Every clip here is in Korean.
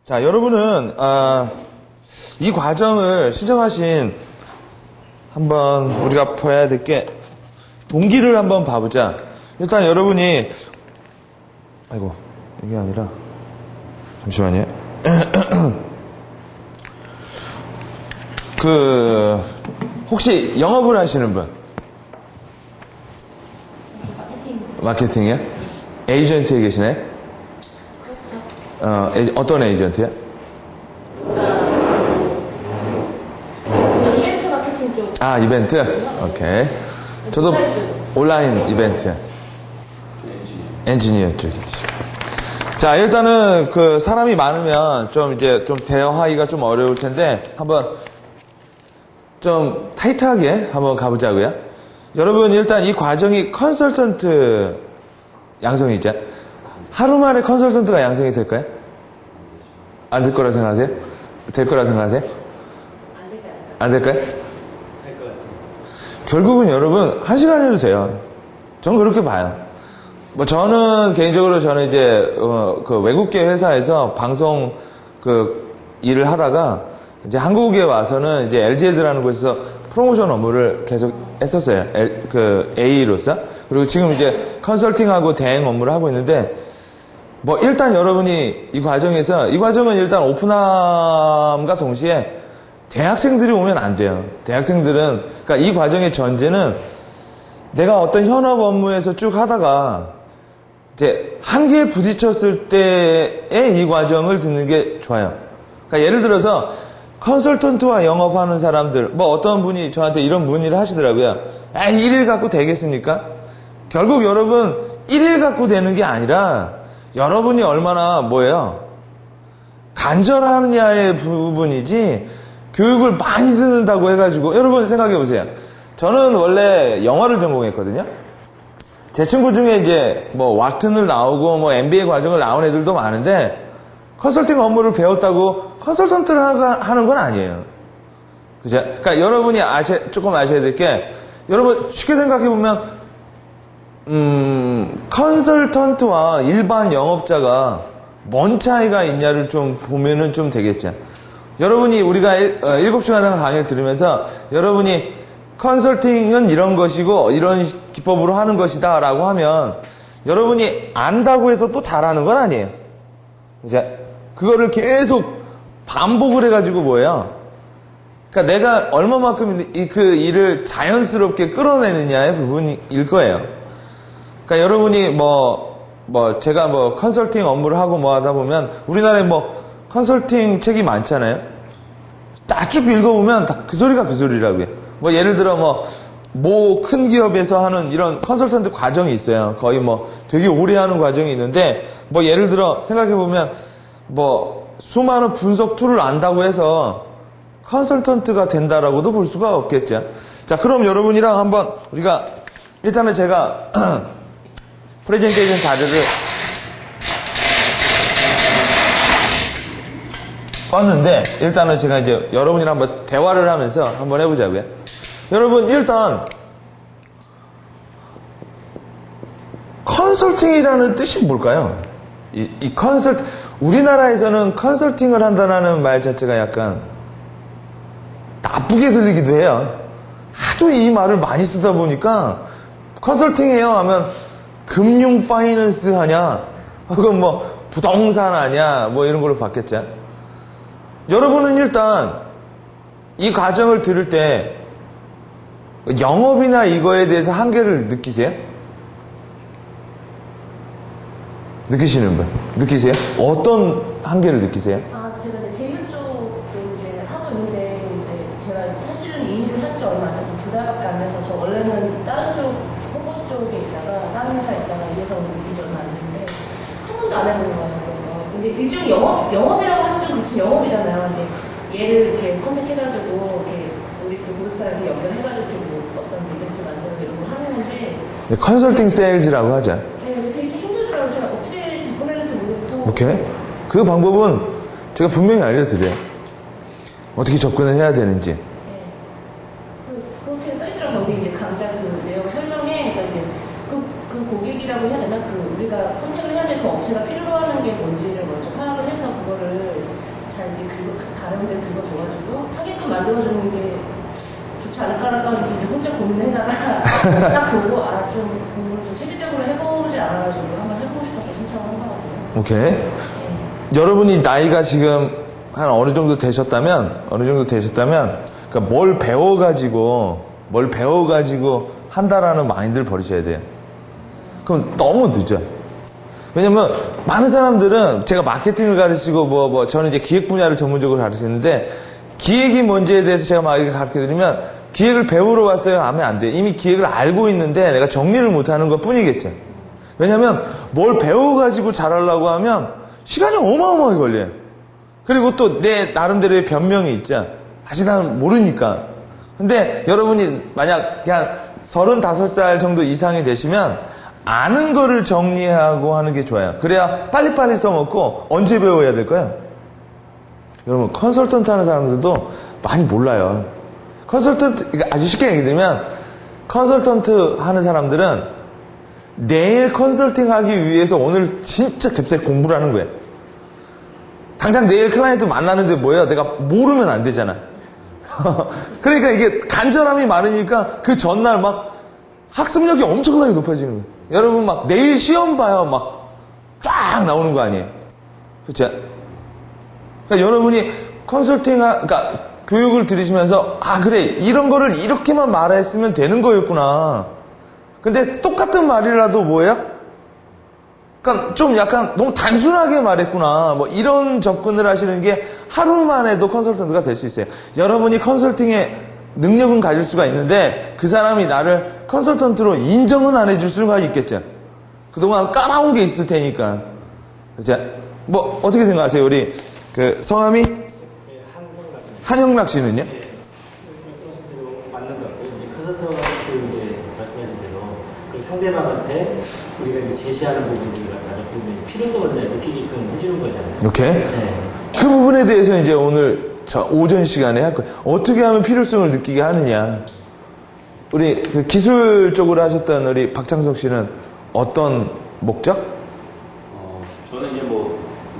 자, 여러분은 이 과정을 신청하신 한번 우리가 봐야 될 게 동기를 한번 봐보자. 일단 여러분이 아이고 이게 아니라 잠시만요. 혹시 영업을 하시는 분? 마케팅이요? 에이전트에 계시네? 어떤 에이전트요? 이벤트 마케팅 쪽. 아, 이벤트? 오케이. 저도 온라인 이벤트. 엔지니어 쪽이시고. 자, 일단은 사람이 많으면 좀 대화하기가 좀 어려울 텐데, 한번 좀 타이트하게 한번 가보자고요. 여러분, 일단 이 과정이 컨설턴트 양성이죠. 하루 만에 컨설턴트가 양성이 될까요? 안 될 거라 생각하세요? 될 거라 생각하세요? 안 되지 않아요? 안 될까요? 될 것 같아요. 결국은 여러분, 1시간이라도 돼요. 전 그렇게 봐요. 저는 개인적으로 이제, 외국계 회사에서 방송 일을 하다가, 이제 한국에 와서는 이제 LG에드라는 곳에서 프로모션 업무를 계속 했었어요. A로서. 그리고 지금 이제 컨설팅하고 대행 업무를 하고 있는데, 일단 여러분이 이 과정은 일단 오픈함과 동시에 대학생들이 오면 안 돼요. 대학생들은, 그러니까 이 과정의 전제는 내가 어떤 현업 업무에서 쭉 하다가 이제 한계에 부딪혔을 때에 이 과정을 듣는 게 좋아요. 그러니까 예를 들어서 컨설턴트와 영업하는 사람들, 어떤 분이 저한테 이런 문의를 하시더라고요. 일일 갖고 되겠습니까? 결국 여러분, 일일 갖고 되는 게 아니라 여러분이 얼마나 간절하느냐의 부분이지 교육을 많이 듣는다고 해가지고 여러분 생각해 보세요. 저는 원래 영어를 전공했거든요. 제 친구 중에 이제 왓튼을 나오고 MBA 과정을 나온 애들도 많은데 컨설팅 업무를 배웠다고 컨설턴트를 하는 건 아니에요. 그죠? 그러니까 여러분이 조금 아셔야 될 게, 여러분 쉽게 생각해 보면 컨설턴트와 일반 영업자가 뭔 차이가 있냐를 좀 보면은 좀 되겠죠. 여러분이 우리가 7시간 강의를 들으면서 여러분이 컨설팅은 이런 것이고 이런 기법으로 하는 것이다 라고 하면 여러분이 안다고 해서 또 잘하는 건 아니에요. 이제 그거를 계속 반복을 해가지고 그러니까 내가 얼마만큼 그 일을 자연스럽게 끌어내느냐의 부분일 거예요. 그러니까 여러분이 제가 컨설팅 업무를 하고 하다 보면 우리나라에 컨설팅 책이 많잖아요. 딱 쭉 읽어보면 다 그 소리가 그 소리라고요. 예를 들어 큰 기업에서 하는 이런 컨설턴트 과정이 있어요. 거의 되게 오래 하는 과정이 있는데 예를 들어 생각해보면 수많은 분석 툴을 안다고 해서 컨설턴트가 된다라고도 볼 수가 없겠죠. 자, 그럼 여러분이랑 한번 우리가 일단은 제가 프레젠테이션 자료를 껐는데 일단은 제가 이제 여러분이랑 한번 대화를 하면서 한번 해보자고요. 여러분 일단 컨설팅이라는 뜻이 뭘까요? 우리나라에서는 컨설팅을 한다는 말 자체가 약간 나쁘게 들리기도 해요. 하도 이 말을 많이 쓰다 보니까 컨설팅해요 하면 금융 파이낸스 하냐 혹은 부동산 하냐 이런 걸로 바뀌었죠. 여러분은 일단 이 과정을 들을 때 영업이나 이거에 대해서 한계를 느끼세요? 느끼시는 분? 느끼세요? 어떤 한계를 느끼세요? 제가 이제 제휴 쪽도 이제 하고 있는데 제가 사실은 이 일을 한 지 얼마 안 돼서 2달밖에 안 돼서 저 원래는 다른 쪽 홍보 쪽에 있다가 다른 회사에 있다가 이 회사 오는 일이 얼마 안 됐는데 한 번도 안 해보는 거예요. 근데 일종의 영업이라고 하면 좀 그렇지 영업이잖아요. 이제 얘를 이렇게 컨택해가지고 이렇게 우리 고객사랑 연결해가지고 어떤 이벤트 만들고 이런 걸 하는 건데 컨설팅 세일즈라고 하죠. 네, 되게 좀 힘들더라고요. 제가 어떻게 접근했는지 모르겠고. 오케이. 그 방법은 제가 분명히 알려드려요. 어떻게 접근을 해야 되는지. 네. 그렇게 써있더라고요. 거기 이제 강좌 내용 설명에, 그러니까 이제 그 고객이라고 해야 되나? 우리가 컨택을 해야 될 그 업체가 필요로 하는 게 뭔지를 먼저 파악을 해서 그거를 잘 이제 다른 데 긁어줘가지고 하게끔 만들어주는 게 좋지 않을까라고 이제 혼자 고민해다가 딱 보고 좀 공부를 좀 체계적으로 해보질 않아가지고 한번 해보고 싶어서 신청한 거거든요. 오케이. 네. 여러분이 나이가 지금 한 어느 정도 되셨다면, 그러니까 뭘 배워가지고 한다라는 마인드를 버리셔야 돼요. 그럼 너무 늦어요. 왜냐면 많은 사람들은 제가 마케팅을 가르치고 저는 이제 기획 분야를 전문적으로 가르치는데 기획이 뭔지에 대해서 제가 막 이렇게 가르쳐 드리면 기획을 배우러 왔어요 하면 안 돼요. 이미 기획을 알고 있는데 내가 정리를 못하는 것 뿐이겠죠. 왜냐면 뭘 배워가지고 잘하려고 하면 시간이 어마어마하게 걸려요. 그리고 또 내 나름대로의 변명이 있죠. 아직 나는 모르니까. 근데 여러분이 만약 그냥 35살 정도 이상이 되시면 아는 거를 정리하고 하는 게 좋아요. 그래야 빨리빨리 써먹고 언제 배워야 될까요? 여러분 컨설턴트 하는 사람들도 많이 몰라요. 아주 쉽게 얘기 드리면 컨설턴트 하는 사람들은 내일 컨설팅 하기 위해서 오늘 진짜 잽싸게 공부를 하는 거예요. 당장 내일 클라이언트 만나는데 뭐예요? 내가 모르면 안 되잖아. 그러니까 이게 간절함이 많으니까 그 전날 막 학습력이 엄청나게 높아지는 거예요. 여러분 막 내일 시험 봐요. 막 쫙 나오는 거 아니에요. 그렇죠? 그러니까 여러분이 그러니까 교육을 들으시면서 그래 이런 거를 이렇게만 말했으면 되는 거였구나. 근데 똑같은 말이라도 뭐예요? 그러니까 좀 약간 너무 단순하게 말했구나. 이런 접근을 하시는 게 하루 만에도 컨설턴트가 될 수 있어요. 여러분이 컨설팅에 능력은 가질 수가 있는데 그 사람이 나를 컨설턴트로 인정은 안 해줄 수가 있겠죠. 그동안 깔아온 게 있을 테니까. 자, 어떻게 생각하세요? 우리 성함이 한영락 씨는요? 말씀하신 대로 맞는 것 같고요. 이제 컨설턴트 이제 말씀하신 대로 그 상대방한테 우리가 이제 제시하는 부분들을 갖다가 굉장히 필요성을 느끼게끔 해주는 거잖아요. 오케이. 네. 그 부분에 대해서 이제 오늘 오전 시간에 할 거예요. 어떻게 하면 필요성을 느끼게 하느냐. 우리 기술 쪽으로 하셨던 우리 박창석 씨는 어떤 목적? 저는 이제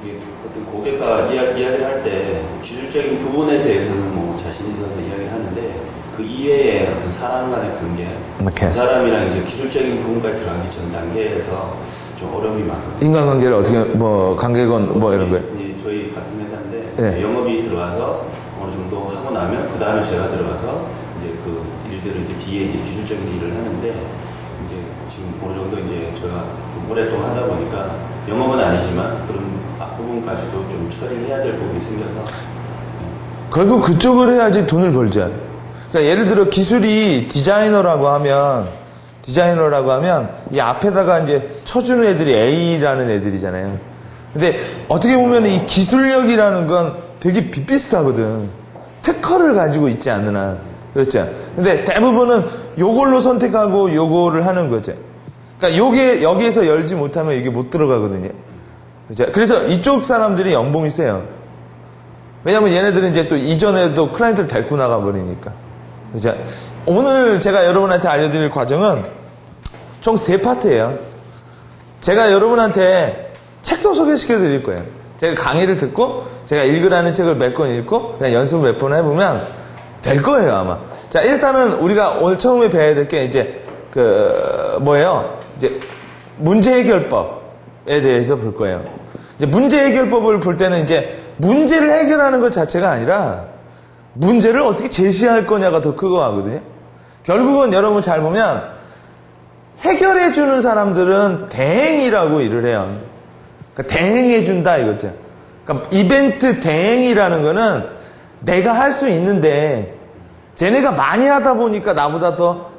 이게 어떤 고객과 이야기를 할 때 기술적인 부분에 대해서는 자신 있어서 이야기를 하는데 그 이외에 어떤 사람 간의 관계, 오케이. 그 사람이랑 이제 기술적인 부분까지 들어가기 전 단계에서 좀 어려움이 많거든요. 인간관계를 어떻게 관계건 이런 거예요? 이제 저희 같은 회사인데 네. 영업이 들어와서 어느 정도 하고 나면 그 다음에 제가 들어가서 이제 그 일들을 이제 뒤에 이제 기술적인 일을 하는데 이제 지금 어느 정도 이제 제가 좀 오랫동안 하다 보니까 영업은 아니지만 그런 앞부분까지도 좀 처리를 해야 될 부분이 생겨서 결국 그쪽을 해야지 돈을 벌죠. 그러니까 예를 들어 기술이 디자이너라고 하면 이 앞에다가 이제 쳐주는 애들이 A라는 애들이잖아요. 근데 어떻게 보면 이 기술력이라는 건 되게 비슷하거든. 특허를 가지고 있지 않는 한. 그렇죠. 근데 대부분은 요걸로 선택하고 요거를 하는 거죠. 그러니까 여기에서 열지 못하면 이게 못 들어가거든요. 그렇죠. 그래서 이쪽 사람들이 연봉이 세요. 왜냐면 얘네들은 이제 또 이전에도 클라이언트를 데리고 나가버리니까. 그죠? 오늘 제가 여러분한테 알려드릴 과정은 총 3파트예요. 제가 여러분한테 책도 소개시켜 드릴 거예요. 제가 강의를 듣고 제가 읽으라는 책을 몇 권 읽고 그냥 연습을 몇 번 해보면 될 거예요 아마. 자, 일단은 우리가 오늘 처음에 배워야 될 게 이제 이제 문제 해결법에 대해서 볼 거예요. 이제 문제 해결법을 볼 때는 이제 문제를 해결하는 것 자체가 아니라 문제를 어떻게 제시할 거냐가 더 크고 하거든요. 결국은 여러분 잘 보면 해결해주는 사람들은 대행이라고 일을 해요. 그러니까 대행해준다 이거죠. 그러니까 이벤트 대행이라는 거는 내가 할 수 있는데 쟤네가 많이 하다 보니까 나보다 더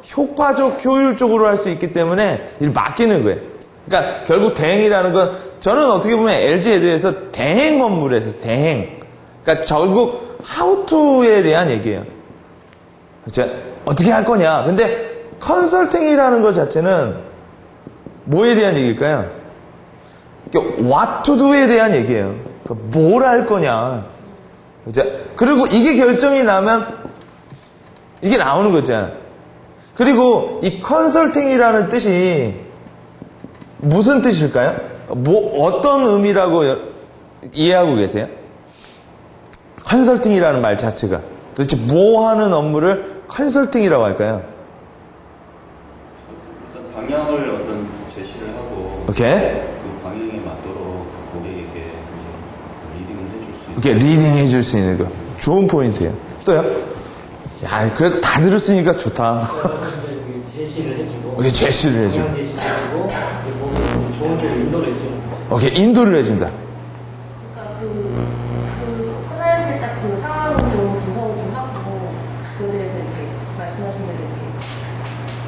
효율적으로 할 수 있기 때문에 일 맡기는 거예요. 그러니까 결국 대행이라는 건 저는 어떻게 보면 LG에 대해서 대행 업무를 했었어요. 대행. 그러니까 결국 how to에 대한 얘기예요. 그렇죠? 어떻게 할 거냐. 근데 컨설팅이라는 것 자체는 뭐에 대한 얘기일까요? what to do에 대한 얘기예요. 그러니까 뭘 할 거냐. 그렇죠? 그리고 이게 결정이 나면 이게 나오는 거잖아요. 그리고 이 컨설팅이라는 뜻이 무슨 뜻일까요? 어떤 의미라고 이해하고 계세요? 컨설팅이라는 말 자체가 도대체 뭐 하는 업무를 컨설팅이라고 할까요? 일단 방향을 어떤 제시를 하고 오케이. 그 방향에 맞도록 그 고객에게 이제 리딩을 해줄 수 있는. 이렇게 리딩 해줄 수 있는 거. 좋은 포인트예요. 또요? 야, 그래도 다 들었으니까 좋다. 제시를 해주고. 오케이, 제시를 해주고. 방향 제시를 해주고, 그리고 좋은 쪽으로 인도를 해주는 거죠. 오케이, 인도를 해준다. 그러니까 그 클라이언트의 딱 그 상황을 좀 분석을 좀 하고 그에 대해서 이렇게 말씀하신 대로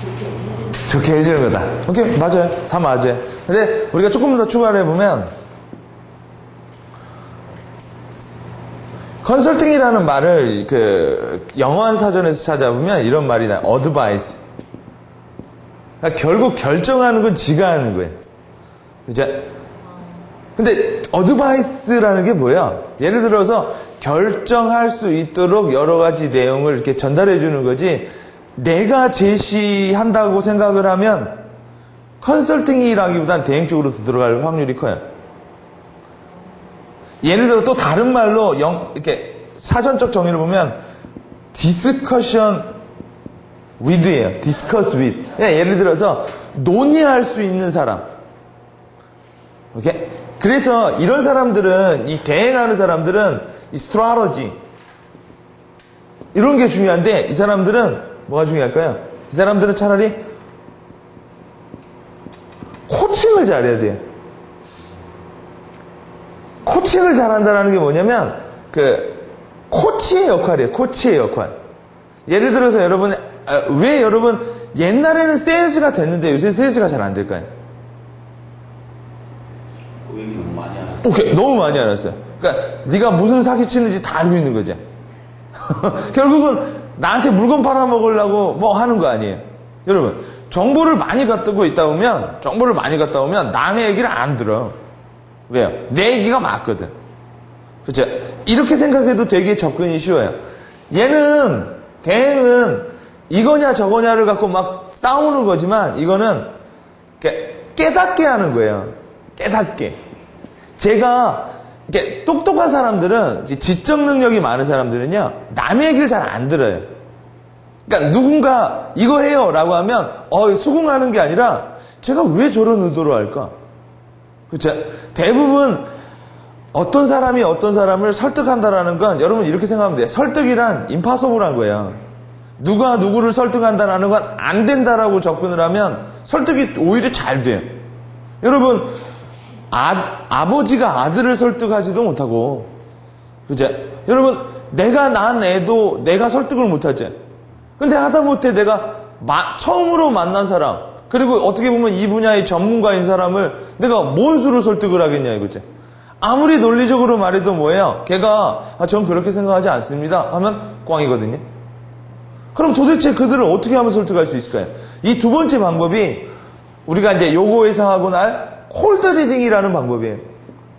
이렇게 해주는 좋게 해주는 거다. 오케이, 맞아요. 다 맞아요. 근데 우리가 조금 더 추가를 해보면 컨설팅이라는 말을 그 영어한 사전에서 찾아보면 이런 말이 나요. 어드바이스. 그러니까 결국 결정하는 건 지가 하는 거예요. 그죠? 근데 어드바이스라는 게 뭐야? 예를 들어서 결정할 수 있도록 여러 가지 내용을 이렇게 전달해 주는 거지, 내가 제시한다고 생각을 하면 컨설팅이라기보단 대행적으로 들어갈 확률이 커요. 예를 들어 또 다른 말로 이렇게 사전적 정의를 보면 discussion with예요. discuss with. 그러니까 예를 들어서 논의할 수 있는 사람. 오케이? 그래서 이런 사람들은, 이 대행하는 사람들은 이 strategy 이런 게 중요한데, 이 사람들은 뭐가 중요할까요? 이 사람들은 차라리 코칭을 잘해야 돼요. 코칭을 잘한다는 게 뭐냐면 코치의 역할이에요. 코치의 역할. 예를 들어서 여러분, 왜 여러분 옛날에는 세일즈가 됐는데 요새 세일즈가 잘 안 될까요? 고객이 너무 많이 알았어요. 오케이, 너무 많이 알았어요. 그러니까 네가 무슨 사기 치는지 다 알고 있는 거지. 결국은 나한테 물건 팔아먹으려고 뭐 하는 거 아니에요. 여러분, 정보를 많이 갖다 오면 남의 얘기를 안 들어. 왜요? 내 얘기가 맞거든. 그렇죠? 이렇게 생각해도 되게 접근이 쉬워요. 대행은 이거냐 저거냐를 갖고 막 싸우는 거지만, 이거는 깨닫게 하는 거예요. 깨닫게. 제가 이렇게 똑똑한 사람들은, 지적 능력이 많은 사람들은요, 남의 얘기를 잘 안 들어요. 그러니까 누군가 이거 해요 라고 하면 수긍하는 게 아니라 제가 왜 저런 의도로 할까? 그렇죠? 대부분 어떤 사람이 어떤 사람을 설득한다라는 건, 여러분 이렇게 생각하면 돼요. 설득이란 임파서블한 거예요. 누가 누구를 설득한다라는 건 안 된다라고 접근을 하면 설득이 오히려 잘 돼요. 여러분, 아버지가 아들을 설득하지도 못하고, 그죠? 여러분, 내가 낳은 애도 내가 설득을 못하지. 근데 하다못해 내가 처음으로 만난 사람, 그리고 어떻게 보면 이 분야의 전문가인 사람을 내가 뭔 수로 설득을 하겠냐 이거지. 아무리 논리적으로 말해도 뭐예요? 걔가 전 그렇게 생각하지 않습니다 하면 꽝이거든요. 그럼 도대체 그들을 어떻게 하면 설득할 수 있을까요? 이 두 번째 방법이 우리가 이제 요거에서 하고 날 콜드 리딩이라는 방법이에요.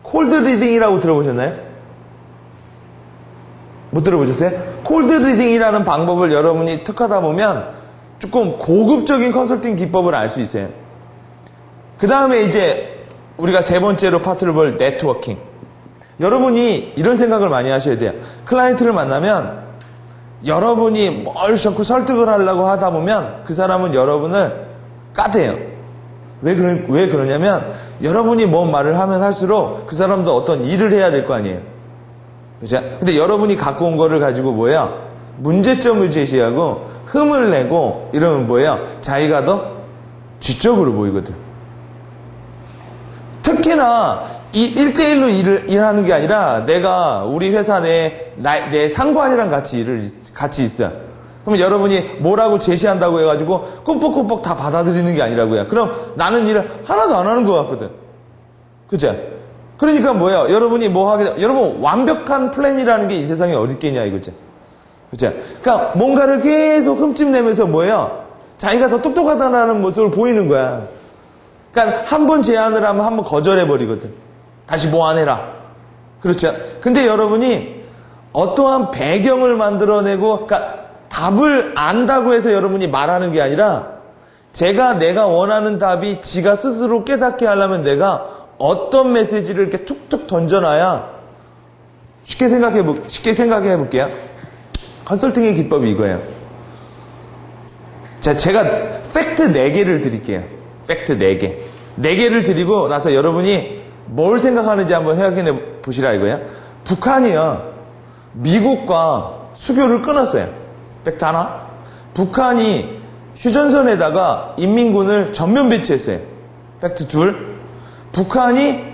콜드 리딩이라고 들어보셨나요? 못 들어보셨어요? 콜드 리딩이라는 방법을 여러분이 툭하다 보면 조금 고급적인 컨설팅 기법을 알 수 있어요. 그 다음에 이제 우리가 세 번째로 파트를 볼 네트워킹. 여러분이 이런 생각을 많이 하셔야 돼요. 클라이언트를 만나면 여러분이 뭘 자꾸 설득을 하려고 하다 보면 그 사람은 여러분을 까대요. 왜 그러냐면 여러분이 뭔 말을 하면 할수록 그 사람도 어떤 일을 해야 될 거 아니에요. 그죠? 근데 여러분이 갖고 온 거를 가지고 뭐예요? 문제점을 제시하고 흠을 내고 이러면 뭐예요? 자기가 더 지적으로 보이거든. 특히나 이 1대1로 일하는 게 아니라 내가 우리 회사 내 상관이랑 같이 있어. 그러면 여러분이 뭐라고 제시한다고 해가지고 꿈뻑꿈뻑 다 받아들이는 게 아니라고요. 그럼 나는 일을 하나도 안 하는 것 같거든. 그죠? 그러니까 뭐예요? 여러분이 여러분 완벽한 플랜이라는 게 이 세상에 어디 있겠냐 이거죠. 그죠? 그러니까 뭔가를 계속 흠집내면서 뭐예요? 자기가 더 똑똑하다는 모습을 보이는 거야. 그러니까 한 번 제안을 하면 한 번 거절해버리거든. 다시 뭐 안 해라. 그렇죠? 근데 여러분이 어떠한 배경을 만들어내고, 그러니까 답을 안다고 해서 여러분이 말하는 게 아니라 내가 원하는 답이 지가 스스로 깨닫게 하려면 내가 어떤 메시지를 이렇게 툭툭 던져놔야 쉽게 생각해 볼게요. 컨설팅의 기법이 이거예요. 자, 제가 팩트 4개를 드릴게요. 팩트 4개. 4개를 드리고 나서 여러분이 뭘 생각하는지 한번 확인해 보시라 이거예요. 북한이요, 미국과 수교를 끊었어요. 팩트 하나. 북한이 휴전선에다가 인민군을 전면 배치했어요. 팩트 둘. 북한이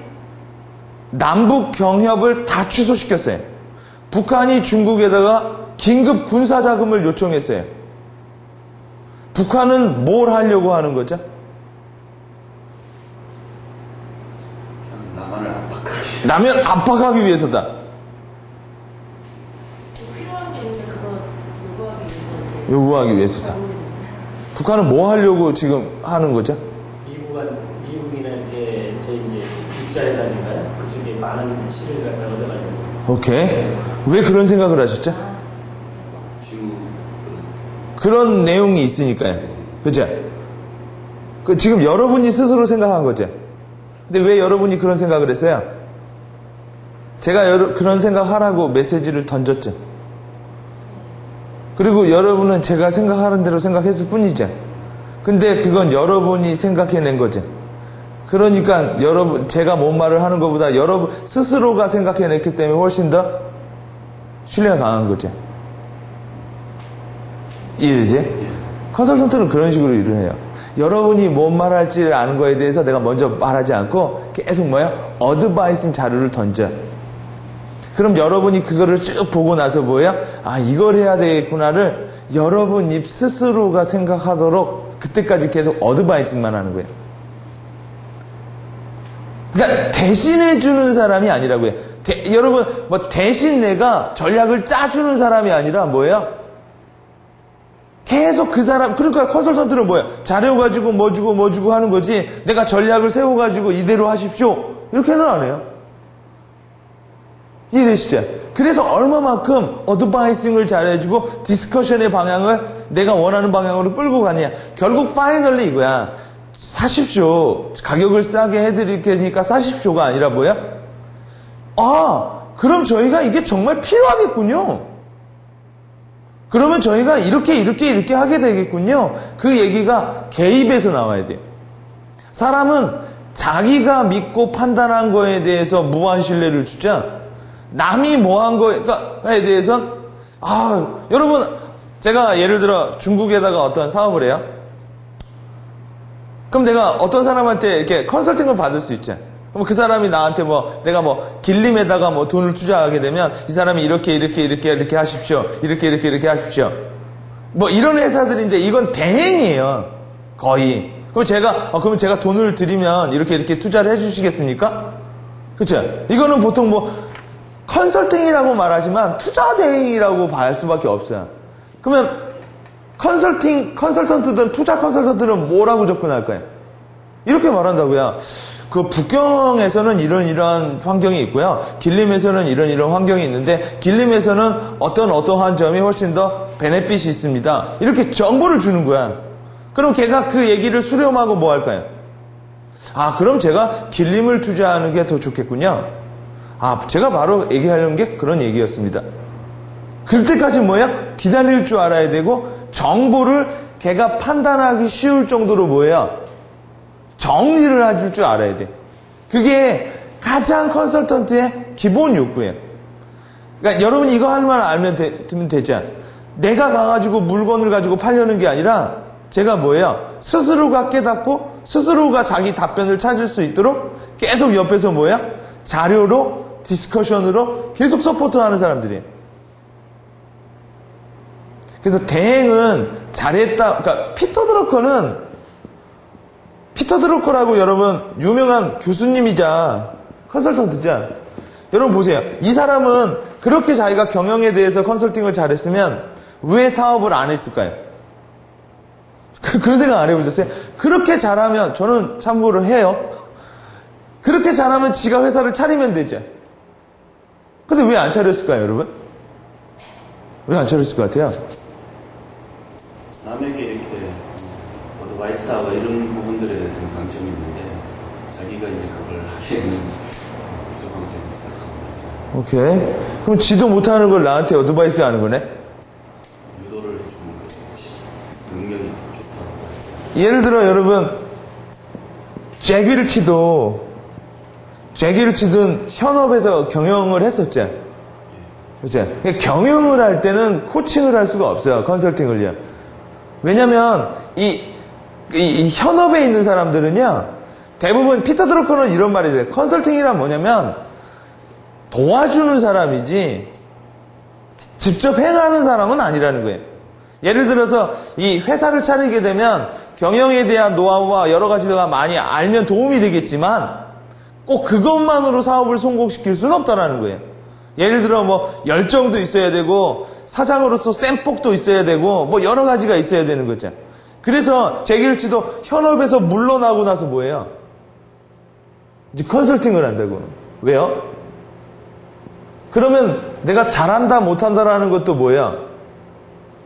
남북 경협을 다 취소시켰어요. 북한이 중국에다가 긴급 군사자금을 요청했어요. 북한은 뭘 하려고 하는 거죠? 남을 압박하기 위해서다. 필요한 게 있는데 그거 요구하기 위해서 요구하기 위해서다. 북한은 뭐 하려고 지금 하는 거죠? 미국이나 이렇게 이제 국자회담인가요? 그쪽에 많은 실을 갖다 얻어가지고. 오케이. 왜 그런 생각을 하셨죠? 지금 그런 내용이 있으니까요. 그죠? 지금 여러분이 스스로 생각한 거죠. 근데 왜 여러분이 그런 생각을 했어요? 제가 그런 생각하라고 메시지를 던졌죠. 그리고 여러분은 제가 생각하는 대로 생각했을 뿐이죠. 근데 그건 여러분이 생각해낸 거죠. 그러니까 제가 뭔 말을 하는 것보다 여러분 스스로가 생각해냈기 때문에 훨씬 더 신뢰가 강한 거죠. 이해되지? 컨설턴트는 그런 식으로 일을 해요. 여러분이 뭔 말할지 아는 거에 대해서 내가 먼저 말하지 않고 계속 어드바이스 자료를 던져. 그럼 여러분이 그거를 쭉 보고 나서 이걸 해야 되겠구나를 여러분 입 스스로가 생각하도록 그때까지 계속 어드바이스만 하는 거예요. 그러니까 대신해주는 사람이 아니라고요. 여러분, 대신 내가 전략을 짜주는 사람이 아니라 뭐예요? 계속 그 사람, 그러니까 컨설턴트는 자료 가지고 뭐 주고 하는 거지, 내가 전략을 세워가지고 이대로 하십시오. 이렇게는 안 해요. 이해되시죠? 그래서 얼마만큼 어드바이싱을 잘해주고 디스커션의 방향을 내가 원하는 방향으로 끌고 가느냐. 결국 파이널리 이거야. 사십시오. 가격을 싸게 해드릴 테니까 사십시오가 아니라 그럼 저희가 이게 정말 필요하겠군요. 그러면 저희가 이렇게 하게 되겠군요. 그 얘기가 개입에서 나와야 돼요. 사람은 자기가 믿고 판단한 거에 대해서 무한 신뢰를 주자. 남이 뭐 한 거에 대해서는 여러분, 제가 예를 들어 중국에다가 어떤 사업을 해요. 그럼 내가 어떤 사람한테 이렇게 컨설팅을 받을 수 있죠. 그럼 그 사람이 나한테 내가 길림에다가 돈을 투자하게 되면 이 사람이 이렇게 하십시오. 이렇게 하십시오. 이런 회사들인데 이건 대행이에요. 거의. 그럼 제가 돈을 드리면 이렇게 투자를 해주시겠습니까? 그쵸? 이거는 보통 컨설팅이라고 말하지만 투자 대행이라고 볼 수밖에 없어요. 그러면 컨설턴트들은, 투자 컨설턴트들은 뭐라고 접근할까요? 이렇게 말한다고요. 그 북경에서는 이런 환경이 있고요. 길림에서는 이런 환경이 있는데, 길림에서는 어떠한 점이 훨씬 더 베네핏이 있습니다. 이렇게 정보를 주는 거야. 그럼 걔가 그 얘기를 수렴하고 뭐 할까요? 그럼 제가 길림을 투자하는 게 더 좋겠군요. 제가 바로 얘기하려는 게 그런 얘기였습니다. 그때까지 기다릴 줄 알아야 되고, 정보를 걔가 판단하기 쉬울 정도로 정리를 해줄 줄 알아야 돼. 그게 가장 컨설턴트의 기본 욕구예요. 그러니까 여러분이 이거 할만 알면 되죠. 내가 가가지고 물건을 가지고 팔려는 게 아니라, 제가 스스로가 깨닫고, 스스로가 자기 답변을 찾을 수 있도록 계속 옆에서 자료로, 디스커션으로 계속 서포트하는 사람들이에요. 그래서 대행은 잘했다. 그러니까 피터 드러커라고 여러분 유명한 교수님이자 컨설턴트자. 여러분 보세요. 이 사람은 그렇게 자기가 경영에 대해서 컨설팅을 잘했으면 왜 사업을 안 했을까요? 그런 생각 안 해보셨어요? 그렇게 잘하면, 저는 참고로 해요. 그렇게 잘하면 지가 회사를 차리면 되죠. 근데 왜 안 차렸을까요, 여러분? 왜 안 차렸을 것 같아요? 남에게 이렇게 어드바이스하고 이런 부분들에 대해서는 강점이 있는데 자기가 이제 그걸 하기에는 부족한 점이 있어서 오케이. 그럼 지도 못하는 걸 나한테 어드바이스 하는 거네? 유도를 좀 능력이 좋다. 예를 들어 여러분, 제기를 치든 현업에서 경영을 했었죠. 그죠? 경영을 할 때는 코칭을 할 수가 없어요. 컨설팅을요. 왜냐면 이 현업에 있는 사람들은요, 대부분 피터 드러커는 이런 말이 돼요. 컨설팅이란 뭐냐면 도와주는 사람이지 직접 행하는 사람은 아니라는 거예요. 예를 들어서 이 회사를 차리게 되면 경영에 대한 노하우와 여러 가지가 많이 알면 도움이 되겠지만 꼭 그것만으로 사업을 성공시킬 수는 없다는 거예요. 예를 들어 뭐 열정도 있어야 되고 사장으로서 쌤폭도 있어야 되고 뭐 여러 가지가 있어야 되는 거죠. 그래서 제길치도 현업에서 물러나고 나서 뭐예요? 이제 컨설팅을 한다고. 왜요? 그러면 내가 잘한다 못한다라는 것도 뭐야?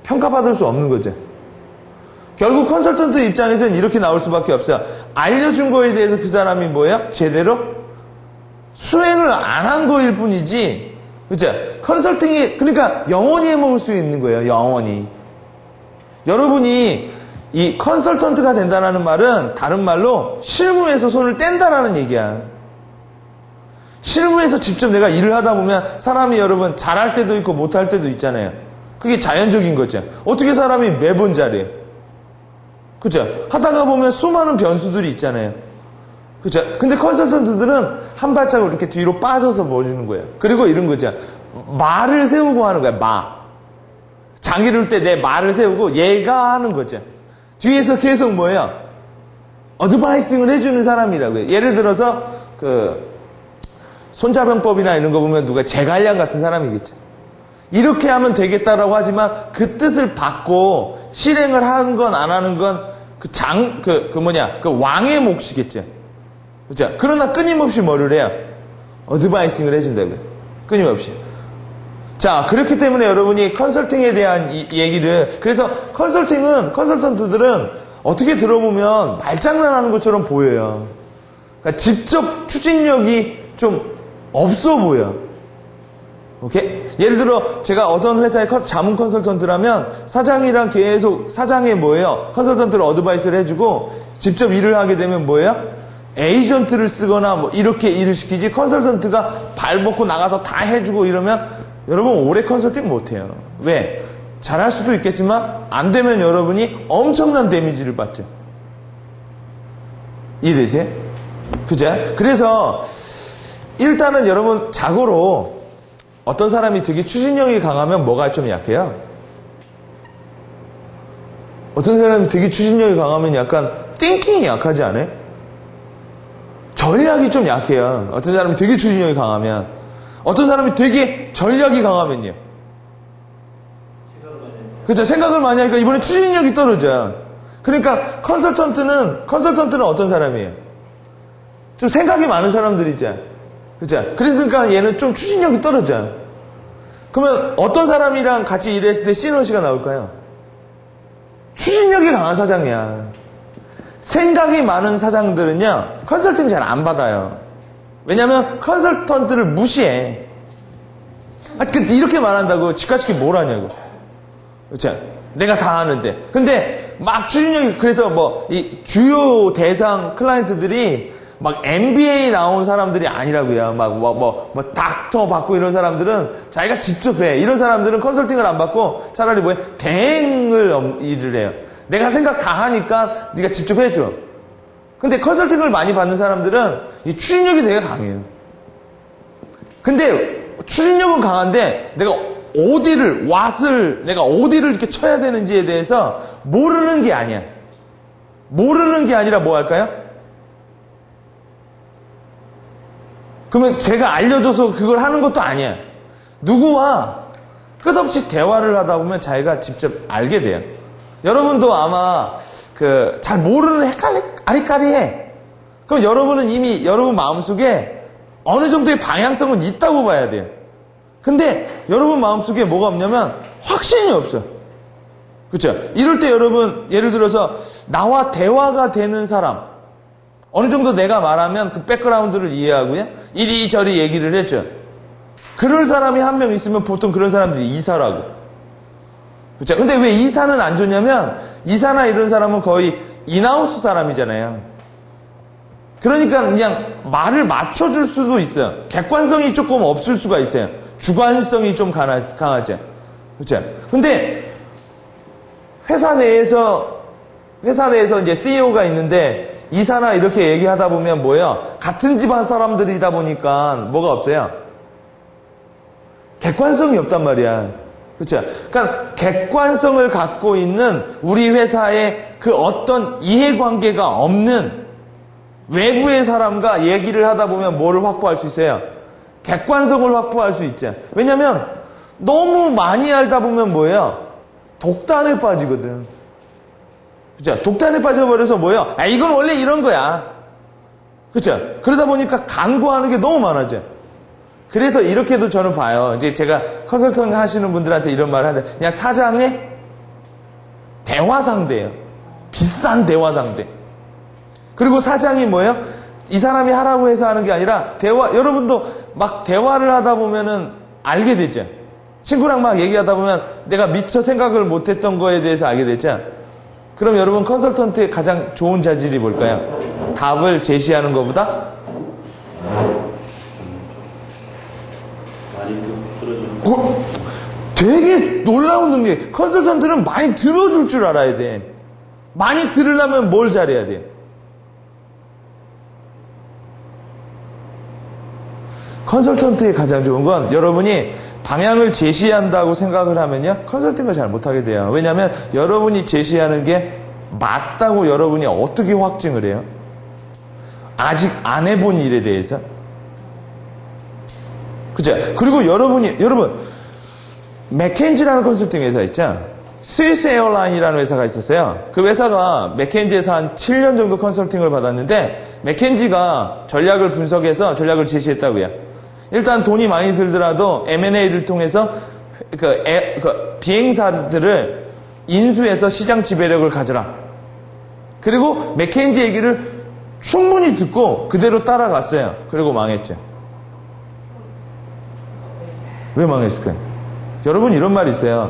평가받을 수 없는 거죠. 결국 컨설턴트 입장에서는 이렇게 나올 수밖에 없어요. 알려준 거에 대해서 그 사람이 뭐야? 제대로 수행을 안 한 거일 뿐이지. 그죠? 컨설팅이 그러니까 영원히 해먹을 수 있는 거예요. 영원히. 여러분이 이 컨설턴트가 된다는 말은 다른 말로 실무에서 손을 뗀다라는 얘기야. 실무에서 직접 내가 일을 하다 보면 사람이 여러분 잘할 때도 있고 못할 때도 있잖아요. 그게 자연적인 거죠. 어떻게 사람이 매번 잘해요? 그죠? 하다가 보면 수많은 변수들이 있잖아요. 그죠? 근데 컨설턴트들은 한 발짝을 이렇게 뒤로 빠져서 보여주는 거예요. 그리고 이런 거죠. 말을 세우고 하는 거야, 장 이룰 때 내 말을 세우고 얘가 하는 거죠. 뒤에서 계속 뭐예요? 어드바이싱을 해주는 사람이라고요. 예를 들어서 손자병법이나 이런 거 보면 누가 제갈량 같은 사람이겠죠. 이렇게 하면 되겠다라고 하지만 그 뜻을 받고 실행을 하는 건 안 하는 건 그 왕의 몫이겠죠. 그죠? 그러나 끊임없이 뭐를 해요? 어드바이싱을 해준다고요. 끊임없이. 자, 그렇기 때문에 여러분이 컨설팅에 대한 얘기를, 그래서 컨설턴트들은 어떻게 들어보면 말장난하는 것처럼 보여요. 그러니까 직접 추진력이 좀 없어 보여. 오케이? 예를 들어 제가 어떤 회사의 자문 컨설턴트라면 사장이랑 계속 사장의 뭐예요? 컨설턴트를 어드바이스를 해주고 직접 일을 하게 되면 뭐예요? 에이전트를 쓰거나 뭐 이렇게 일을 시키지 컨설턴트가 발 벗고 나가서 다 해주고 이러면 여러분 오래 컨설팅 못해요. 왜? 잘할 수도 있겠지만 안 되면 여러분이 엄청난 데미지를 받죠. 이해되세요? 그죠? 그래서 일단은 여러분 자고로 어떤 사람이 되게 추진력이 강하면 뭐가 좀 약해요? 어떤 사람이 되게 추진력이 강하면 약간 띵킹이 약하지 않아요? 전략이 좀 약해요. 어떤 사람이 되게 추진력이 강하면. 어떤 사람이 되게 전략이 강하면요. 그렇죠. 생각을 많이 하니까 이번에 추진력이 떨어져요. 그러니까 컨설턴트는 어떤 사람이에요? 좀 생각이 많은 사람들이죠. 그죠? 그러니까 얘는 좀 추진력이 떨어져요. 그러면 어떤 사람이랑 같이 일했을 때 시너지가 나올까요? 추진력이 강한 사장이야. 생각이 많은 사장들은요, 컨설팅 잘 안 받아요. 왜냐면 컨설턴트를 무시해. 이렇게 말한다고 지카치키 뭘 하냐고. 그렇죠? 내가 다 아는데. 근데 막 추진력이, 그래서 뭐 이 주요 대상 클라이언트들이 막 MBA 나온 사람들이 아니라고요. 막 닥터 받고 이런 사람들은 자기가 직접 해. 이런 사람들은 컨설팅을 안 받고 차라리 뭐해? 대행을 일을 해요. 내가 생각 다 하니까 네가 직접 해줘. 근데 컨설팅을 많이 받는 사람들은 이 추진력이 되게 강해요. 근데 추진력은 강한데 내가 어디를 이렇게 쳐야 되는지에 대해서 모르는 게 아니야. 모르는 게 아니라 뭐 할까요? 그러면 제가 알려줘서 그걸 하는 것도 아니야. 누구와 끝없이 대화를 하다 보면 자기가 직접 알게 돼요. 여러분도 아마 잘 모르는 아리까리해. 그럼 여러분은 이미 여러분 마음속에 어느 정도의 방향성은 있다고 봐야 돼요. 근데 여러분 마음속에 뭐가 없냐면 확신이 없어. 그렇죠? 이럴 때 여러분 예를 들어서 나와 대화가 되는 사람, 어느 정도 내가 말하면 그 백그라운드를 이해하고요, 이리저리 얘기를 했죠. 그럴 사람이 한 명 있으면 보통 그런 사람들이 이사라고. 그렇죠? 근데 왜 이사는 안 좋냐면 이사나 이런 사람은 거의 인하우스 사람이잖아요. 그러니까 그냥 말을 맞춰줄 수도 있어요. 객관성이 조금 없을 수가 있어요. 주관성이 좀 강하죠. 그렇죠? 근데 회사 내에서 이제 CEO가 있는데 이사나 이렇게 얘기하다 보면 뭐예요? 같은 집안 사람들이다 보니까 뭐가 없어요? 객관성이 없단 말이야. 그렇죠? 그러니까 객관성을 갖고 있는 우리 회사에 그 어떤 이해관계가 없는 외부의 사람과 얘기를 하다 보면 뭐를 확보할 수 있어요? 객관성을 확보할 수 있죠. 왜냐면 너무 많이 알다 보면 뭐예요? 독단에 빠지거든. 그죠? 독단에 빠져버려서 뭐예요? 아, 이건 원래 이런 거야. 그죠? 그러다 보니까 간과하는 게 너무 많아져. 그래서 이렇게도 저는 봐요. 이제 제가 컨설팅 하시는 분들한테 이런 말을 하는데, 그냥 사장의 대화 상대예요. 비싼 대화 상대. 그리고 사장이 뭐예요? 이 사람이 하라고 해서 하는 게 아니라, 여러분도 막 대화를 하다 보면은 알게 되죠. 친구랑 막 얘기하다 보면 내가 미처 생각을 못했던 거에 대해서 알게 되죠. 그럼 여러분 컨설턴트의 가장 좋은 자질이 뭘까요? 답을 제시하는 것보다 많이 들어주는 되게 놀라운 능력. 컨설턴트는 많이 들어줄 줄 알아야 돼. 많이 들으려면 뭘 잘해야 돼? 컨설턴트의 가장 좋은 건 여러분이 방향을 제시한다고 생각을 하면요, 컨설팅을 잘 못하게 돼요. 왜냐하면 여러분이 제시하는 게 맞다고 여러분이 어떻게 확증을 해요? 아직 안 해본 일에 대해서. 그죠? 그리고 여러분, 맥켄지라는 컨설팅 회사 있죠? 스위스 에어라인이라는 회사가 있었어요. 그 회사가 맥켄지에서 한 7년 정도 컨설팅을 받았는데, 맥켄지가 전략을 분석해서 전략을 제시했다고요. 일단 돈이 많이 들더라도 M&A를 통해서 비행사들을 인수해서 시장 지배력을 가져라. 그리고 맥켄지 얘기를 충분히 듣고 그대로 따라갔어요. 그리고 망했죠. 왜 망했을까요? 여러분 이런 말이 있어요.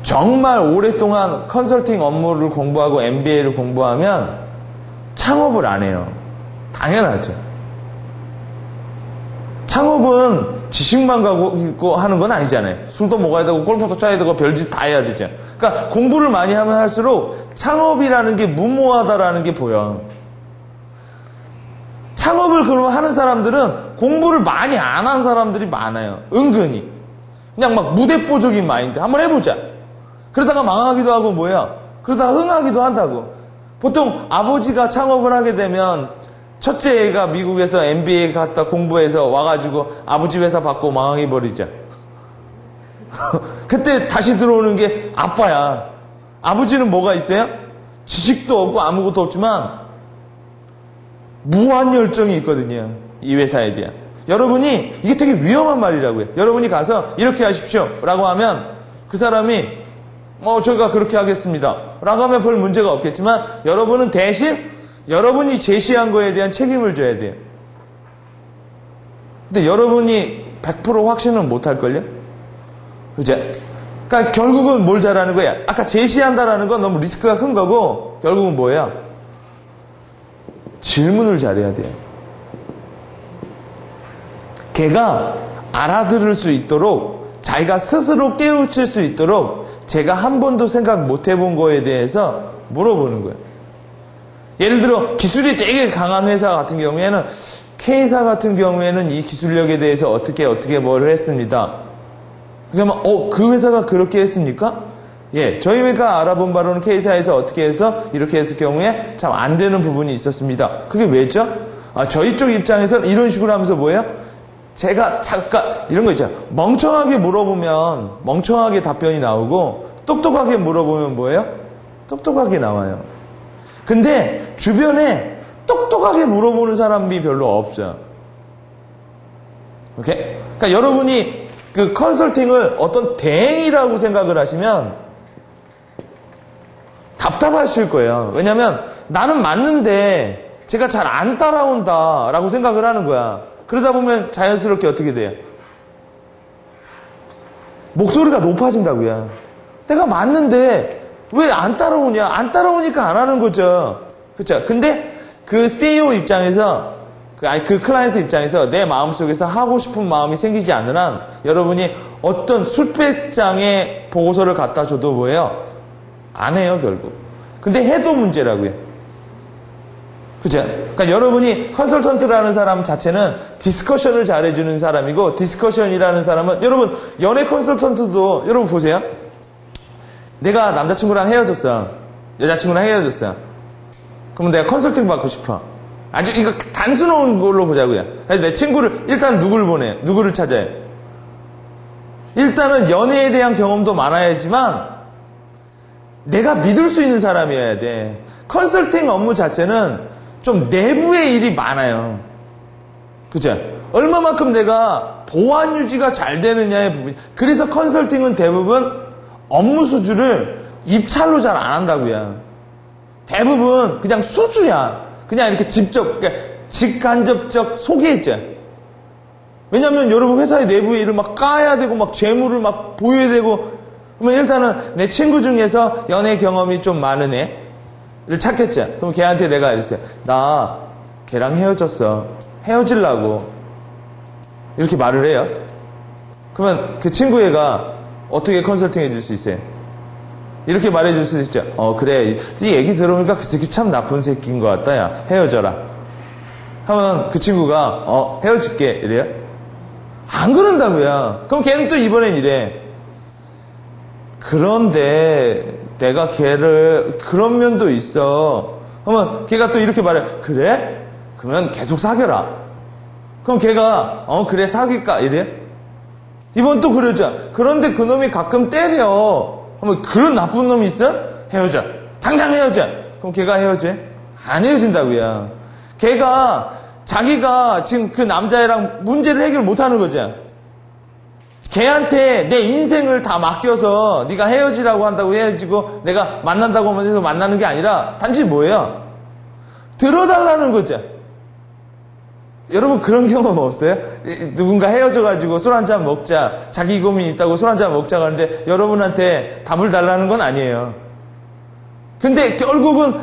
정말 오랫동안 컨설팅 업무를 공부하고 MBA를 공부하면 창업을 안 해요. 당연하죠. 창업은 지식만 가고 있고 하는 건 아니잖아요. 술도 먹어야 되고 골프도 쳐야 되고 별짓 다 해야 되죠. 그러니까 공부를 많이 하면 할수록 창업이라는 게 무모하다라는 게 보여. 창업을 그러면 하는 사람들은 공부를 많이 안 한 사람들이 많아요. 은근히. 그냥 막 무대뽀적인 마인드. 한번 해보자. 그러다가 망하기도 하고 뭐야. 그러다가 흥하기도 한다고. 보통 아버지가 창업을 하게 되면 첫째 애가 미국에서 MBA 갔다 공부해서 와가지고 아버지 회사 받고 망해버리죠. 그때 다시 들어오는 게 아빠야. 아버지는 뭐가 있어요? 지식도 없고 아무것도 없지만 무한 열정이 있거든요. 이 회사에 대한. 여러분이 이게 되게 위험한 말이라고요. 여러분이 가서 이렇게 하십시오 라고 하면 그 사람이 저희가 그렇게 하겠습니다 라고 하면 별 문제가 없겠지만 여러분은 대신 여러분이 제시한 거에 대한 책임을 져야 돼요. 근데 여러분이 100% 확신은 못 할걸요? 그죠? 그러니까 결국은 뭘 잘하는 거야? 아까 제시한다라는 건 너무 리스크가 큰 거고, 결국은 뭐예요? 질문을 잘해야 돼요. 걔가 알아들을 수 있도록, 자기가 스스로 깨우칠 수 있도록 제가 한 번도 생각 못 해본 거에 대해서 물어보는 거예요. 예를 들어 기술이 되게 강한 회사 같은 경우에는 K사 같은 경우에는 이 기술력에 대해서 어떻게 뭘 했습니다. 그러면 그 회사가 그렇게 했습니까? 예, 저희 회가 알아본 바로는 K사에서 어떻게 해서 이렇게 했을 경우에 참 안 되는 부분이 있었습니다. 그게 왜죠? 저희 쪽 입장에서는 이런 식으로 하면서 뭐예요? 제가 잠깐 이런 거 있잖아요. 멍청하게 물어보면 멍청하게 답변이 나오고 똑똑하게 물어보면 뭐예요? 똑똑하게 나와요. 근데 주변에 똑똑하게 물어보는 사람이 별로 없어요. 오케이? 그러니까 여러분이 그 컨설팅을 어떤 대행이라고 생각을 하시면 답답하실 거예요. 왜냐면 나는 맞는데 제가 잘 안 따라온다 라고 생각을 하는 거야. 그러다 보면 자연스럽게 어떻게 돼요? 목소리가 높아진다고요. 내가 맞는데 왜 안 따라오냐? 안 따라오니까 안 하는 거죠. 그렇죠? 근데 그 CEO 입장에서 그 클라이언트 입장에서 내 마음속에서 하고 싶은 마음이 생기지 않는 한 여러분이 어떤 수백 장의 보고서를 갖다 줘도 뭐예요? 안 해요, 결국. 근데 해도 문제라고요. 그죠? 그러니까 여러분이 컨설턴트라는 사람 자체는 디스커션을 잘해주는 사람이고, 디스커션이라는 사람은, 여러분, 연애 컨설턴트도, 여러분 보세요. 내가 남자친구랑 헤어졌어. 여자친구랑 헤어졌어. 그러면 내가 컨설팅 받고 싶어. 아주 이거 단순한 걸로 보자고요. 그래서 내 친구를, 일단 누구를 보내? 누구를 찾아요? 일단은 연애에 대한 경험도 많아야지만, 내가 믿을 수 있는 사람이어야 돼. 컨설팅 업무 자체는 좀 내부의 일이 많아요. 그죠? 얼마만큼 내가 보안 유지가 잘 되느냐의 부분. 그래서 컨설팅은 대부분 업무 수주를 입찰로 잘 안 한다고요. 대부분 그냥 수주야. 그냥 이렇게 그러니까 직간접적 소개했죠. 왜냐면 여러분 회사의 내부의 일을 막 까야 되고 막 재물을 막 보여야 되고, 그러면 일단은 내 친구 중에서 연애 경험이 좀 많은 애를 찾겠죠. 그럼 걔한테 내가 이랬어요. 나 걔랑 헤어졌어. 헤어지려고. 이렇게 말을 해요. 그러면 그 친구 애가 어떻게 컨설팅 해줄 수 있어요? 이렇게 말해줄 수 있죠. 그래. 이 얘기 들어보니까 그 새끼 참 나쁜 새끼인 것 같다. 야, 헤어져라. 하면 그 친구가 헤어질게. 이래요? 안 그런다고요. 그럼 걔는 또 이번엔 이래. 그런데 내가 걔를 그런 면도 있어. 그러면 걔가 또 이렇게 말해. 그래? 그러면 계속 사귀어라. 그럼 걔가 그래 사귈까? 이래? 이번 또 그러죠. 그런데 그놈이 가끔 때려. 그러면 그런 나쁜 놈이 있어? 헤어져. 당장 헤어져. 그럼 걔가 헤어져? 안 헤어진다고요. 걔가 자기가 지금 그 남자애랑 문제를 해결 못하는 거죠. 걔한테 내 인생을 다 맡겨서 네가 헤어지라고 한다고 헤어지고 내가 만난다고 하면서 만나는 게 아니라 단지 뭐예요? 들어달라는 거죠. 여러분 그런 경험 없어요? 누군가 헤어져가지고 술 한잔 먹자, 자기 고민이 있다고 술 한잔 먹자고 하는데 여러분한테 답을 달라는 건 아니에요. 근데 결국은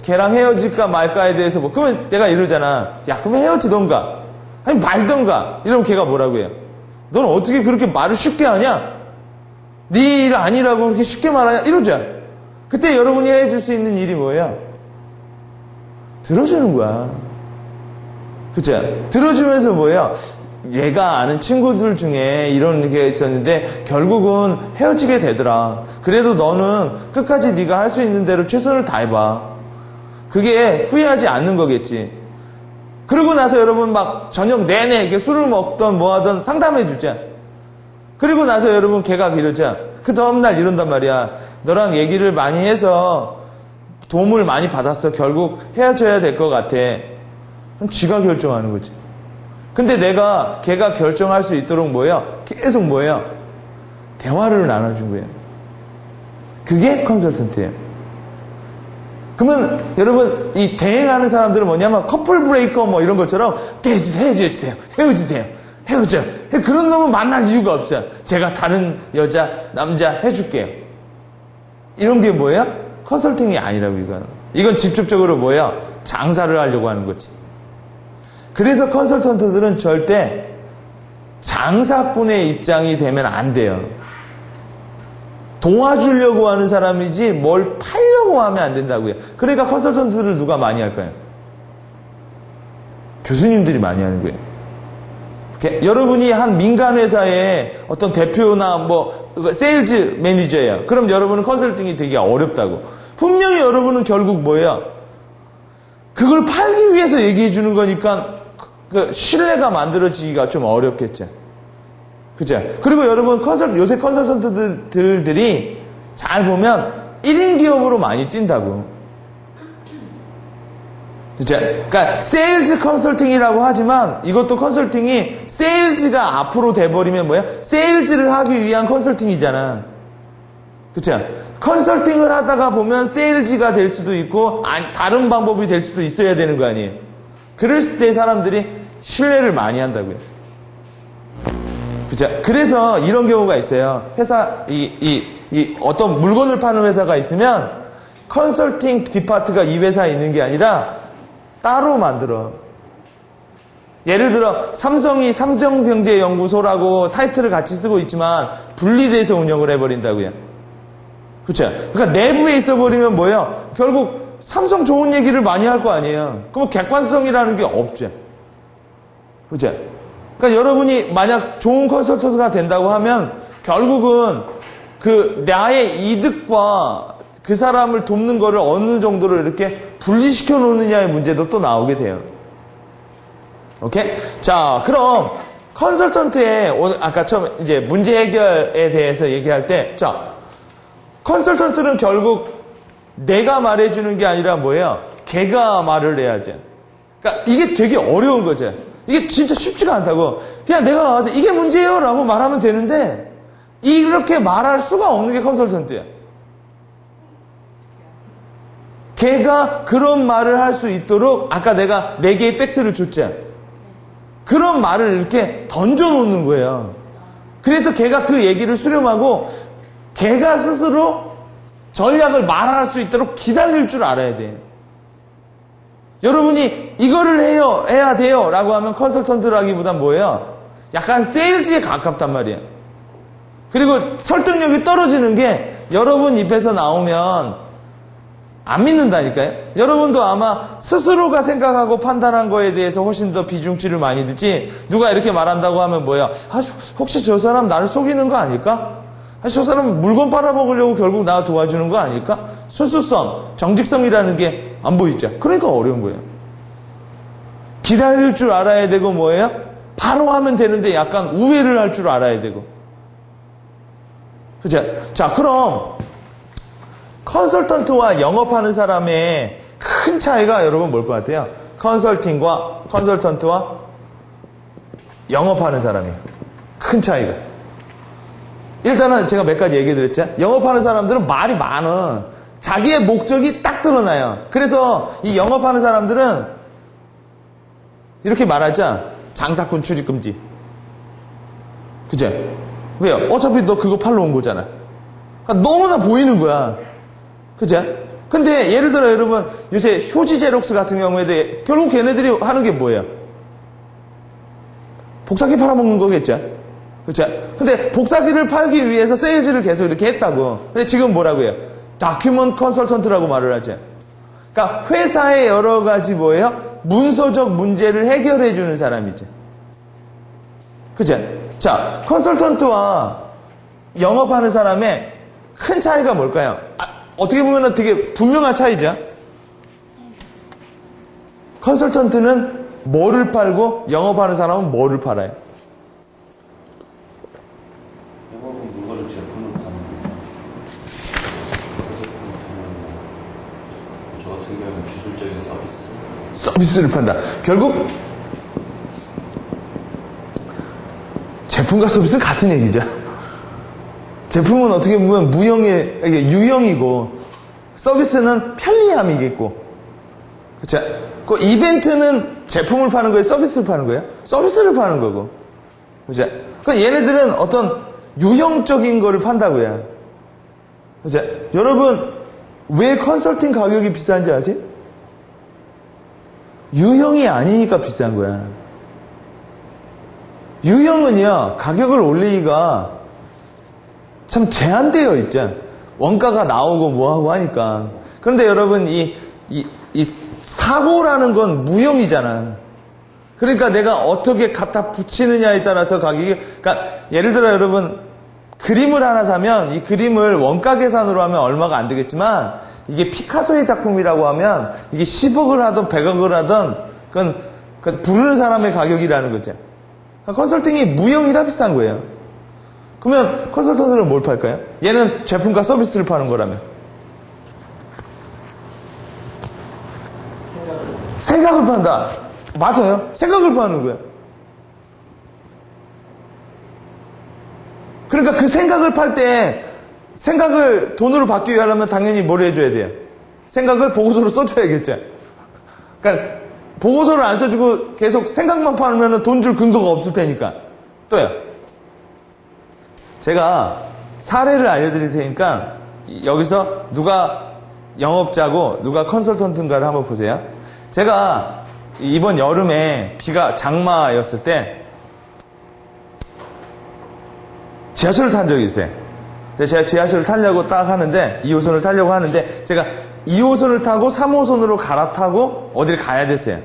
걔랑 헤어질까 말까에 대해서 그러면 내가 이러잖아. 야, 그럼 헤어지던가 아니 말던가. 이러면 걔가 뭐라고 해요? 넌 어떻게 그렇게 말을 쉽게 하냐? 네 일 아니라고 그렇게 쉽게 말하냐? 이러죠. 그때 여러분이 해줄 수 있는 일이 뭐예요? 들어주는 거야. 그죠? 들어주면서 뭐예요? 얘가 아는 친구들 중에 이런 게 있었는데 결국은 헤어지게 되더라. 그래도 너는 끝까지 네가 할 수 있는 대로 최선을 다해봐. 그게 후회하지 않는 거겠지. 그러고 나서 여러분 막 저녁 내내 이렇게 술을 먹던 뭐 하던 상담해 주자. 그리고 나서 여러분 걔가 이러자. 그 다음날 이런단 말이야. 너랑 얘기를 많이 해서 도움을 많이 받았어. 결국 헤어져야 될 것 같아. 그럼 지가 결정하는 거지. 근데 걔가 결정할 수 있도록 뭐예요? 계속 뭐예요? 대화를 나눠준 거예요. 그게 컨설턴트예요. 그러면 여러분 이 대행하는 사람들은 뭐냐면 커플 브레이커 뭐 이런 것처럼 헤어지세요. 헤어져. 그런 놈은 만날 이유가 없어요. 제가 다른 여자, 남자 해줄게요. 이런 게 뭐예요? 컨설팅이 아니라고 이건 직접적으로 뭐예요? 장사를 하려고 하는 거지. 그래서 컨설턴트들은 절대 장사꾼의 입장이 되면 안 돼요. 도와주려고 하는 사람이지 뭘 팔려고 하면 안 된다고요. 그러니까 컨설턴트들을 누가 많이 할까요? 교수님들이 많이 하는 거예요. 여러분이 한 민간 회사의 어떤 대표나 뭐 세일즈 매니저예요. 그럼 여러분은 컨설팅이 되게 어렵다고. 분명히 여러분은 결국 뭐예요? 그걸 팔기 위해서 얘기해 주는 거니까 신뢰가 만들어지기가 좀 어렵겠죠. 그죠? 그리고 여러분 요새 컨설턴트들이 잘 보면 1인 기업으로 많이 뛴다고. 그죠? 그러니까 세일즈 컨설팅이라고 하지만 이것도 컨설팅이 세일즈가 앞으로 돼버리면 뭐야? 세일즈를 하기 위한 컨설팅이잖아. 그죠? 컨설팅을 하다가 보면 세일즈가 될 수도 있고 다른 방법이 될 수도 있어야 되는 거 아니에요. 그랬을 때 사람들이 신뢰를 많이 한다고요. 그죠? 그래서 이런 경우가 있어요. 회사, 어떤 물건을 파는 회사가 있으면 컨설팅 디파트가 이 회사에 있는 게 아니라 따로 만들어. 예를 들어 삼성이 삼성경제연구소라고 타이틀을 같이 쓰고 있지만 분리돼서 운영을 해버린다고요. 그렇죠? 그러니까 내부에 있어버리면 뭐예요? 결국 삼성 좋은 얘기를 많이 할 거 아니에요. 그럼 객관성이라는 게 없죠. 그렇죠? 그러니까 여러분이 만약 좋은 컨설턴트가 된다고 하면 결국은 그 나의 이득과 그 사람을 돕는 거를 어느 정도로 이렇게 분리시켜 놓느냐의 문제도 또 나오게 돼요. 오케이? 자, 그럼 컨설턴트의 오늘 아까 처음 이제 문제 해결에 대해서 얘기할 때, 자, 컨설턴트는 결국 내가 말해주는 게 아니라 뭐예요? 걔가 말을 해야지. 그러니까 이게 되게 어려운 거죠. 이게 진짜 쉽지가 않다고. 그냥 내가 나와서 이게 문제예요 라고 말하면 되는데 이렇게 말할 수가 없는 게 컨설턴트야. 걔가 그런 말을 할 수 있도록 아까 내가 4개의 팩트를 줬죠. 그런 말을 이렇게 던져놓는 거예요. 그래서 걔가 그 얘기를 수렴하고 걔가 스스로 전략을 말할 수 있도록 기다릴 줄 알아야 돼. 여러분이 이거를 해야 돼요 라고 하면 컨설턴트라기보단 뭐예요? 약간 세일즈에 가깝단 말이에요. 그리고 설득력이 떨어지는 게 여러분 입에서 나오면 안 믿는다니까요. 여러분도 아마 스스로가 생각하고 판단한 거에 대해서 훨씬 더 비중치를 많이 두지, 누가 이렇게 말한다고 하면 뭐야? 혹시 저 사람 나를 속이는 거 아닐까? 저 사람 물건 팔아먹으려고 결국 나 도와주는 거 아닐까? 순수성, 정직성이라는 게 안 보이죠. 그러니까 어려운 거예요. 기다릴 줄 알아야 되고 뭐예요? 바로 하면 되는데 약간 우회를 할 줄 알아야 되고. 그죠? 자, 그럼 컨설턴트와 영업하는 사람의 큰 차이가 여러분 뭘 것 같아요? 컨설턴트와 영업하는 사람이 큰 차이가. 일단은 제가 몇 가지 얘기 드렸죠. 영업하는 사람들은 말이 많아. 자기의 목적이 딱 드러나요. 그래서 이 영업하는 사람들은 이렇게 말하자. 장사꾼 출입금지. 그죠? 왜요? 어차피 너 그거 팔러 온 거잖아. 그러니까 너무나 보이는 거야. 그죠? 근데 예를 들어 여러분 요새 휴지 제록스 같은 경우에 결국 걔네들이 하는 게 뭐예요? 복사기 팔아먹는 거겠죠? 그렇죠? 근데 복사기를 팔기 위해서 세일즈를 계속 이렇게 했다고. 근데 지금 뭐라고 해요? 다큐먼트 컨설턴트라고 말을 하죠. 그러니까 회사의 여러 가지 뭐예요? 문서적 문제를 해결해 주는 사람이죠. 그죠? 자, 컨설턴트와 영업하는 사람의 큰 차이가 뭘까요? 어떻게 보면 되게 분명한 차이죠. 컨설턴트는 뭐를 팔고 영업하는 사람은 뭐를 팔아요? 영업은 물건을 제품을 파는 저 같은 경우는 기술적인 서비스를 판다. 결국 제품과 서비스는 같은 얘기죠. 제품은 어떻게 보면 유형이고 서비스는 편리함이겠고, 그렇죠? 그 이벤트는 제품을 파는 거예요, 서비스를 파는 거예요? 서비스를 파는 거고, 그렇죠? 그 얘네들은 어떤 유형적인 거를 판다고요. 그렇죠? 여러분 왜 컨설팅 가격이 비싼지 아세요? 유형이 아니니까 비싼 거야. 유형은요 가격을 올리기가 참 제한되어 있죠. 원가가 나오고 뭐하고 하니까. 그런데 여러분 이 사고라는 건 무형이잖아. 그러니까 내가 어떻게 갖다 붙이느냐에 따라서 가격이, 그러니까 예를 들어 여러분 그림을 하나 사면 이 그림을 원가 계산으로 하면 얼마가 안 되겠지만 이게 피카소의 작품이라고 하면 이게 10억을 하든 100억을 하든 그건 부르는 사람의 가격이라는 거죠. 그러니까 컨설팅이 무형이라 비싼 거예요. 그러면 컨설턴트는 뭘 팔까요? 얘는 제품과 서비스를 파는 거라면. 생각을 판다. 맞아요. 생각을 파는 거예요. 그러니까 그 생각을 팔 때 생각을 돈으로 받기 위하려면 당연히 뭘 해줘야 돼요? 생각을 보고서로 써줘야겠죠. 그러니까 보고서를 안 써주고 계속 생각만 파면 돈 줄 근거가 없을 테니까. 또요. 제가 사례를 알려드릴 테니까 여기서 누가 영업자고 누가 컨설턴트인가를 한번 보세요. 제가 이번 여름에 비가 장마였을 때 지하철을 탄 적이 있어요. 근데 제가 지하철을 타려고 딱 하는데 2호선을 타려고 하는데 제가 2호선을 타고 3호선으로 갈아타고 어디를 가야 됐어요.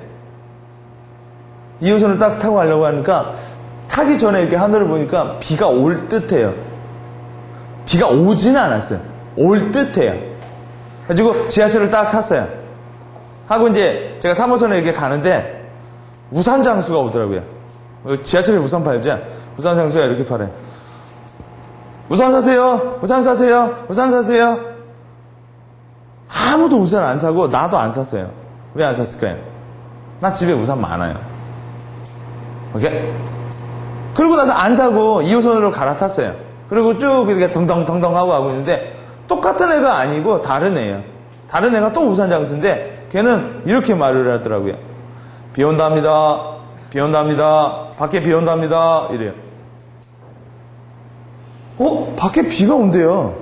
2호선을 딱 타고 가려고 하니까 타기 전에 이렇게 하늘을 보니까 비가 올 듯해요. 비가 오지는 않았어요. 올 듯해요. 그래가지고 지하철을 딱 탔어요. 하고 이제 제가 3호선에 이렇게 가는데 우산 장수가 오더라고요. 지하철에 우산 팔죠? 우산 장수가 이렇게 팔아요. 우산 사세요. 우산 사세요. 우산 사세요. 아무도 우산 안 사고 나도 안 샀어요. 왜 안 샀을까요? 나 집에 우산 많아요. 오케이? 그러고 나서 안 사고 2호선으로 갈아탔어요. 그리고 쭉 이렇게 덩덩덩덩 하고 가고 있는데 똑같은 애가 아니고 다른 애예요. 다른 애가 또 우산 장수인데 걔는 이렇게 말을 하더라고요. 비 온답니다. 비 온답니다. 밖에 비 온답니다. 이래요. 밖에 비가 온대요.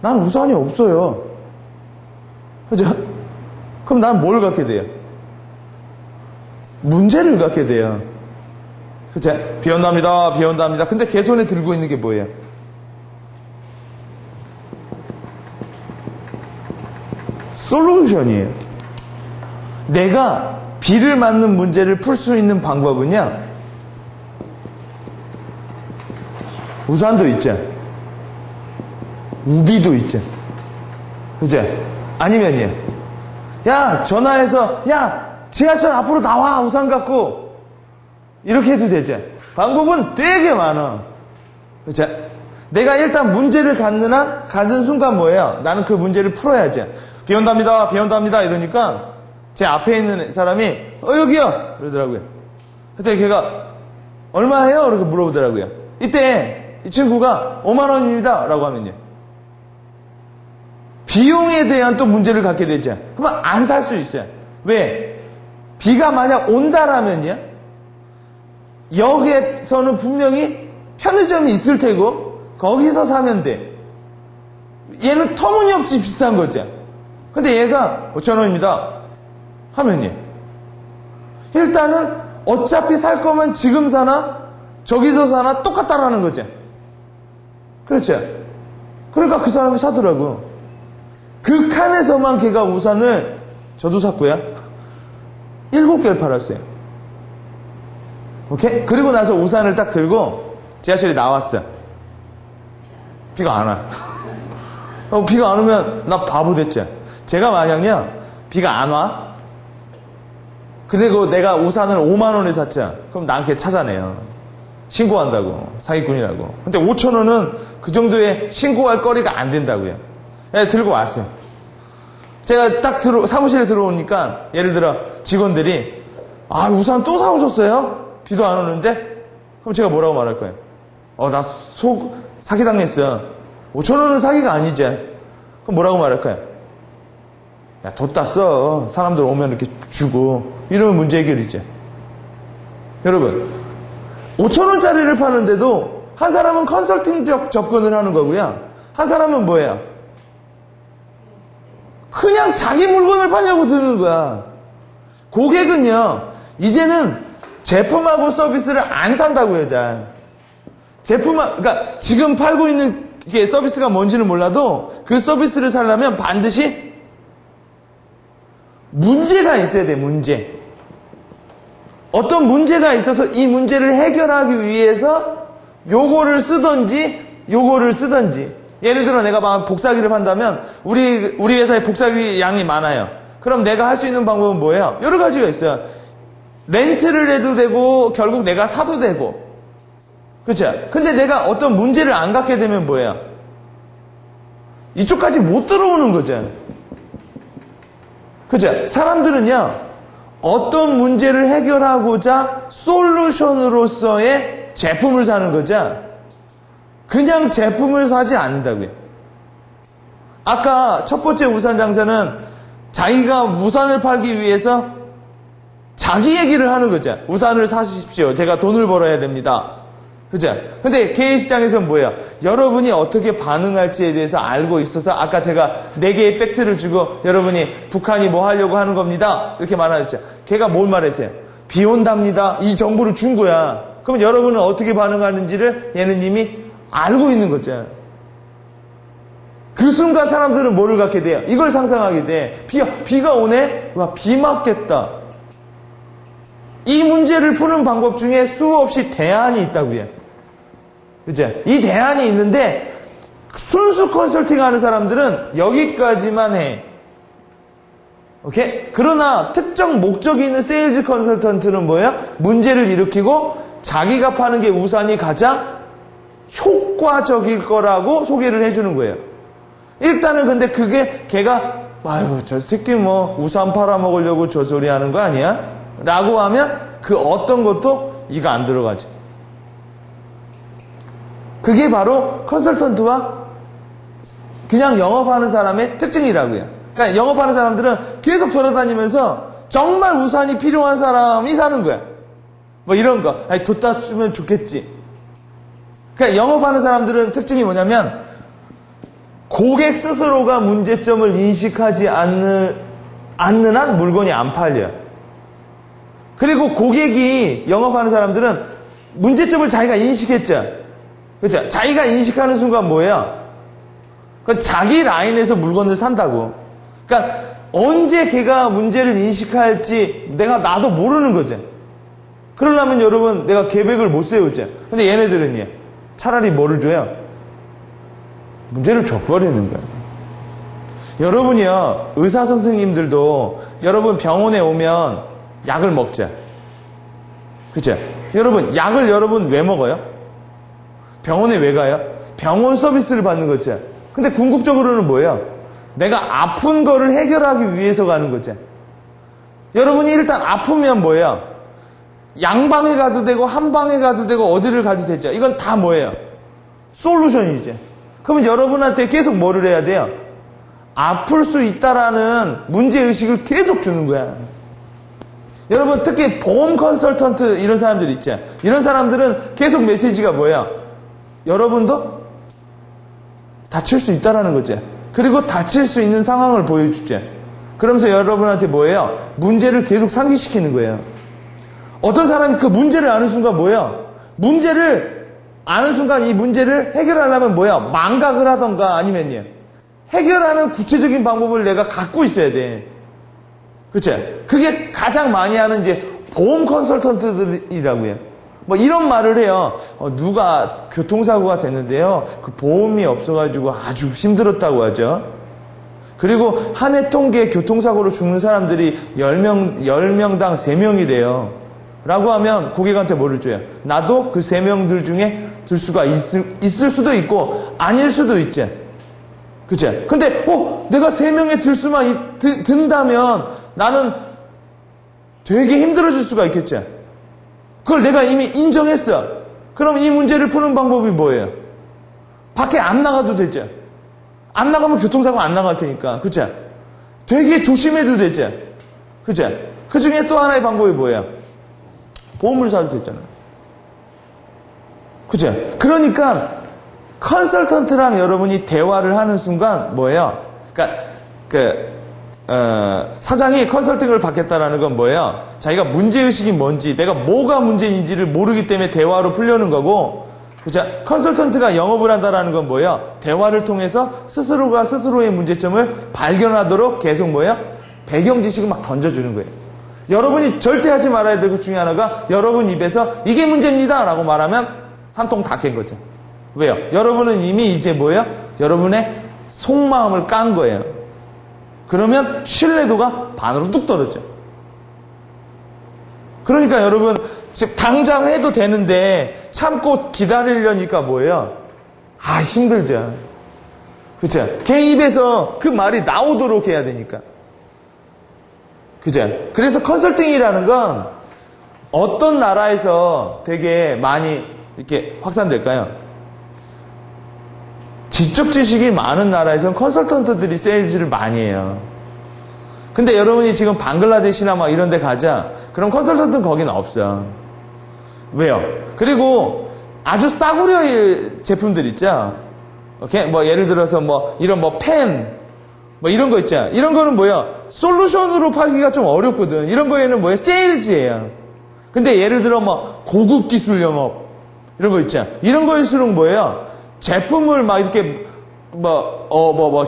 난 우산이 없어요. 그죠? 그럼 난 뭘 갖게 돼요? 문제를 갖게 돼요. 그죠? 비 온답니다. 비 온답니다. 근데 걔 손에 들고 있는 게 뭐예요? 솔루션이에요. 내가 비를 맞는 문제를 풀 수 있는 방법은요, 우산도 있죠. 우비도 있죠. 그죠? 아니면요, 야, 전화해서, 야, 지하철 앞으로 나와, 우산 갖고. 이렇게 해도 되죠. 방법은 되게 많아. 그죠? 내가 일단 문제를 갖는 순간 뭐예요? 나는 그 문제를 풀어야지. 비 온답니다, 비 온답니다. 이러니까 제 앞에 있는 사람이, 여기요! 그러더라고요. 그때 걔가, 얼마예요? 이렇게 물어보더라고요. 이때 이 친구가 5만원입니다. 라고 하면요, 비용에 대한 또 문제를 갖게 되죠. 그러면 안 살 수 있어요. 왜? 비가 만약 온다라면요, 역에서는 분명히 편의점이 있을 테고 거기서 사면 돼. 얘는 터무니없이 비싼 거죠. 근데 얘가 5,000원입니다 하면요, 일단은 어차피 살 거면 지금 사나 저기서 사나 똑같다라는 거죠. 그렇죠? 그러니까 그 사람이 사더라고. 그 칸에서만 걔가 우산을, 저도 샀고요, 7개를 팔았어요. 오케이? 그리고 나서 우산을 딱 들고 지하철에 나왔어. 비가 안 와. 비가 안 오면 나 바보 됐죠. 제가 만약요, 비가 안 와, 그리고 내가 우산을 5만원에 샀죠. 그럼 난 걔 찾아내요. 신고한다고. 사기꾼이라고. 근데 5,000원은 그 정도의 신고할 거리가 안 된다고요. 들고 왔어요. 제가 딱 사무실에 들어오니까, 예를 들어 직원들이, 우산 또 사오셨어요? 비도 안 오는데? 그럼 제가 뭐라고 말할 거예요? 나 사기당했어. 5,000원은 사기가 아니지. 그럼 뭐라고 말할까요? 야, 뒀다 써. 사람들 오면 이렇게 주고. 이러면 문제 해결이지. 여러분, 5,000원짜리를 파는데도 한 사람은 컨설팅적 접근을 하는 거고요, 한 사람은 뭐예요? 그냥 자기 물건을 팔려고 드는 거야. 고객은요, 이제는 제품하고 서비스를 안 산다고요, 잘. 그러니까 지금 팔고 있는 게 서비스가 뭔지는 몰라도 그 서비스를 사려면 반드시 문제가 있어야 돼, 문제. 어떤 문제가 있어서 이 문제를 해결하기 위해서 요거를 쓰든지 요거를 쓰든지. 예를 들어 내가 막 복사기를 판다면 우리 회사에 복사기 양이 많아요. 그럼 내가 할 수 있는 방법은 뭐예요? 여러 가지가 있어요. 렌트를 해도 되고 결국 내가 사도 되고. 그렇죠? 근데 내가 어떤 문제를 안 갖게 되면 뭐예요? 이쪽까지 못 들어오는 거죠. 그죠? 사람들은요, 어떤 문제를 해결하고자 솔루션으로서의 제품을 사는 거죠. 그냥 제품을 사지 않는다고요. 아까 첫 번째 우산 장사는 자기가 우산을 팔기 위해서 자기 얘기를 하는 거죠. 우산을 사십시오. 제가 돈을 벌어야 됩니다. 그죠? 근데 걔 입장에서는 뭐예요? 여러분이 어떻게 반응할지에 대해서 알고 있어서 아까 제가 4개의 팩트를 주고 여러분이 북한이 뭐 하려고 하는 겁니다. 이렇게 말하셨죠. 걔가 뭘 말했어요? 비 온답니다. 이 정보를 준 거야. 그럼 여러분은 어떻게 반응하는지를 얘는 이미 알고 있는 거죠. 그 순간 사람들은 뭐를 갖게 돼요? 이걸 상상하게 돼. 비가 오네? 와, 비 맞겠다. 이 문제를 푸는 방법 중에 수없이 대안이 있다고요. 그죠? 이 대안이 있는데 순수 컨설팅 하는 사람들은 여기까지만 해. 오케이? 그러나 특정 목적이 있는 세일즈 컨설턴트는 뭐예요? 문제를 일으키고 자기가 파는 게 우산이 가장 효과적일 거라고 소개를 해주는 거예요. 일단은 근데 그게 걔가 아유 저 새끼 뭐 우산 팔아먹으려고 저 소리 하는 거 아니야? 라고 하면 그 어떤 것도 이가 안 들어가죠. 그게 바로 컨설턴트와 그냥 영업하는 사람의 특징이라고요. 그러니까 영업하는 사람들은 계속 돌아다니면서 정말 우산이 필요한 사람이 사는 거야. 뭐 이런 거. 아니 뒀다 주면 좋겠지. 그러니까 영업하는 사람들은 특징이 뭐냐면 고객 스스로가 문제점을 인식하지 않는 한 물건이 안 팔려요. 그리고 고객이 영업하는 사람들은 문제점을 자기가 인식했죠. 그렇죠? 자기가 인식하는 순간 뭐예요? 그러니까 자기 라인에서 물건을 산다고. 그러니까 언제 걔가 문제를 인식할지 나도 모르는 거죠. 그러려면 여러분 내가 계획을 못 세우죠. 근데 얘네들은요. 차라리 뭐를 줘요? 문제를 줘버리는 거예요. 여러분이요. 의사 선생님들도 여러분 병원에 오면 약을 먹죠. 그렇죠? 여러분 약을 여러분 왜 먹어요? 병원에 왜 가요? 병원 서비스를 받는 거죠. 근데 궁극적으로는 뭐예요? 내가 아픈 거를 해결하기 위해서 가는 거죠. 여러분이 일단 아프면 뭐예요? 양방에 가도 되고 한방에 가도 되고 어디를 가도 되죠. 이건 다 뭐예요? 솔루션이죠. 그러면 여러분한테 계속 뭐를 해야 돼요? 아플 수 있다라는 문제의식을 계속 주는 거야. 여러분 특히 보험 컨설턴트 이런 사람들 있죠. 이런 사람들은 계속 메시지가 뭐예요? 여러분도 다칠 수 있다라는 거죠. 그리고 다칠 수 있는 상황을 보여주죠. 그러면서 여러분한테 뭐예요? 문제를 계속 상기시키는 거예요. 어떤 사람이 그 문제를 아는 순간 뭐예요? 문제를 아는 순간 이 문제를 해결하려면 뭐야? 망각을 하던가 아니면요. 해결하는 구체적인 방법을 내가 갖고 있어야 돼. 그쵸? 그게 가장 많이 하는 이제 보험 컨설턴트들이라고요. 뭐 이런 말을 해요. 누가 교통사고가 됐는데요. 그 보험이 없어가지고 아주 힘들었다고 하죠. 그리고 한 해 통계 교통사고로 죽는 사람들이 10명당 3명이래요. 라고 하면 고객한테 뭐를 줘요? 나도 그 3명들 중에 들 수가 있을 수도 있고 아닐 수도 있지. 그치? 근데 내가 3명에 들 수만 든다면 나는 되게 힘들어질 수가 있겠지. 그걸 내가 이미 인정했어. 그럼 이 문제를 푸는 방법이 뭐예요? 밖에 안 나가도 되죠. 안 나가면 교통사고 안 나갈 테니까. 그쵸? 되게 조심해도 되죠. 그쵸? 그 중에 또 하나의 방법이 뭐예요? 보험을 사도 되잖아요. 그쵸? 그러니까 컨설턴트랑 여러분이 대화를 하는 순간 뭐예요? 그러니까 사장이 컨설팅을 받겠다라는 건 뭐예요? 자기가 문제의식이 뭔지, 내가 뭐가 문제인지를 모르기 때문에 대화로 풀려는 거고, 그죠? 컨설턴트가 영업을 한다라는 건 뭐예요? 대화를 통해서 스스로가 스스로의 문제점을 발견하도록 계속 뭐예요? 배경 지식을 막 던져주는 거예요. 여러분이 절대 하지 말아야 될 것 중에 하나가 여러분 입에서 이게 문제입니다 라고 말하면 산통 다 깬 거죠. 왜요? 여러분은 이미 이제 뭐예요? 여러분의 속마음을 깐 거예요. 그러면 신뢰도가 반으로 뚝 떨어져. 그러니까 여러분 지금 당장 해도 되는데 참고 기다리려니까 뭐예요? 힘들죠. 그쵸? 걔 입에서 그 말이 나오도록 해야 되니까. 그죠? 그래서 컨설팅이라는 건 어떤 나라에서 되게 많이 이렇게 확산될까요? 지적 지식이 많은 나라에서는 컨설턴트들이 세일즈를 많이 해요. 근데 여러분이 지금 방글라데시나 막 이런 데 가자. 그럼 컨설턴트는 거기는 없어. 왜요? 그리고 아주 싸구려 제품들 있죠? 오케이? 뭐 예를 들어서 뭐 이런 뭐 펜, 뭐 이런 거 있잖아. 이런 거는 뭐야? 솔루션으로 팔기가 좀 어렵거든. 이런 거에는 뭐야? 세일즈예요. 근데 예를 들어 뭐 고급 기술 영업 이런 거 있잖아. 이런 거일수록 뭐예요? 제품을 막 이렇게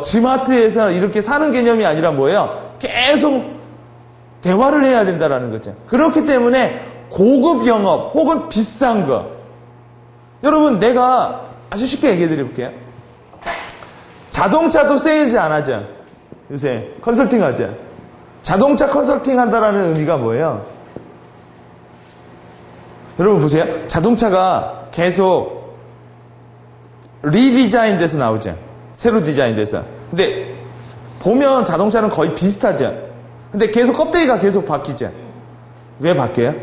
지마트에서 이렇게 사는 개념이 아니라 뭐예요? 계속 대화를 해야 된다라는 거죠. 그렇기 때문에 고급 영업 혹은 비싼 거. 여러분, 내가 아주 쉽게 얘기해 드릴게요. 자동차도 세일즈 안 하죠. 요새 컨설팅 하죠. 자동차 컨설팅 한다라는 의미가 뭐예요? 여러분 보세요. 자동차가 계속 리디자인 돼서 나오죠. 새로 디자인 돼서. 근데 보면 자동차는 거의 비슷하죠. 근데 계속 껍데기가 계속 바뀌죠. 왜 바뀌어요?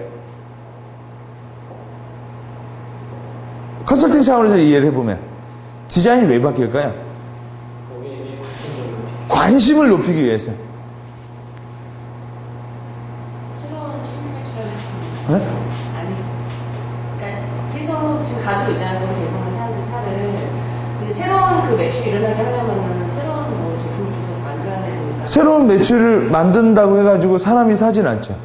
컨설팅 차원에서 이해를 해보면 디자인이 왜 바뀔까요? 고객에게 관심을 높이기 위해서. 새로운 신규 매출을 네? 아니, 그러니까 계속 지금 가지고 있잖아요. 대부분 사람들 차를. 근데 새로운 그 매출이 일어나게 하려면 새로운 뭐 제품을 계속 만들어야 되니까. 새로운 매출을 만든다고 해가지고 사람이 사진 않죠.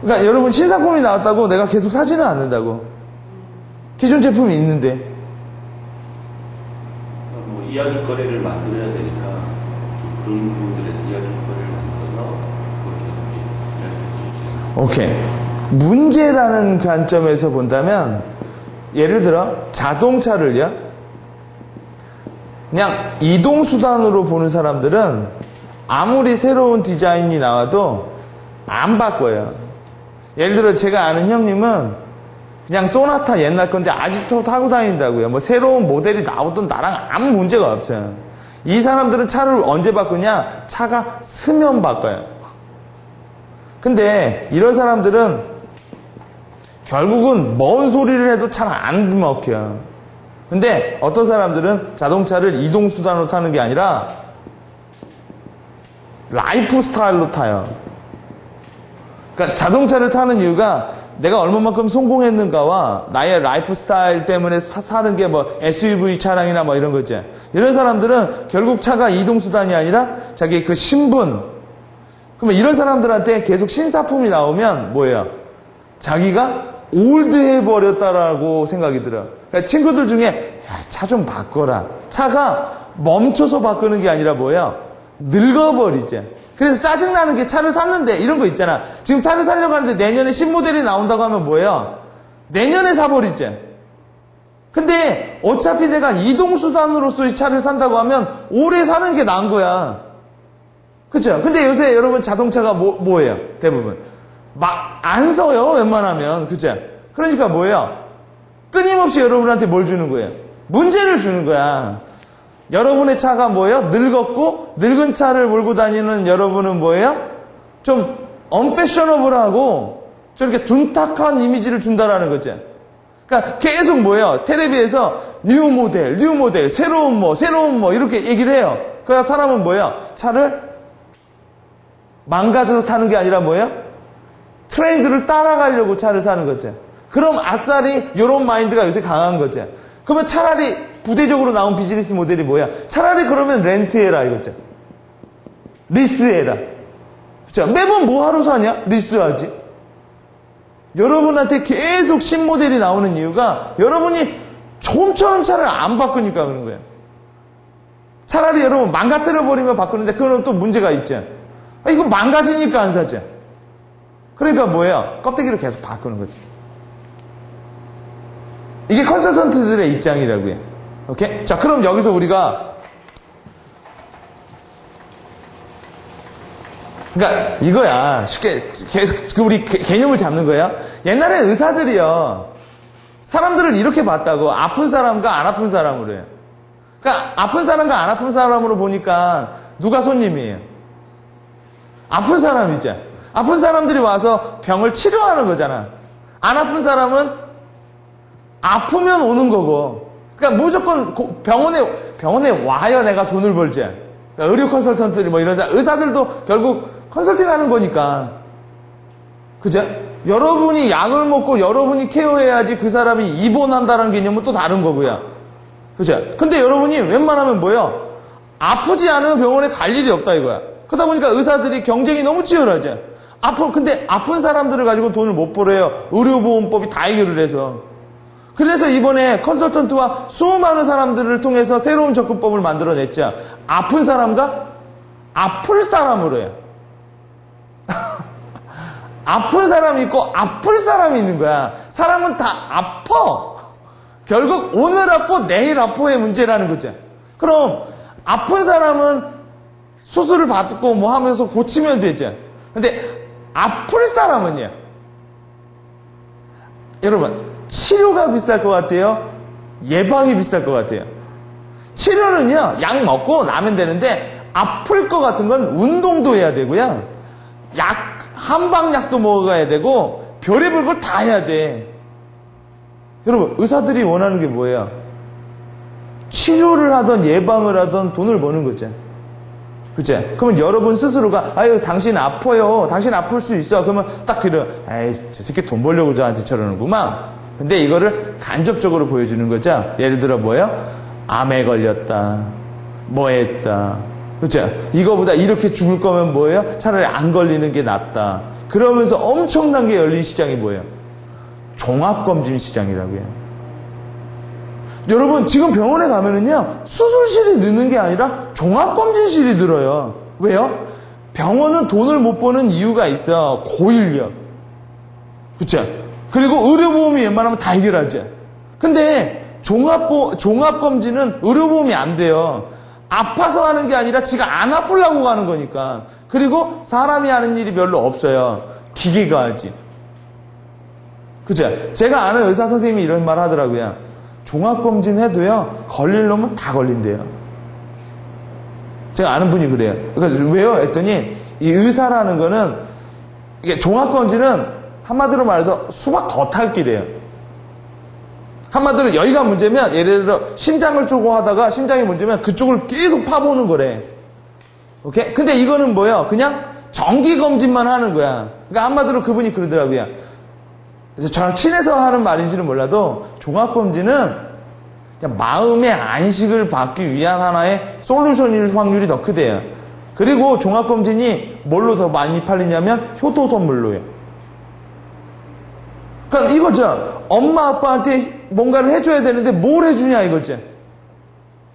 그러니까 여러분 신상품이 나왔다고 내가 계속 사지는 않는다고. 기존 제품이 있는데. 뭐 이야기거리를 만들어야 되니까 좀 그런 부분들에서 이야기거리를 만들어서 그렇게 이야기해 줄 수 있는. 오케이. 문제라는 관점에서 본다면 예를 들어 자동차를요. 그냥 이동수단으로 보는 사람들은 아무리 새로운 디자인이 나와도 안 바꿔요. 예를 들어 제가 아는 형님은 그냥 소나타 옛날 건데 아직도 타고 다닌다고요. 뭐 새로운 모델이 나오든 나랑 아무 문제가 없어요. 이 사람들은 차를 언제 바꾸냐? 차가 스면 바꿔요. 근데 이런 사람들은 결국은 뭔 소리를 해도 잘 안 먹혀요. 근데 어떤 사람들은 자동차를 이동수단으로 타는 게 아니라 라이프 스타일로 타요. 그러니까 자동차를 타는 이유가 내가 얼마만큼 성공했는가와 나의 라이프 스타일 때문에 사는 게 뭐 SUV 차량이나 뭐 이런 거 있지. 이런 사람들은 결국 차가 이동수단이 아니라 자기 그 신분. 그러면 이런 사람들한테 계속 신사품이 나오면 뭐예요? 자기가 올드해버렸다라고 생각이 들어요. 그러니까 친구들 중에 차 좀 바꿔라. 차가 멈춰서 바꾸는 게 아니라 뭐예요? 늙어버리지. 그래서 짜증나는 게 차를 샀는데 이런 거 있잖아. 지금 차를 사려고 하는데 내년에 신모델이 나온다고 하면 뭐예요? 내년에 사버리지. 근데 어차피 내가 이동수단으로서 이 차를 산다고 하면 오래 사는 게 나은 거야. 그쵸? 근데 요새 여러분 자동차가 뭐예요? 대부분. 막 안 서요, 웬만하면. 그쵸? 그러니까 뭐예요? 끊임없이 여러분한테 뭘 주는 거예요? 문제를 주는 거야. 여러분의 차가 뭐예요? 늙었고 늙은 차를 몰고 다니는 여러분은 뭐예요? 좀 언패셔너블하고 좀 이렇게 둔탁한 이미지를 준다라는 거죠. 그러니까 계속 뭐예요? 텔레비에서 뉴 모델, 새로운 뭐 이렇게 얘기를 해요. 그러니까 사람은 뭐예요? 차를 망가져서 타는 게 아니라 뭐예요? 트렌드를 따라가려고 차를 사는 거죠. 그럼 아싸리 이런 마인드가 요새 강한 거죠. 그러면 차라리 부대적으로 나온 비즈니스 모델이 뭐야? 차라리 그러면 렌트해라 이거죠. 리스해라. 그렇죠? 매번 뭐 하러 사냐? 리스하지. 여러분한테 계속 신모델이 나오는 이유가 여러분이 좀처럼 차를 안 바꾸니까 그런 거예요. 차라리 여러분 망가뜨려버리면 바꾸는데 그건 또 문제가 있죠. 이거 망가지니까 안 사죠. 그러니까 뭐예요? 껍데기를 계속 바꾸는 거죠. 이게 컨설턴트들의 입장이라고요. 오케이? 자, 그럼 여기서 우리가 그러니까 이거야. 쉽게 계속 우리 개념을 잡는 거야. 옛날에 의사들이요. 사람들을 이렇게 봤다고. 아픈 사람과 안 아픈 사람으로 해요. 그러니까 아픈 사람과 안 아픈 사람으로 보니까 누가 손님이에요? 아픈 사람이죠. 아픈 사람들이 와서 병을 치료하는 거잖아. 안 아픈 사람은 아프면 오는 거고. 그러니까 무조건 병원에 와야 내가 돈을 벌지. 그러니까 의료 컨설턴트들이 뭐 이런 의사들도 결국 컨설팅 하는 거니까. 그죠? 여러분이 약을 먹고 여러분이 케어해야지 그 사람이 입원한다는 개념은 또 다른 거고요. 그죠? 근데 여러분이 웬만하면 뭐예요? 아프지 않으면 병원에 갈 일이 없다 이거야. 그러다 보니까 의사들이 경쟁이 너무 치열하죠. 근데 아픈 사람들을 가지고 돈을 못 벌어요. 의료보험법이 다 해결을 해서. 그래서 이번에 컨설턴트와 수많은 사람들을 통해서 새로운 접근법을 만들어냈죠. 아픈 사람과 아플 사람으로 해요. 아픈 사람이 있고 아플 사람이 있는 거야. 사람은 다 아파. 결국 오늘 아파 내일 아파의 문제라는 거죠. 그럼 아픈 사람은 수술을 받고 뭐 하면서 고치면 되죠. 근데 아플 사람은요. 여러분 치료가 비쌀 것 같아요? 예방이 비쌀 것 같아요? 치료는요 약 먹고 나면 되는데 아플 것 같은 건 운동도 해야 되고요. 한방약도 먹어가야 되고 별의별 걸 다 해야 돼. 여러분 의사들이 원하는 게 뭐예요? 치료를 하던 예방을 하던 돈을 버는 거죠. 그죠? 그러면 여러분 스스로가 아유 당신 아파요. 당신 아플 수 있어. 그러면 딱 그래. 에이 저 새끼 돈 벌려고 저한테 저러는구만. 근데 이거를 간접적으로 보여주는 거죠. 예를 들어 뭐예요? 암에 걸렸다. 뭐 했다. 그죠? 이거보다 이렇게 죽을 거면 뭐예요? 차라리 안 걸리는 게 낫다. 그러면서 엄청난 게 열린 시장이 뭐예요? 종합검진 시장이라고요. 여러분 지금 병원에 가면은요 수술실이 느는 게 아니라 종합검진실이 들어요. 왜요? 병원은 돈을 못 버는 이유가 있어. 고인력. 그쵸? 그리고 의료보험이 웬만하면 다 해결하죠. 근데 종합검진은 의료보험이 안 돼요. 아파서 하는 게 아니라 지가 안 아프려고 가는 거니까. 그리고 사람이 하는 일이 별로 없어요. 기계가 하지. 그죠? 제가 아는 의사 선생님이 이런 말 하더라고요. 종합검진 해도요 걸릴 놈은 다 걸린대요. 제가 아는 분이 그래요. 그러니까 왜요? 했더니 이 의사라는 거는 이게 종합검진은 한마디로 말해서 수박 겉핥기래요. 한마디로 여기가 문제면 예를 들어 심장을 쪼고 하다가 심장이 문제면 그쪽을 계속 파보는 거래. 오케이? 근데 이거는 뭐예요? 그냥 정기검진만 하는 거야. 그러니까 한마디로 그분이 그러더라고요. 그래서 저랑 친해서 하는 말인지는 몰라도 종합검진은 그냥 마음의 안식을 받기 위한 하나의 솔루션일 확률이 더 크대요. 그리고 종합검진이 뭘로 더 많이 팔리냐면 효도 선물로요. 그러니까 이거죠. 엄마 아빠한테 뭔가를 해줘야 되는데 뭘 해주냐 이거죠.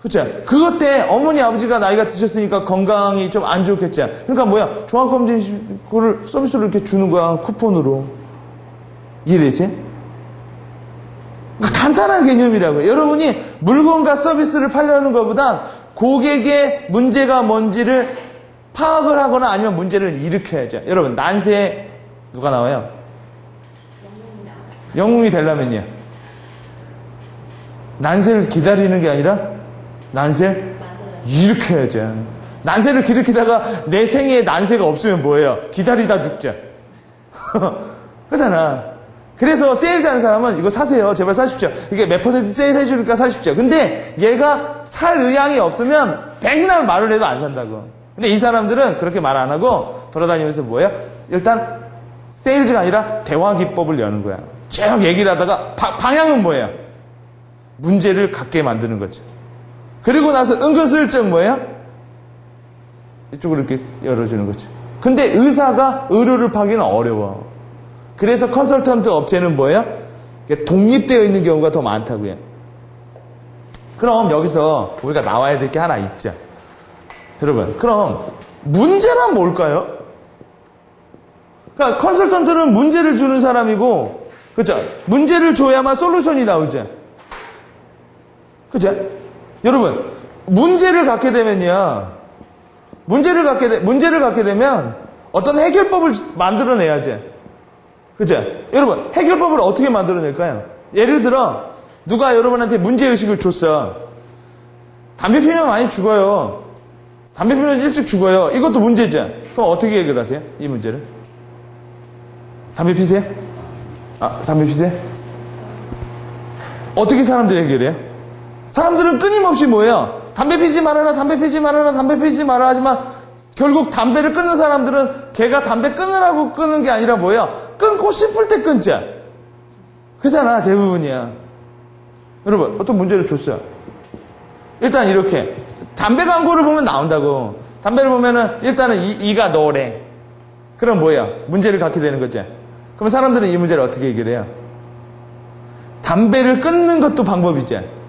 그렇죠? 그것 때 어머니 아버지가 나이가 드셨으니까 건강이 좀 안 좋겠죠. 그러니까 뭐야 종합검진 그거를 서비스로 이렇게 주는 거야 쿠폰으로. 이해되세요? 간단한 개념이라고요. 여러분이 물건과 서비스를 팔려는 것보다 고객의 문제가 뭔지를 파악을 하거나 아니면 문제를 일으켜야죠. 여러분 난세에 누가 나와요? 영웅이 되려면요. 난세를 기다리는 게 아니라 난세를 일으켜야죠. 난세를 일으키다가 내 생애에 난세가 없으면 뭐예요? 기다리다 죽죠. 그렇잖아. 그래서 세일 잘하는 사람은 이거 사세요. 제발 사십시오. 이게 몇 퍼센트 세일 해주니까 사십시오. 근데 얘가 살 의향이 없으면 백날 말을 해도 안 산다고. 근데 이 사람들은 그렇게 말 안 하고 돌아다니면서 뭐예요? 일단 세일즈가 아니라 대화 기법을 여는 거야. 쭉 얘기를 하다가 방향은 뭐예요? 문제를 갖게 만드는 거죠. 그리고 나서 은근슬쩍 뭐예요? 이쪽으로 이렇게 열어주는 거죠. 근데 의사가 의료를 파기는 어려워. 그래서 컨설턴트 업체는 뭐예요? 독립되어 있는 경우가 더 많다고요. 그럼 여기서 우리가 나와야 될 게 하나 있죠. 여러분, 그럼 문제란 뭘까요? 그러니까 컨설턴트는 문제를 주는 사람이고, 그렇죠? 문제를 줘야만 솔루션이 나오죠. 그렇죠? 여러분, 문제를 갖게 되면요. 문제를 갖게 되면 어떤 해결법을 만들어내야죠. 그죠? 여러분, 해결법을 어떻게 만들어낼까요? 예를 들어, 누가 여러분한테 문제의식을 줬어. 담배 피우면 많이 죽어요. 담배 피우면 일찍 죽어요. 이것도 문제죠. 그럼 어떻게 해결하세요? 이 문제를? 담배 피세요? 담배 피세요? 어떻게 사람들이 해결해요? 사람들은 끊임없이 뭐예요? 담배 피지 말아라, 담배 피지 말아라, 담배 피지 말아라 하지만 결국 담배를 끊는 사람들은 걔가 담배 끊으라고 끊는 게 아니라 뭐야? 끊고 싶을 때 끊자. 그잖아, 대부분이야. 여러분, 어떤 문제를 줬어요. 일단 이렇게. 담배 광고를 보면 나온다고. 담배를 보면은 일단은 이가 노래. 그럼 뭐야? 문제를 갖게 되는 거지. 그럼 사람들은 이 문제를 어떻게 얘기를 해요? 담배를 끊는 것도 방법이지.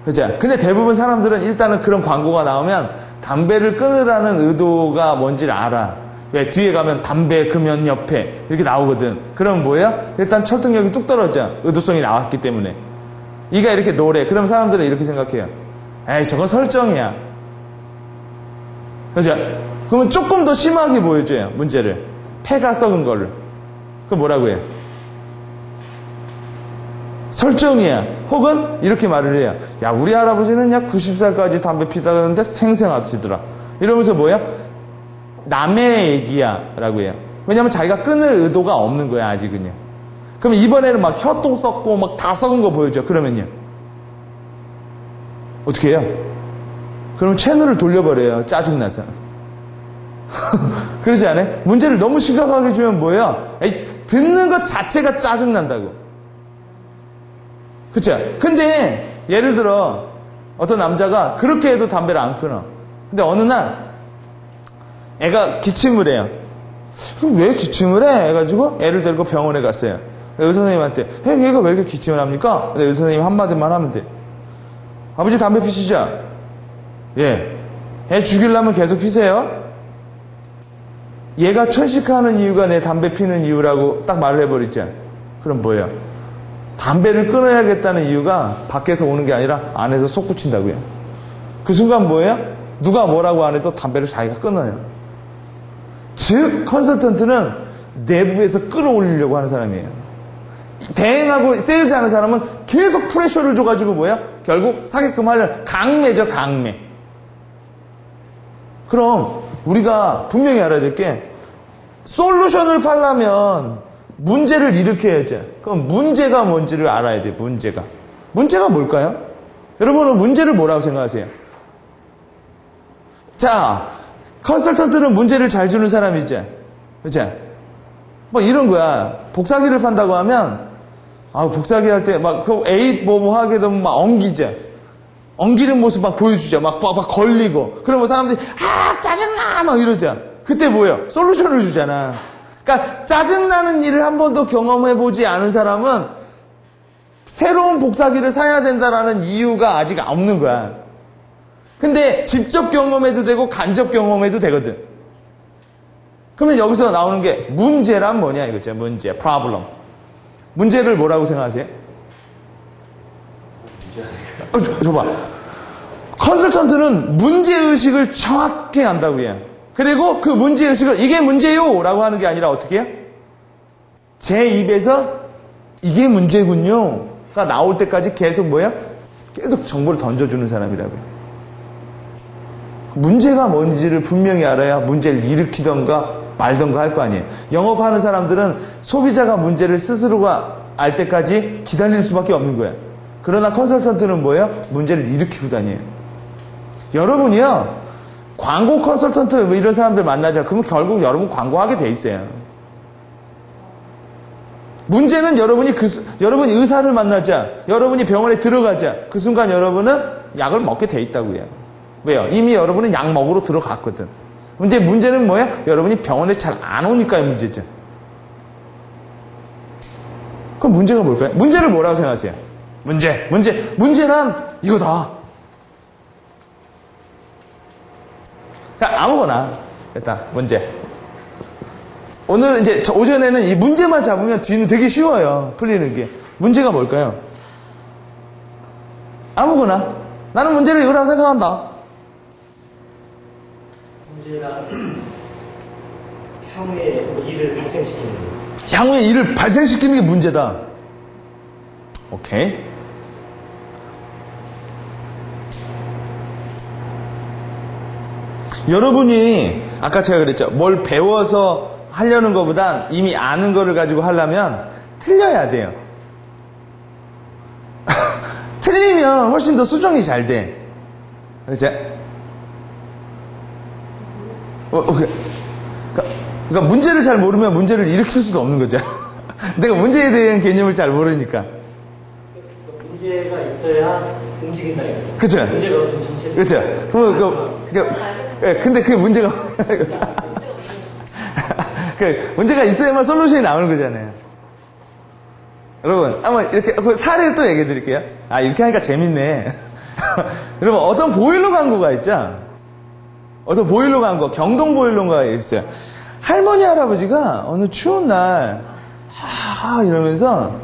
그죠? 근데 대부분 사람들은 일단은 그런 광고가 나오면 담배를 끊으라는 의도가 뭔지를 알아. 왜? 뒤에 가면 담배 금연 옆에 이렇게 나오거든. 그럼 뭐야? 일단 설득력이 뚝 떨어져. 의도성이 나왔기 때문에. 이가 이렇게 노래. 그럼 사람들은 이렇게 생각해요. 에이, 저건 설정이야. 그죠? 그러면 조금 더 심하게 보여줘요. 문제를. 폐가 썩은 거를. 그럼 뭐라고 해요? 설정이야. 혹은 이렇게 말을 해요. 야, 우리 할아버지는 약 90살까지 담배 피다가는데 생생하시더라. 이러면서 뭐야? 남의 얘기야 라고 해요. 왜냐면 자기가 끊을 의도가 없는 거야, 아직은요. 그럼 이번에는 막 혀똥 썩고 막 다 썩은 거 보여줘. 그러면요. 어떻게 해요? 그럼 채널을 돌려버려요. 짜증나서. 그러지 않아요? 문제를 너무 심각하게 주면 뭐예요? 에이, 듣는 것 자체가 짜증난다고. 그쵸? 근데 예를 들어 어떤 남자가 그렇게 해도 담배를 안 끊어. 근데 어느 날 애가 기침을 해요. 그럼 왜 기침을 해? 해가지고 애를 데리고 병원에 갔어요. 의사 선생님한테 얘가 왜 이렇게 기침을 합니까? 근데 의사 선생님 한마디만 하면 돼. 아버지 담배 피시죠? 예. 애 죽이려면 계속 피세요. 얘가 천식하는 이유가 내 담배 피는 이유라고 딱 말을 해버리죠. 그럼 뭐예요? 담배를 끊어야겠다는 이유가 밖에서 오는 게 아니라 안에서 솟구친다고요. 그 순간 뭐예요? 누가 뭐라고 안 해도 담배를 자기가 끊어요. 즉 컨설턴트는 내부에서 끌어올리려고 하는 사람이에요. 대행하고 세일즈 하는 사람은 계속 프레셔를 줘가지고 뭐야? 결국 사게끔 하려는 강매죠, 강매. 그럼 우리가 분명히 알아야 될 게 솔루션을 팔려면 문제를 일으켜야죠. 그럼 문제가 뭔지를 알아야 돼요. 문제가 뭘까요? 여러분은 문제를 뭐라고 생각하세요? 자, 컨설턴트는 문제를 잘 주는 사람이죠. 그죠? 뭐 이런 거야. 복사기를 판다고 하면 복사기 할 때 막 그 A 뭐 하게 되면 막 엉기죠. 엉기는 모습 막 보여주죠. 막 걸리고. 그러면 사람들이 짜증나 막 이러죠. 그때 뭐예요? 솔루션을 주잖아. 그러니까 짜증나는 일을 한 번도 경험해보지 않은 사람은 새로운 복사기를 사야 된다라는 이유가 아직 없는 거야. 근데 직접 경험해도 되고 간접 경험해도 되거든. 그러면 여기서 나오는 게 문제란 뭐냐 이거죠. 문제, problem. 문제를 뭐라고 생각하세요? 줘봐. 컨설턴트는 문제의식을 정확히 한다고 해요. 그리고 그 문제의식을 이게 문제요 라고 하는 게 아니라 어떻게 해요? 제 입에서 이게 문제군요가 나올 때까지 계속 뭐야? 계속 정보를 던져주는 사람이라고요. 문제가 뭔지를 분명히 알아야 문제를 일으키던가 말던가 할 거 아니에요. 영업하는 사람들은 소비자가 문제를 스스로가 알 때까지 기다릴 수밖에 없는 거예요. 그러나 컨설턴트는 뭐예요? 문제를 일으키고 다녀요. 여러분이요, 광고 컨설턴트 뭐 이런 사람들 만나죠. 그러면 결국 여러분 광고하게 돼 있어요. 문제는 여러분이 의사를 만나자, 여러분이 병원에 들어가자, 그 순간 여러분은 약을 먹게 돼 있다고요. 왜요? 이미 여러분은 약 먹으러 들어갔거든. 근데 문제는 뭐예요? 여러분이 병원에 잘 안 오니까의 문제죠. 그럼 문제가 뭘까요? 문제를 뭐라고 생각하세요? 문제란 이거다. 자, 아무거나 일단 문제. 오늘 이제 오전에는 이 문제만 잡으면 뒤는 되게 쉬워요. 풀리는 게. 문제가 뭘까요? 아무거나. 나는 문제를 이거라고 생각한다. 문제가 향후에 일을 발생시키는 거예요. 향후에 일을 발생시키는 게 문제다. 오케이. 여러분이 아까 제가 그랬죠. 뭘 배워서 하려는 것보단 이미 아는 거를 가지고 하려면 틀려야 돼요. 틀리면 훨씬 더 수정이 잘 돼. 그치? 오케이. 그러니까 문제를 잘 모르면 문제를 일으킬 수도 없는 거죠. 내가 문제에 대한 개념을 잘 모르니까. 문제가 있어야 움직인다 이거죠. 그쵸? 문제가 없으면 전체. 그쵸? 근데 그 문제가, 문제가 있어야만 솔루션이 나오는 거잖아요. 여러분, 한번 이렇게, 그 사례를 또 얘기해 드릴게요. 아, 이렇게 하니까 재밌네. 여러분, 어떤 보일러 광고가 있죠? 어떤 보일러 광고, 경동 보일러가 있어요. 할머니, 할아버지가 어느 추운 날, 이러면서,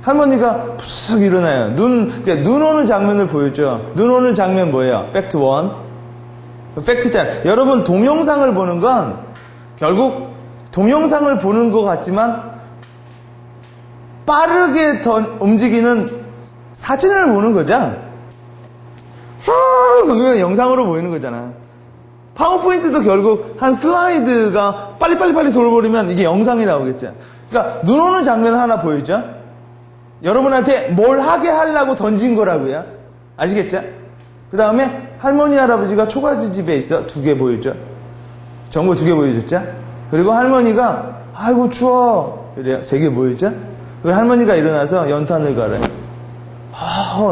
할머니가 푹 일어나요. 그러니까 눈 오는 장면을 보였죠. 눈 오는 장면 뭐예요? 팩트 1. 팩트 2. 여러분, 동영상을 보는 건, 결국, 동영상을 보는 것 같지만, 빠르게 움직이는 사진을 보는 거죠. 영상으로 보이는 거잖아. 파워포인트도 결국 한 슬라이드가 빨리 돌아버리면 이게 영상이 나오겠죠. 그러니까 눈 오는 장면 하나 보이죠? 여러분한테 뭘 하게 하려고 던진 거라고요. 아시겠죠? 그 다음에 할머니 할아버지가 초가지 집에 있어. 2개 보였죠? 정보 2개 보여줬죠? 그리고 할머니가 아이고 추워 이래요. 3개 보였죠? 그리고 할머니가 일어나서 연탄을 갈아요.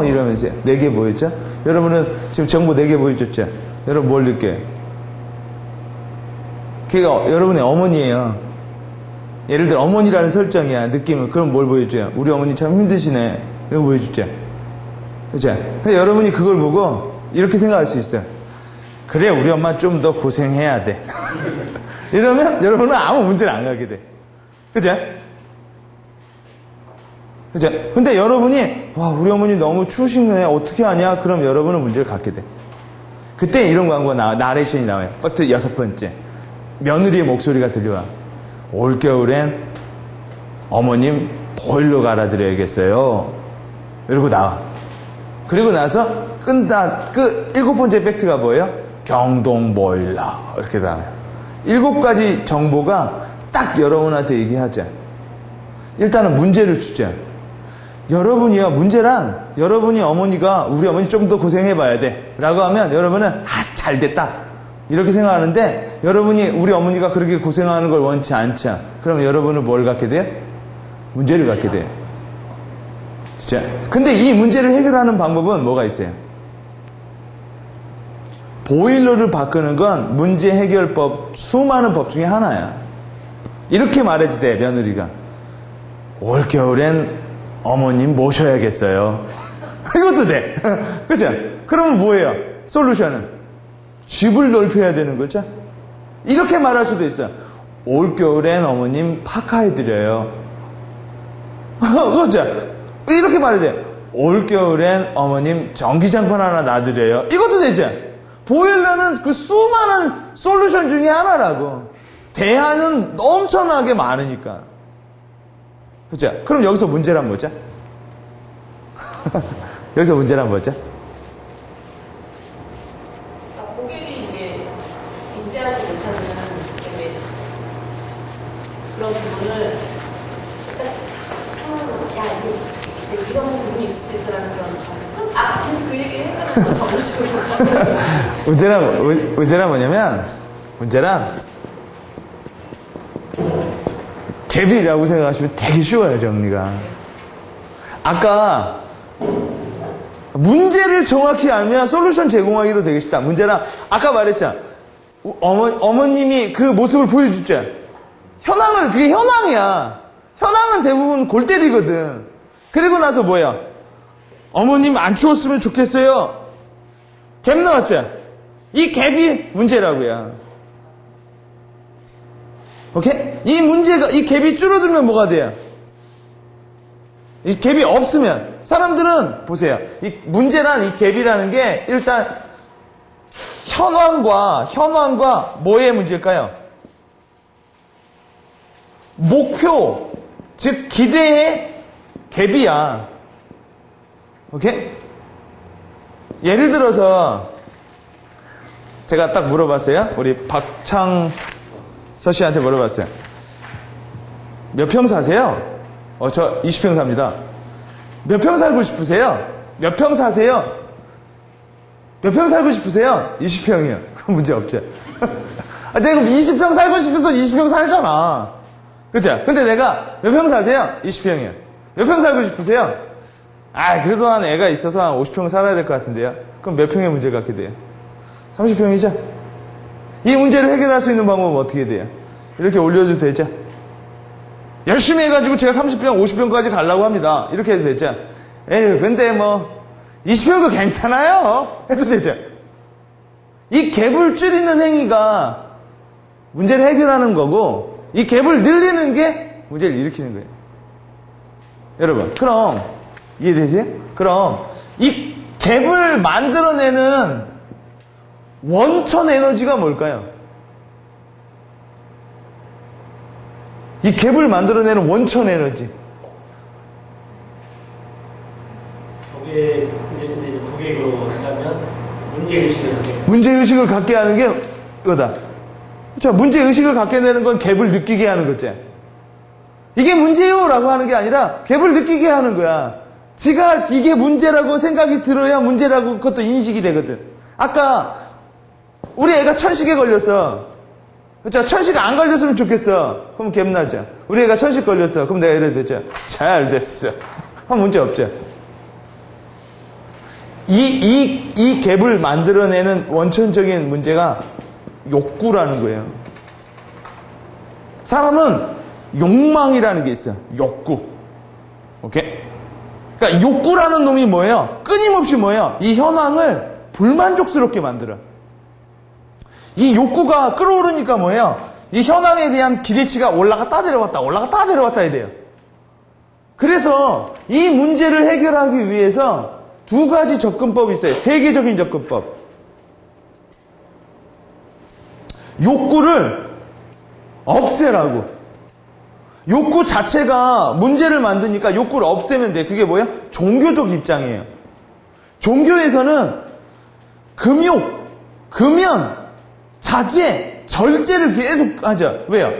이러면서 4개 보였죠? 여러분은 지금 정보 4개 보여줬죠? 여러분 뭘 느껴요? 그게 여러분의 어머니예요. 예를 들어 어머니라는 설정이야. 느낌은. 그럼 뭘 보여줘요? 우리 어머니 참 힘드시네. 이런 거 보여줬죠? 그죠? 근데 여러분이 그걸 보고 이렇게 생각할 수 있어요. 그래, 우리 엄마 좀 더 고생해야 돼. 이러면 여러분은 아무 문제를 안 가게 돼. 그죠? 그죠? 근데 여러분이, 와, 우리 어머니 너무 추우시네. 어떻게 하냐? 그럼 여러분은 문제를 갖게 돼. 그때 이런 광고가 나레이션이 나와요. 팩트 6번째. 며느리의 목소리가 들려와. 올겨울엔 어머님 보일러 갈아드려야겠어요. 이러고 나와. 그리고 나서 그 7번째 팩트가 뭐예요? 경동 보일러. 이렇게 나와요. 7가지 정보가 딱 여러분한테 얘기하자. 일단은 문제를 주자. 여러분이요, 문제란 여러분이 어머니가 우리 어머니 좀 더 고생해봐야 돼 라고 하면 여러분은 잘됐다 이렇게 생각하는데, 여러분이 우리 어머니가 그렇게 고생하는 걸 원치 않죠. 그럼 여러분은 뭘 갖게 돼요? 문제를 갖게 돼요. 진짜. 근데 이 문제를 해결하는 방법은 뭐가 있어요? 보일러를 바꾸는 건 문제 해결법 수많은 법 중에 하나야. 이렇게 말해주대, 며느리가. 올겨울엔 어머님 모셔야겠어요. 이것도 돼. 그죠? 그러면 뭐예요? 솔루션은? 집을 넓혀야 되는 거죠? 이렇게 말할 수도 있어요. 올겨울엔 어머님 파카 해드려요. 그죠? 이렇게 말해야 돼. 올겨울엔 어머님 전기장판 하나 놔드려요. 이것도 되죠? 보일러는 그 수많은 솔루션 중에 하나라고. 대안은 엄청나게 많으니까. 그죠? 그럼 여기서 문제란 뭐죠? 여기서 문제란 뭐죠? 고객이 이제 인지하지 못하는 이제 그런 부분을 야, 이게 이런 부분이 있을 수 있어라는 그런 점. 그 얘기 했잖아요. 전문적으로. 문제란 뭐냐면, 갭이라고 생각하시면 되게 쉬워요, 정리가. 아까 문제를 정확히 알면 솔루션 제공하기도 되게 쉽다. 문제랑 아까 말했잖아. 어머님이 그 모습을 보여주죠. 그게 현황이야. 현황은 대부분 골 때리거든. 그리고 나서 뭐야? 어머님 안 추웠으면 좋겠어요. 갭 나왔죠. 이 갭이 문제라고요. 오케이? 이 갭이 줄어들면 뭐가 돼요? 이 갭이 없으면, 사람들은, 보세요. 이 문제란 이 갭이라는 게, 일단, 현황과 뭐의 문제일까요? 목표, 즉, 기대의 갭이야. 오케이? 예를 들어서, 제가 딱 물어봤어요. 우리 박창서 씨한테 물어봤어요. 몇 평 사세요? 저 20평 삽니다. 몇 평 살고 싶으세요? 몇 평 사세요? 몇 평 살고 싶으세요? 20평이요. 그건 문제 없죠. 내가 20평 살고 싶어서 20평 살잖아. 그쵸? 근데 내가 몇 평 사세요? 20평이요. 몇 평 살고 싶으세요? 그래도 한 애가 있어서 한 50평 살아야 될 것 같은데요. 그럼 몇 평의 문제 갖게 돼요? 30평이죠? 이 문제를 해결할 수 있는 방법은 어떻게 돼요? 이렇게 올려도 되죠? 열심히 해가지고 제가 30평, 50평까지 가려고 합니다. 이렇게 해도 되죠? 근데 20평도 괜찮아요. 해도 되죠? 이 갭을 줄이는 행위가 문제를 해결하는 거고, 이 갭을 늘리는 게 문제를 일으키는 거예요. 여러분, 그럼, 이해되세요? 그럼, 이 갭을 만들어내는 원천 에너지가 뭘까요? 이 갭을 만들어내는 원천 에너지. 거기에 이제 고객으로 한다면 문제의식을 갖게 하는 게 이거다. 그렇죠? 문제의식을 갖게 되는 건 갭을 느끼게 하는 거지. 이게 문제요! 라고 하는 게 아니라 갭을 느끼게 하는 거야. 지가 이게 문제라고 생각이 들어야 문제라고 그것도 인식이 되거든. 아까 우리 애가 천식에 걸렸어. 그렇죠? 천식 안 걸렸으면 좋겠어. 그럼 갭 나죠. 우리 애가 천식 걸렸어. 그럼 내가 이래도 되죠. 잘 됐어. 문제 없죠. 이 갭을 만들어내는 원천적인 문제가 욕구라는 거예요. 사람은 욕망이라는 게 있어요. 욕구. 오케이? 그러니까 욕구라는 놈이 뭐예요? 끊임없이 뭐예요? 이 현황을 불만족스럽게 만들어. 이 욕구가 끌어오르니까 뭐예요? 이 현황에 대한 기대치가 올라갔다 내려갔다 올라갔다 내려갔다 해야 돼요. 그래서 이 문제를 해결하기 위해서 두 가지 접근법이 있어요. 세계적인 접근법. 욕구를 없애라고. 욕구 자체가 문제를 만드니까 욕구를 없애면 돼. 그게 뭐야? 종교적 입장이에요. 종교에서는 금욕, 금연, 자제, 절제를 계속 하죠. 왜요?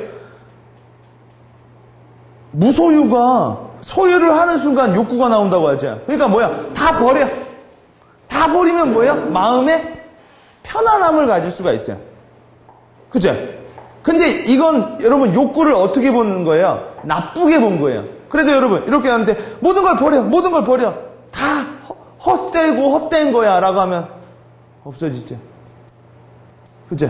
무소유가 소유를 하는 순간 욕구가 나온다고 하죠. 그러니까 뭐야? 다 버려. 다 버리면 뭐야? 마음에 편안함을 가질 수가 있어요. 그죠? 근데 이건 여러분 욕구를 어떻게 보는 거예요? 나쁘게 본 거예요. 그래도 여러분 이렇게 하는데 모든 걸 버려. 모든 걸 버려. 다 헛되고 헛된 거야 라고 하면 없어지죠. 그죠?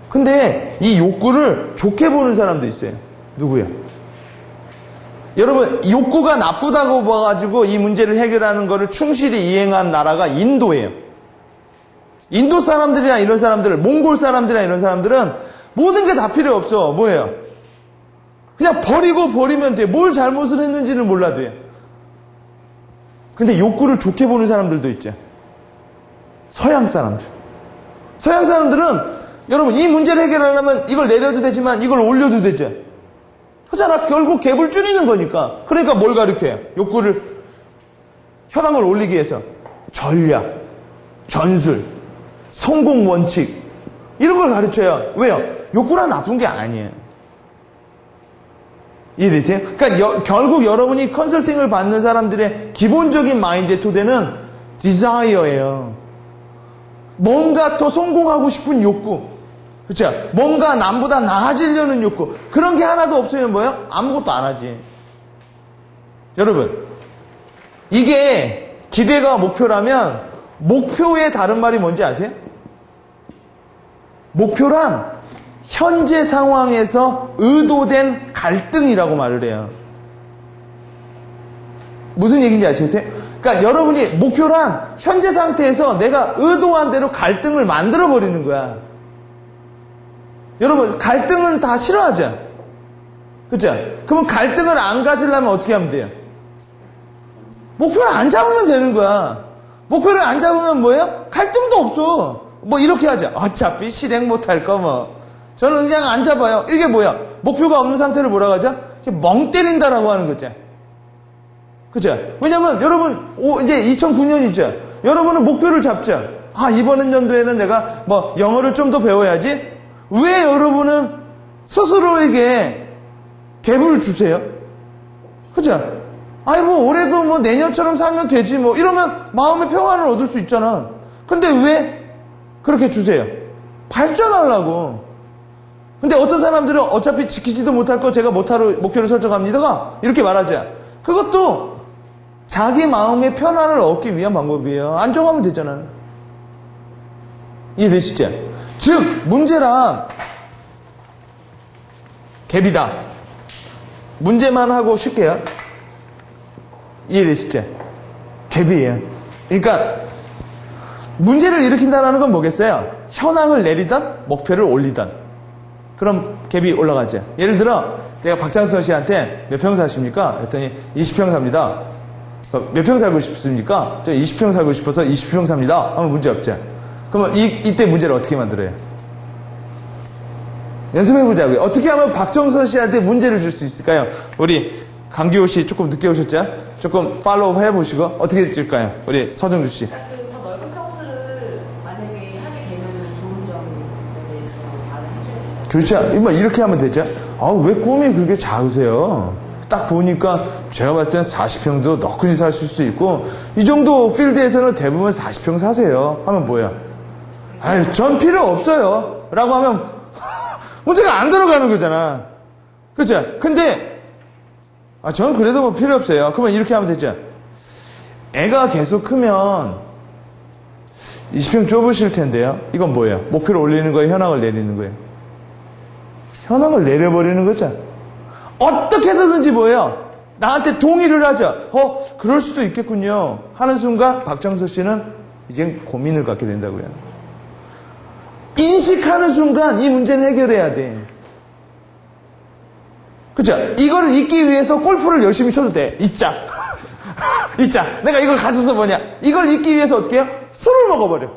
근데 이 욕구를 좋게 보는 사람도 있어요. 누구야? 여러분 욕구가 나쁘다고 봐가지고 이 문제를 해결하는 거를 충실히 이행한 나라가 인도예요. 인도 사람들이나 이런 사람들, 몽골 사람들이나 이런 사람들은 모든 게 다 필요 없어. 뭐예요? 그냥 버리고 버리면 돼. 뭘 잘못을 했는지는 몰라도 돼. 근데 욕구를 좋게 보는 사람들도 있죠. 서양 사람들. 서양 사람들은 여러분 이 문제를 해결하려면 이걸 내려도 되지만 이걸 올려도 되죠. 그잖아. 결국 갭을 줄이는 거니까. 그러니까 뭘 가르쳐요? 욕구를, 현황을 올리기 위해서 전략, 전술, 성공 원칙 이런 걸 가르쳐요. 왜요? 욕구란 나쁜 게 아니에요. 이해되세요? 그러니까 결국 여러분이 컨설팅을 받는 사람들의 기본적인 마인드 토대는 디자이어예요. 뭔가 더 성공하고 싶은 욕구. 그렇죠? 뭔가 남보다 나아지려는 욕구. 그런 게 하나도 없으면 뭐예요? 아무것도 안 하지. 여러분, 이게 기대가 목표라면 목표의 다른 말이 뭔지 아세요? 목표란 현재 상황에서 의도된 갈등이라고 말을 해요. 무슨 얘기인지 아시겠어요? 그러니까 여러분이 목표란 현재 상태에서 내가 의도한 대로 갈등을 만들어 버리는 거야. 여러분 갈등은 다 싫어하죠? 그죠? 그러면 갈등을 안 가지려면 어떻게 하면 돼요? 목표를 안 잡으면 되는 거야. 목표를 안 잡으면 뭐예요? 갈등도 없어. 뭐 이렇게 하자. 어차피 실행 못할 거 뭐. 저는 그냥 안 잡아요. 이게 뭐야? 목표가 없는 상태를 뭐라고 하죠? 멍 때린다라고 하는 거죠. 그죠? 왜냐면 여러분 이제 2009년이죠. 여러분은 목표를 잡죠. 이번 연도에는 내가 뭐 영어를 좀 더 배워야지. 왜 여러분은 스스로에게 갭을 주세요? 그죠? 뭐 올해도 뭐 내년처럼 살면 되지 뭐 이러면 마음의 평안을 얻을 수 있잖아. 근데 왜 그렇게 주세요? 발전하려고. 근데 어떤 사람들은 어차피 지키지도 못할 거 제가 못하러 목표를 설정합니다가 이렇게 말하죠. 그것도 자기 마음의 편안을 얻기 위한 방법이에요. 안 정하면 되잖아요. 이해되시죠? 즉 문제란 갭이다. 문제만 하고 쉽게요. 이해되시죠? 갭이에요. 그러니까 문제를 일으킨다는 건 뭐겠어요? 현황을 내리던 목표를 올리던 그럼 갭이 올라가죠. 예를 들어 내가 박장선 씨한테 몇 평 사십니까? 했더니 20평 삽니다. 몇 평 살고 싶습니까? 저 20평 살고 싶어서 20평 삽니다. 하면 문제 없죠. 그러면 이때 문제를 어떻게 만들어요? 연습해보자고요. 어떻게 하면 박정선 씨한테 문제를 줄 수 있을까요? 우리 강기호 씨 조금 늦게 오셨죠? 조금 팔로우 해보시고 어떻게 줄까요? 우리 서정주 씨. 더 넓은 평수를 만약에 하게 되면 좋은 점에 대해서 말을 해줘야 되죠. 그렇죠. 뭐 이렇게 하면 되죠. 아, 왜 꿈이 그렇게 작으세요? 딱 보니까 제가 봤을 때는 40평도 너끈히 사실 수 있고 이 정도 필드에서는 대부분 40평 사세요. 하면 뭐야? 아유, 전 필요 없어요. 라고 하면 문제가 안 들어가는 거잖아. 그렇죠? 근데 저는 그래도 뭐 필요 없어요. 그러면 이렇게 하면 되죠. 애가 계속 크면 20평 좁으실 텐데요. 이건 뭐예요? 목표를 올리는 거예요? 현황을 내리는 거예요? 현황을 내려버리는 거죠. 어떻게 해서든지 뭐예요? 나한테 동의를 하죠. 그럴 수도 있겠군요. 하는 순간 박정서 씨는 이제 고민을 갖게 된다고요. 인식하는 순간 이 문제는 해결해야 돼. 그쵸? 이거를 잊기 위해서 골프를 열심히 쳐도 돼. 잊자. 잊자. 내가 이걸 가져서 뭐냐. 이걸 잊기 위해서 어떻게 해요? 술을 먹어버려.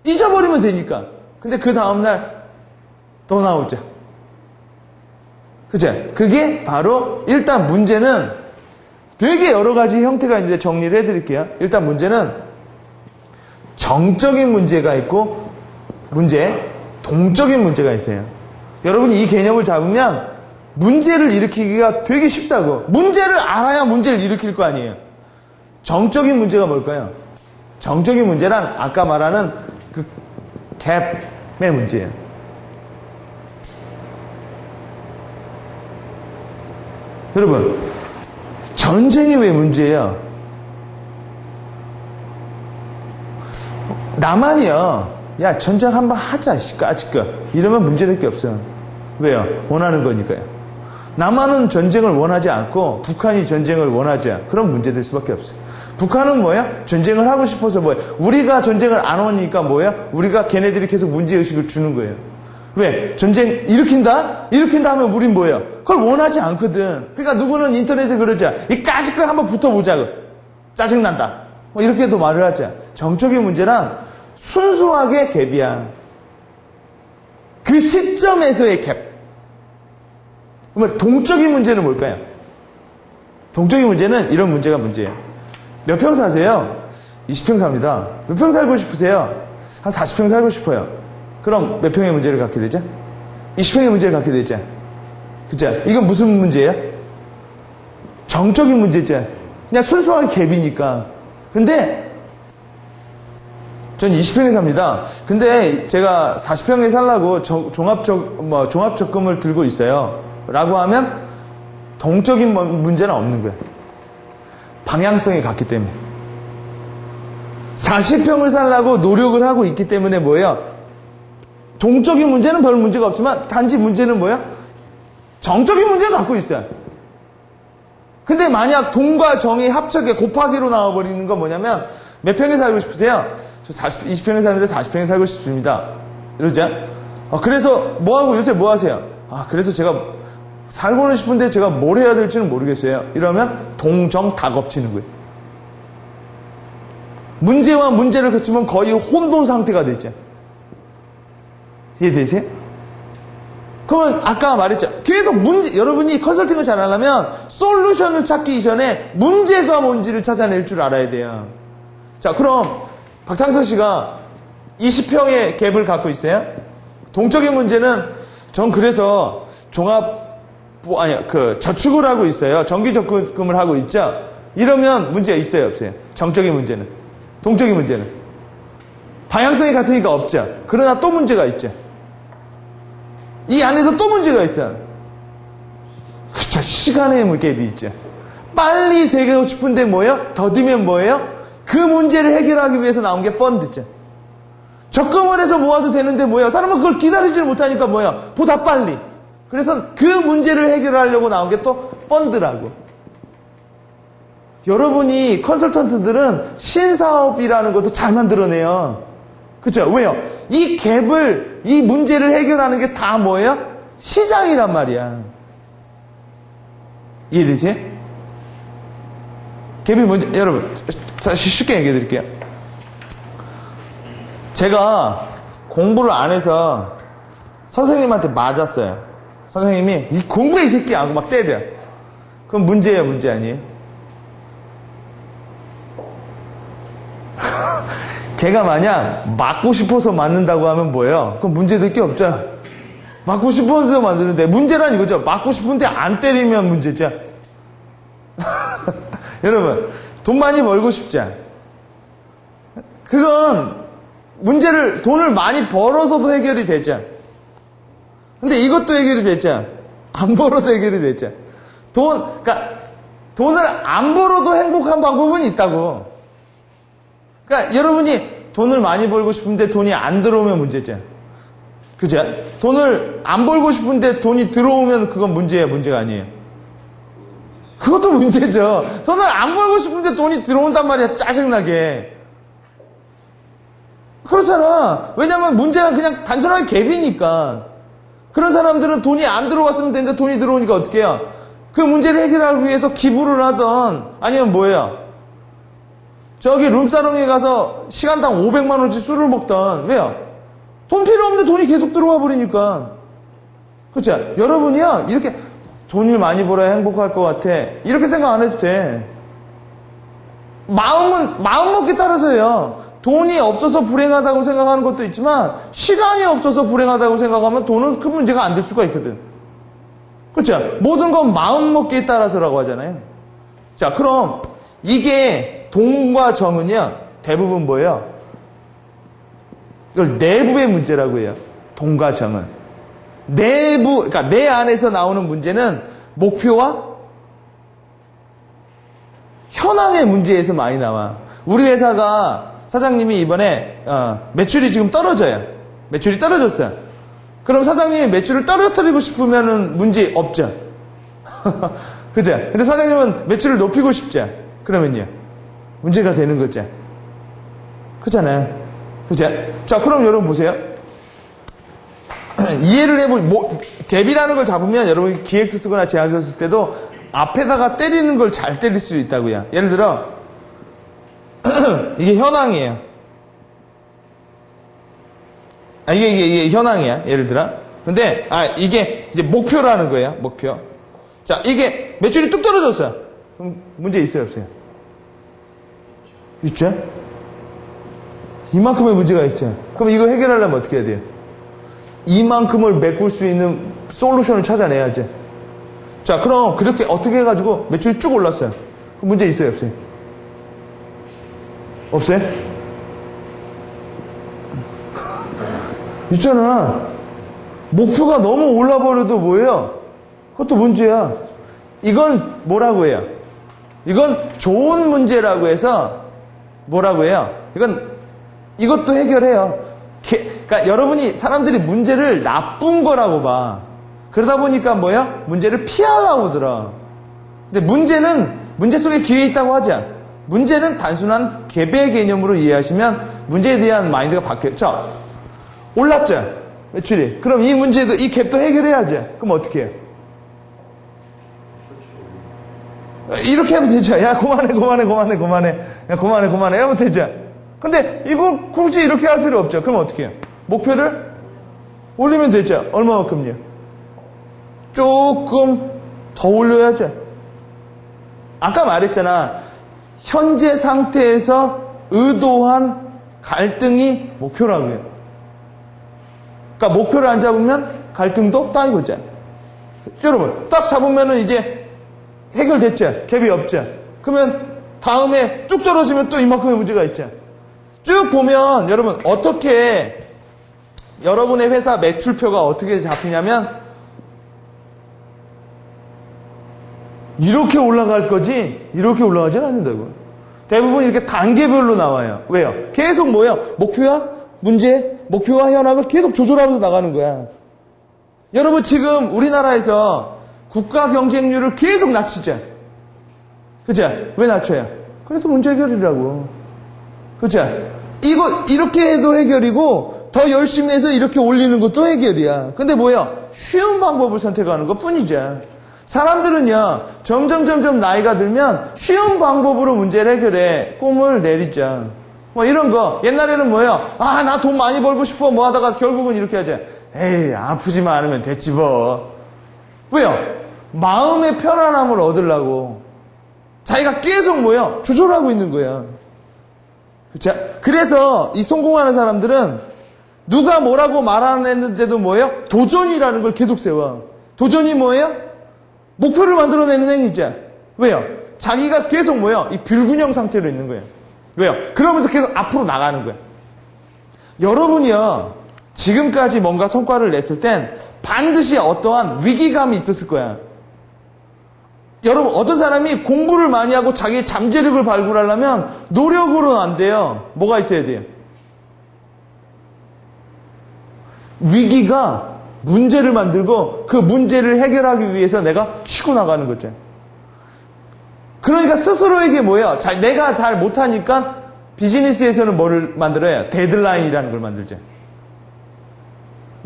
잊어버리면 되니까. 근데 그 다음날 또 나오죠. 그죠? 그게 바로 일단 문제는 되게 여러 가지 형태가 있는데 정리를 해드릴게요. 일단 문제는 정적인 문제가 있고 동적인 문제가 있어요. 여러분이 이 개념을 잡으면 문제를 일으키기가 되게 쉽다고. 문제를 알아야 문제를 일으킬 거 아니에요. 정적인 문제가 뭘까요? 정적인 문제란 아까 말하는 그 갭의 문제예요. 여러분, 전쟁이 왜 문제예요? 남한이요. 야, 전쟁 한번 하자, 까짓거. 이러면 문제될 게 없어요. 왜요? 원하는 거니까요. 남한은 전쟁을 원하지 않고 북한이 전쟁을 원하죠. 그럼 문제될 수밖에 없어요. 북한은 뭐야? 전쟁을 하고 싶어서 뭐야? 우리가 전쟁을 안 오니까 뭐야? 우리가 걔네들이 계속 문제의식을 주는 거예요. 왜? 전쟁 일으킨다? 일으킨다 하면 우린 뭐예요? 그걸 원하지 않거든. 그러니까 누구는 인터넷에 그러죠. 이 까짓거 한번 붙어보자고. 짜증난다. 뭐 이렇게도 말을 하죠. 정적인 문제란 순수하게 갭이야. 그 시점에서의 갭. 그러면 동적인 문제는 뭘까요? 동적인 문제는 이런 문제가 문제예요. 몇 평 사세요? 20평 삽니다. 몇 평 살고 싶으세요? 한 40평 살고 싶어요. 그럼 몇 평의 문제를 갖게 되죠? 20평의 문제를 갖게 되죠. 그죠? 이건 무슨 문제예요? 정적인 문제죠. 그냥 순수하게 갭이니까. 근데 전 20평에 삽니다. 근데 제가 40평에 살라고 종합적금을 들고 있어요. 라고 하면 동적인 문제는 없는 거예요. 방향성이 같기 때문에. 40평을 살라고 노력을 하고 있기 때문에 뭐예요? 동적인 문제는 별 문제가 없지만 단지 문제는 뭐예요? 정적인 문제를 갖고 있어요. 근데 만약 동과 정이 합쳐게 곱하기로 나와버리는 건 뭐냐면 몇 평에 살고 싶으세요? 저 20평에 사는데 40평에 살고 싶습니다. 이러죠? 그래서 뭐하고 요새 뭐 하세요? 그래서 제가 살고는 싶은데 제가 뭘 해야 될지는 모르겠어요. 이러면 동정 다 겹치는 거예요. 문제와 문제를 거치면 거의 혼돈 상태가 되죠. 이해되세요? 그러면 아까 말했죠. 계속 여러분이 컨설팅을 잘 하려면 솔루션을 찾기 이전에 문제가 뭔지를 찾아낼 줄 알아야 돼요. 자, 그럼 박창선 씨가 20평의 갭을 갖고 있어요. 동적인 문제는 전 그래서 저축을 하고 있어요. 정기적금을 하고 있죠. 이러면 문제가 있어요, 없어요? 정적인 문제는. 동적인 문제는. 방향성이 같으니까 없죠. 그러나 또 문제가 있죠. 이 안에서 또 문제가 있어요. 그쵸, 시간의 갭이 있죠. 빨리 되고 싶은데 뭐예요? 더디면 뭐예요? 그 문제를 해결하기 위해서 나온 게 펀드죠. 적금을 해서 모아도 되는데 뭐예요? 사람은 그걸 기다리지 못하니까 뭐예요? 보다 빨리. 그래서 그 문제를 해결하려고 나온 게 또 펀드라고. 여러분이 컨설턴트들은 신사업이라는 것도 잘 만들어내요. 그렇죠? 왜요? 이 갭을, 이 문제를 해결하는 게 다 뭐예요? 시장이란 말이야. 이해되세요? 갭이 뭔지, 여러분, 다시 쉽게 얘기해 드릴게요. 제가 공부를 안 해서 선생님한테 맞았어요. 선생님이 이 공부해 이 새끼야 하고 막 때려. 그럼 문제예요, 문제 아니에요? 걔가 만약 맞고 싶어서 맞는다고 하면 뭐예요? 그럼 문제될 게 없죠. 맞고 싶어서 만드는데 문제란 이거죠. 맞고 싶은데 안 때리면 문제죠. 여러분, 돈 많이 벌고 싶죠. 그건 돈을 많이 벌어서도 해결이 되죠. 근데 이것도 해결이 되죠. 안 벌어도 해결이 되죠. 그러니까 돈을 안 벌어도 행복한 방법은 있다고. 그러니까 여러분이 돈을 많이 벌고 싶은데 돈이 안 들어오면 문제죠. 그죠? 돈을 안 벌고 싶은데 돈이 들어오면 그건 문제예요, 문제가 아니에요. 그것도 문제죠. 돈을 안 벌고 싶은데 돈이 들어온단 말이야, 짜증나게. 그렇잖아. 왜냐면 문제는 그냥 단순하게 갭이니까. 그런 사람들은 돈이 안 들어왔으면 되는데 돈이 들어오니까 어떻게 해요? 그 문제를 해결하기 위해서 기부를 하던, 아니면 뭐예요? 저기 룸사롱에 가서 시간당 500만원씩 술을 먹던, 왜요? 돈 필요 없는데 돈이 계속 들어와 버리니까. 그렇죠? 여러분이요, 이렇게 돈을 많이 벌어야 행복할 것 같아. 이렇게 생각 안 해도 돼. 마음 먹기 따라서요. 돈이 없어서 불행하다고 생각하는 것도 있지만, 시간이 없어서 불행하다고 생각하면 돈은 큰 문제가 안 될 수가 있거든. 그렇죠? 모든 건 마음 먹기에 따라서라고 하잖아요. 자, 그럼 이게 동과 정은요, 대부분 뭐예요? 이걸 내부의 문제라고 해요. 동과 정은. 그러니까 내 안에서 나오는 문제는 목표와 현황의 문제에서 많이 나와. 우리 회사가 사장님이 이번에 매출이 지금 떨어져요. 매출이 떨어졌어요. 그럼 사장님이 매출을 떨어뜨리고 싶으면은 문제 없죠. 그죠? 근데 사장님은 매출을 높이고 싶죠. 그러면요, 문제가 되는 거죠. 그잖아요. 그죠? 자, 그럼 여러분 보세요. 이해를 갭이라는 걸 잡으면 여러분이 기획서 쓰거나 제안서 쓸 때도 앞에다가 때리는 걸 잘 때릴 수 있다고요. 예를 들어, 이게 현황이에요. 이게 현황이야. 예를 들어. 근데, 이게 이제 목표라는 거예요. 목표. 자, 이게 매출이 뚝 떨어졌어요. 그럼 문제 있어요, 없어요? 있죠? 이만큼의 문제가 있죠. 그럼 이거 해결하려면 어떻게 해야 돼요? 이만큼을 메꿀 수 있는 솔루션을 찾아내야죠. 자, 그럼 그렇게 어떻게 해가지고 매출이 쭉 올랐어요. 그럼 문제 있어요, 없어요? 없어요? 있잖아. 목표가 너무 올라버려도 뭐예요? 그것도 문제야. 이건 뭐라고 해요? 이건 좋은 문제라고 해서 뭐라고 해요? 이것도 해결해요. 그러니까 여러분이 사람들이 문제를 나쁜 거라고 봐. 그러다 보니까 뭐야? 문제를 피하려고 들어. 근데 문제 속에 기회 있다고 하자. 문제는 단순한 갭의 개념으로 이해하시면 문제에 대한 마인드가 바뀌어요. 자, 올랐죠? 매출이. 그럼 이 문제도, 이 갭도 해결해야죠. 그럼 어떻게 해요? 이렇게 하면 되죠. 야, 그만해. 야, 그만해. 하면 되죠. 근데 이거 굳이 이렇게 할 필요 없죠. 그럼 어떻게 해요? 목표를 올리면 되죠. 얼마만큼요? 조금 더 올려야죠. 아까 말했잖아. 현재 상태에서 의도한 갈등이 목표라고 해요. 그러니까 목표를 안 잡으면 갈등도 딱 이거죠. 여러분, 딱 잡으면은 이제 해결됐죠. 갭이 없죠. 그러면 다음에 쭉 떨어지면 또 이만큼의 문제가 있죠. 쭉 보면 여러분 어떻게 여러분의 회사 매출표가 어떻게 잡히냐면 이렇게 올라갈 거지 이렇게 올라가진 않는다고. 대부분 이렇게 단계별로 나와요. 왜요? 계속 뭐예요? 목표와 문제, 목표와 현황을 계속 조절하면서 나가는 거야. 여러분 지금 우리나라에서 국가 경쟁률을 계속 낮추죠. 그죠? 왜 낮춰요? 그래서 문제 해결이라고. 그죠? 이거 이렇게 해도 해결이고 더 열심히 해서 이렇게 올리는 것도 해결이야. 근데 뭐야? 쉬운 방법을 선택하는 것 뿐이죠. 사람들은요, 점점 나이가 들면 쉬운 방법으로 문제를 해결해. 꿈을 내리자. 뭐 이런 거. 옛날에는 뭐예요? 아, 나 돈 많이 벌고 싶어. 뭐 하다가 결국은 이렇게 하죠. 에이, 아프지만 않으면 됐지 뭐. 왜요? 마음의 편안함을 얻으려고. 자기가 계속 뭐예요? 조절하고 있는 거야. 그쵸? 그래서 이 성공하는 사람들은 누가 뭐라고 말 안 했는데도 뭐예요? 도전이라는 걸 계속 세워. 도전이 뭐예요? 목표를 만들어내는 행위죠. 왜요? 자기가 계속 뭐예요? 이 불균형 상태로 있는 거예요. 왜요? 그러면서 계속 앞으로 나가는 거예요. 여러분이요, 지금까지 뭔가 성과를 냈을 땐 반드시 어떠한 위기감이 있었을 거야. 여러분, 어떤 사람이 공부를 많이 하고 자기의 잠재력을 발굴하려면 노력으로는 안 돼요. 뭐가 있어야 돼요? 위기가 문제를 만들고 그 문제를 해결하기 위해서 내가 치고 나가는 거죠. 그러니까 스스로에게 뭐예요? 내가 잘 못하니까 비즈니스에서는 뭐를 만들어야 해요? 데드라인이라는 걸 만들죠.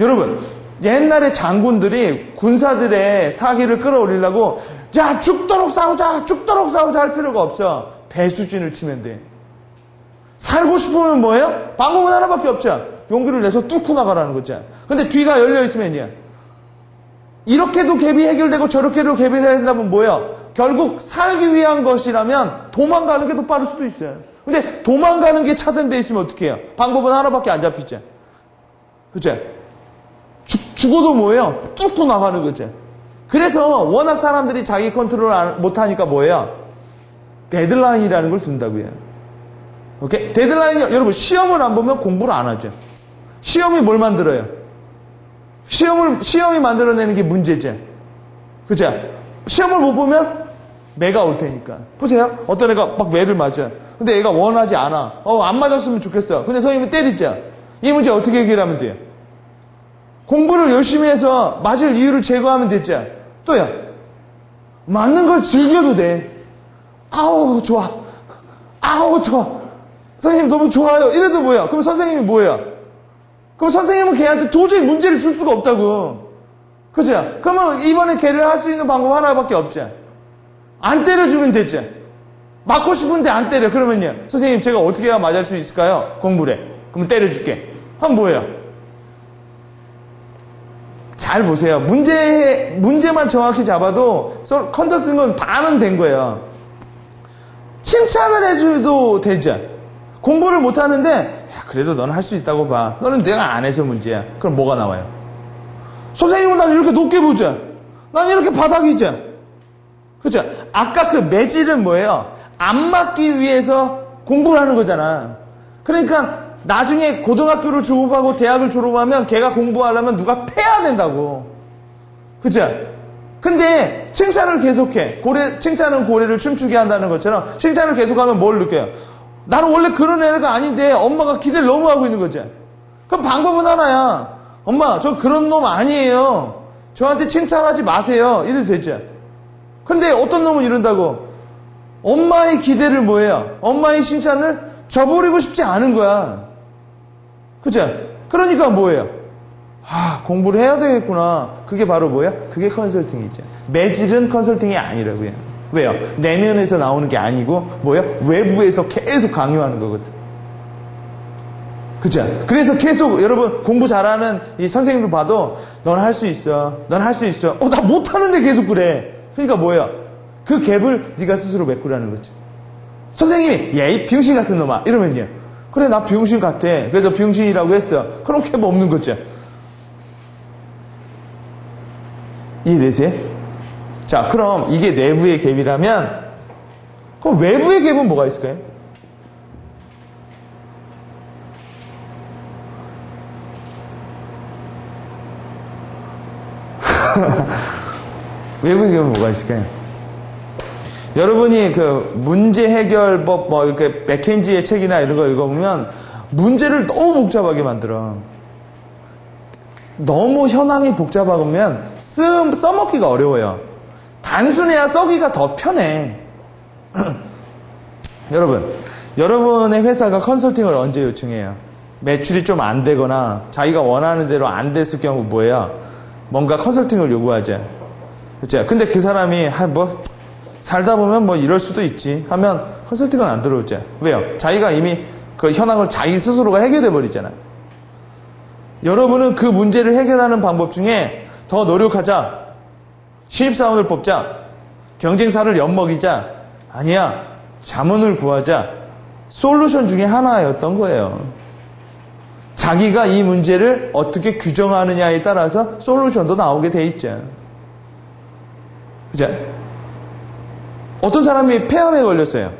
여러분, 옛날에 장군들이 군사들의 사기를 끌어올리려고 야, 죽도록 싸우자 할 필요가 없어. 배 수준을 치면 돼. 살고 싶으면 뭐예요? 방법은 하나밖에 없죠. 용기를 내서 뚫고 나가라는 거죠. 근데 뒤가 열려있으면요, 이렇게도 갭이 해결되고 저렇게도 갭이 해결된다면 뭐예요? 결국 살기 위한 것이라면 도망가는 게 더 빠를 수도 있어요. 근데 도망가는 게 차단되어 있으면 어떻게 해요? 방법은 하나밖에 안 잡히죠. 그죠? 죽어도 뭐예요? 뚫고 나가는 거죠. 그래서 워낙 사람들이 자기 컨트롤 못하니까 뭐예요? 데드라인이라는 걸 둔다고요. 오케이? 데드라인이, 여러분, 시험을 안 보면 공부를 안 하죠. 시험이 뭘 만들어요? 시험이 만들어내는 게 문제죠. 그죠? 시험을 못 보면 매가 올 테니까. 보세요. 어떤 애가 막 매를 맞아. 근데 애가 원하지 않아. 안 맞았으면 좋겠어. 근데 선생님이 때리죠. 이 문제 어떻게 해결하면 돼요? 공부를 열심히 해서 맞을 이유를 제거하면 됐죠. 또요. 맞는 걸 즐겨도 돼. 아우, 좋아. 아우, 좋아. 선생님 너무 좋아요. 이래도 뭐야? 그럼 선생님이 뭐야? 그럼 선생님은 걔한테 도저히 문제를 줄 수가 없다고. 그죠? 그러면 이번에 걔를 할 수 있는 방법 하나밖에 없죠. 안 때려주면 됐죠. 맞고 싶은데 안 때려. 그러면요, 선생님 제가 어떻게 해야 맞을 수 있을까요? 공부래. 그럼 때려줄게. 하면 뭐예요? 잘 보세요. 문제만 정확히 잡아도 컨덕팅은 반은 된 거예요. 칭찬을 해줘도 되죠. 공부를 못하는데 야, 그래도 너는 할 수 있다고 봐. 너는 내가 안 해서 문제야. 그럼 뭐가 나와요? 선생님은 난 이렇게 높게 보죠. 난 이렇게 바닥이죠. 그죠? 아까 그 매질은 뭐예요? 안 맞기 위해서 공부를 하는 거잖아. 그러니까 나중에 고등학교를 졸업하고 대학을 졸업하면 걔가 공부하려면 누가 패야 된다고. 그죠? 근데 칭찬을 계속해. 칭찬은 고래를 춤추게 한다는 것처럼 칭찬을 계속하면 뭘 느껴요? 나는 원래 그런 애가 아닌데 엄마가 기대를 너무 하고 있는 거지. 그럼 방법은 하나야. 엄마, 저 그런 놈 아니에요. 저한테 칭찬하지 마세요. 이래도 되죠. 근데 어떤 놈은 이런다고. 엄마의 기대를 뭐예요? 엄마의 칭찬을 저버리고 싶지 않은 거야. 그죠? 그러니까 뭐예요? 공부를 해야 되겠구나. 그게 바로 뭐예요? 그게 컨설팅이죠. 매질은 컨설팅이 아니라고요. 왜요? 내면에서 나오는 게 아니고 뭐예요? 외부에서 계속 강요하는 거거든. 그죠? 그래서 계속 여러분 공부 잘하는 이 선생님들 봐도 넌 할 수 있어. 넌 할 수 있어. 나 못하는데 계속 그래. 그러니까 뭐예요? 그 갭을 네가 스스로 메꾸라는 거지. 선생님이 야, 이 병신 같은 놈아 이러면요. 그래, 나 병신 같아. 그래서 병신이라고 했어. 그럼 갭 없는 거죠. 이해되세요? 자, 그럼 이게 내부의 갭이라면 그럼 외부의 갭은 뭐가 있을까요? 외부 갭은 뭐가 있을까요? 여러분이 그 문제 해결법 뭐 이렇게 맥켄지의 책이나 이런 거 읽어보면 문제를 너무 복잡하게 만들어. 너무 현황이 복잡하면 써먹기가 어려워요. 단순해야 써기가 더 편해. 여러분의 회사가 컨설팅을 언제 요청해요? 매출이 좀 안 되거나 자기가 원하는 대로 안 됐을 경우 뭐예요? 뭔가 컨설팅을 요구하죠. 그렇죠? 근데 그 사람이 살다 보면 뭐 이럴 수도 있지 하면 컨설팅은 안 들어오죠. 왜요? 자기가 이미 그 현황을 자기 스스로가 해결해 버리잖아요. 여러분은 그 문제를 해결하는 방법 중에 더 노력하자, 신입사원을 뽑자, 경쟁사를 엿먹이자, 아니야, 자문을 구하자, 솔루션 중에 하나였던 거예요. 자기가 이 문제를 어떻게 규정하느냐에 따라서 솔루션도 나오게 돼 있죠. 그죠? 어떤 사람이 폐암에 걸렸어요.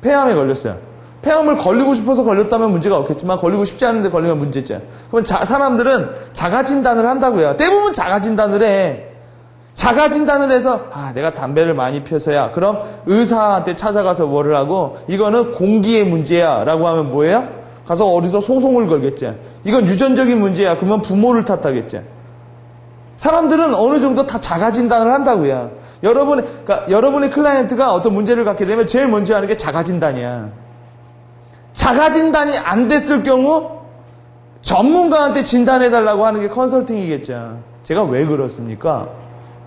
폐암을 걸리고 싶어서 걸렸다면 문제가 없겠지만 걸리고 싶지 않은데 걸리면 문제죠. 그러면 사람들은 자가진단을 한다고요. 대부분 자가진단을 해. 자가진단을 해서 내가 담배를 많이 피워서야. 그럼 의사한테 찾아가서 뭐를 하고 이거는 공기의 문제야 라고 하면 뭐예요? 가서 어디서 소송을 걸겠죠. 이건 유전적인 문제야. 그러면 부모를 탓하겠죠. 사람들은 어느 정도 다 자가진단을 한다고요. 여러분의 클라이언트가 어떤 문제를 갖게 되면 제일 먼저 하는 게 자가진단이야. 자가진단이 안 됐을 경우 전문가한테 진단해달라고 하는 게 컨설팅이겠죠. 제가 왜 그렇습니까?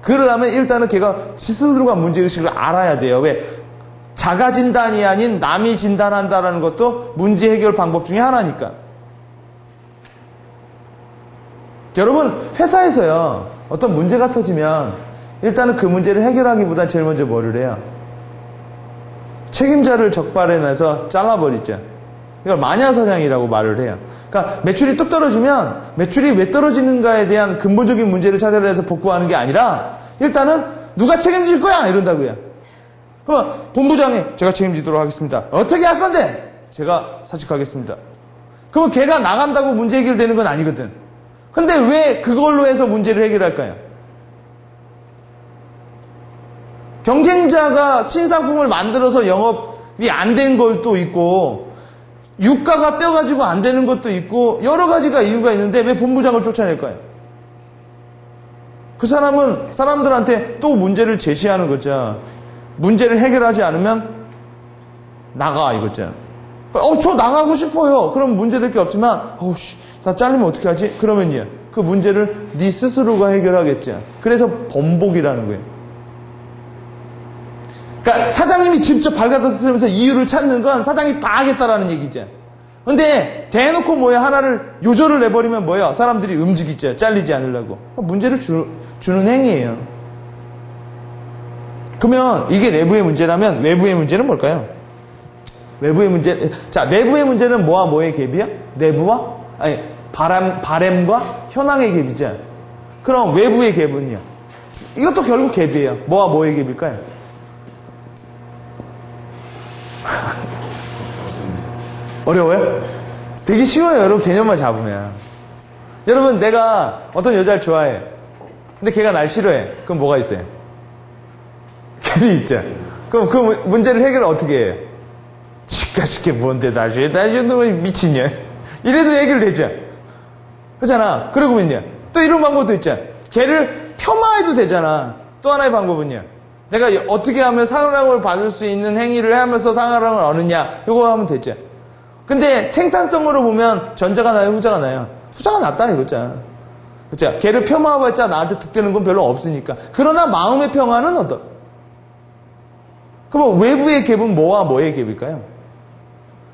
그러려면 일단은 걔가 스스로가 문제의식을 알아야 돼요. 왜? 자가진단이 아닌 남이 진단한다라는 것도 문제 해결 방법 중에 하나니까. 여러분, 회사에서요, 어떤 문제가 터지면 일단은 그 문제를 해결하기보다 제일 먼저 뭐를 해요? 책임자를 적발해내서 잘라버리죠. 이걸 마녀사냥이라고 말을 해요. 그러니까 매출이 뚝 떨어지면 매출이 왜 떨어지는가에 대한 근본적인 문제를 찾아내서 복구하는 게 아니라 일단은 누가 책임질 거야 이런다고요. 그럼 본부장이 제가 책임지도록 하겠습니다. 어떻게 할 건데? 제가 사직하겠습니다. 그러면 걔가 나간다고 문제 해결되는 건 아니거든. 근데 왜 그걸로 해서 문제를 해결할까요? 경쟁자가 신상품을 만들어서 영업이 안 된 것도 있고 유가가 떼어가지고 안 되는 것도 있고 여러 가지가 이유가 있는데 왜 본부장을 쫓아낼까요? 그 사람은 사람들한테 또 문제를 제시하는 거죠. 문제를 해결하지 않으면 나가 이거죠. 저 나가고 싶어요. 그럼 문제될 게 없지만 나 잘리면 어떻게 하지? 그러면요. 그 문제를 네 스스로가 해결하겠죠. 그래서 번복이라는 거예요. 그러니까 사장님이 직접 발가닥뜨리면서 이유를 찾는 건 사장이 다 하겠다라는 얘기죠. 근데 대놓고 하나를 요절을 내버리면 사람들이 움직이죠. 잘리지 않으려고. 문제를 주는 행위예요. 그러면 이게 내부의 문제라면 외부의 문제는 뭘까요? 내부의 문제는 뭐와 뭐의 갭이야? 내부와? 바램과 현황의 갭이죠. 그럼 외부의 갭은요? 이것도 결국 갭이에요. 뭐와 뭐의 갭일까요? 어려워요? 되게 쉬워요. 여러분 개념만 잡으면. 여러분 내가 어떤 여자를 좋아해. 근데 걔가 날 싫어해. 그럼 뭐가 있어요? 갭이 있죠. 그럼 그 문제를 해결을 어떻게 해요? 치까시게 뭔데 날 좋아해? 날 좋아해? 미친냐? 이래도 해결되죠. 그렇잖아. 그러고면요. 또 이런 방법도 있죠. 걔를 폄하해도 되잖아. 또 하나의 방법은요. 내가 어떻게 하면 상하랑을 받을 수 있는 행위를 하면서 상하랑을 얻느냐. 이거 하면 되죠. 근데 생산성으로 보면 전자가 나요? 후자가 나요? 후자가 낫다 이거죠. 그렇죠? 걔를 폄하해봤자 나한테 득되는 건 별로 없으니까. 그러나 마음의 평화는 어떤? 그럼 외부의 갭은 뭐와 뭐의 갭일까요?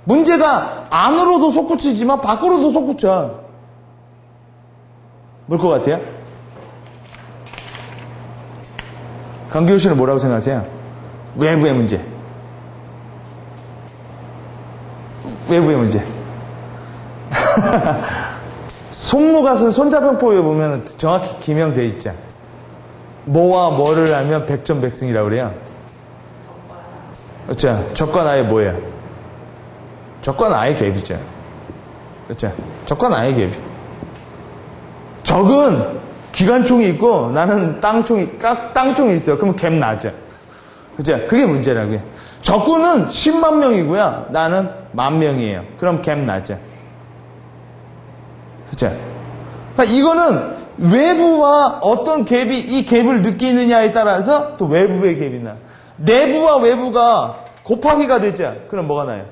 문제가 안으로도 솟구치지만 밖으로도 솟구쳐. 뭘 것 같아요? 강기호 씨는 뭐라고 생각하세요? 외부의 문제. 외부의 문제. 손모가슴 손자병법에 보면 정확히 기명되어 있죠. 뭐와 뭐를 알면 백전백승이라고 그래요. 그렇죠. 적과 나의 뭐예요? 적과 나의 갭이죠. 그렇죠. 적과 나의 갭이. 적은 기관총이 있고 나는 땅총이 있어요. 그러면 갭 나죠. 그죠? 그게 문제라고요. 적군은 10만 명이고요. 나는 10,000명이에요. 그럼 갭 나죠. 그죠? 그러니까 이거는 외부와 어떤 갭이 이 갭을 느끼느냐에 따라서 또 외부의 갭이 나. 내부와 외부가 곱하기가 되죠. 그럼 뭐가 나요?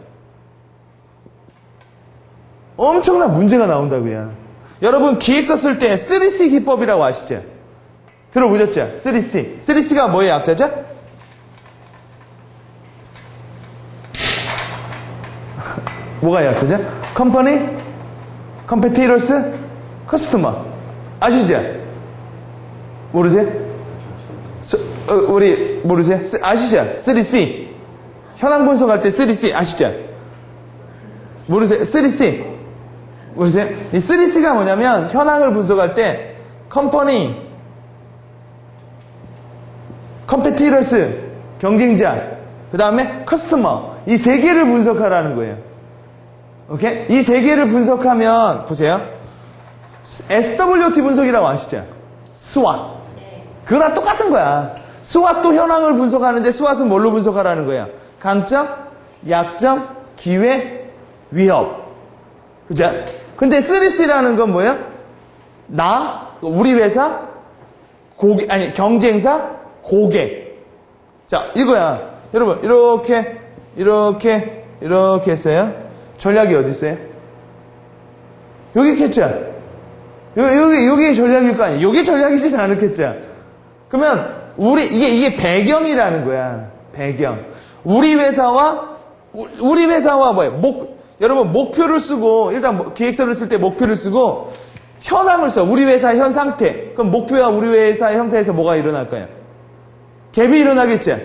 엄청난 문제가 나온다고요. 여러분 기획서 쓸 때 3C 기법이라고 아시죠? 들어보셨죠? 3C. 3C가 뭐의 약자죠? 뭐가 약자죠? 컴퍼니, 컴페티터스, 커스터머. 아시죠? 모르세요? 우리 모르세요? 아시죠? 3C. 현황 분석할 때 3C 아시죠? 모르세요? 3C. 모르세요? 이 3C가 뭐냐면 현황을 분석할 때 컴퍼니, 컴페티터스, 경쟁자, 그 다음에 커스터머 이 세 개를 분석하라는 거예요. 오케이? 이 세 개를 분석하면 보세요. SWOT 분석이라고 아시죠? SWOT. 그거랑 똑같은 거야. SWOT도 현황을 분석하는데 SWOT은 뭘로 분석하라는 거야? 강점, 약점, 기회, 위협. 그죠? 근데 3C라는 건 뭐예요? 나, 우리 회사, 고객, 아니, 경쟁사, 고객. 자, 이거야. 여러분, 이렇게 했어요. 전략이 어디 있어요? 여기 있겠죠? 여기 전략일 거 아니에요? 여기 전략이진 않겠죠? 그러면, 이게 배경이라는 거야. 배경. 우리 회사와 뭐예요? 여러분, 목표를 쓰고, 일단 기획서를 쓸 때 목표를 쓰고, 현황을 써. 우리 회사의 현 상태. 그럼 목표와 우리 회사의 형태에서 뭐가 일어날까요? 갭이 일어나겠죠?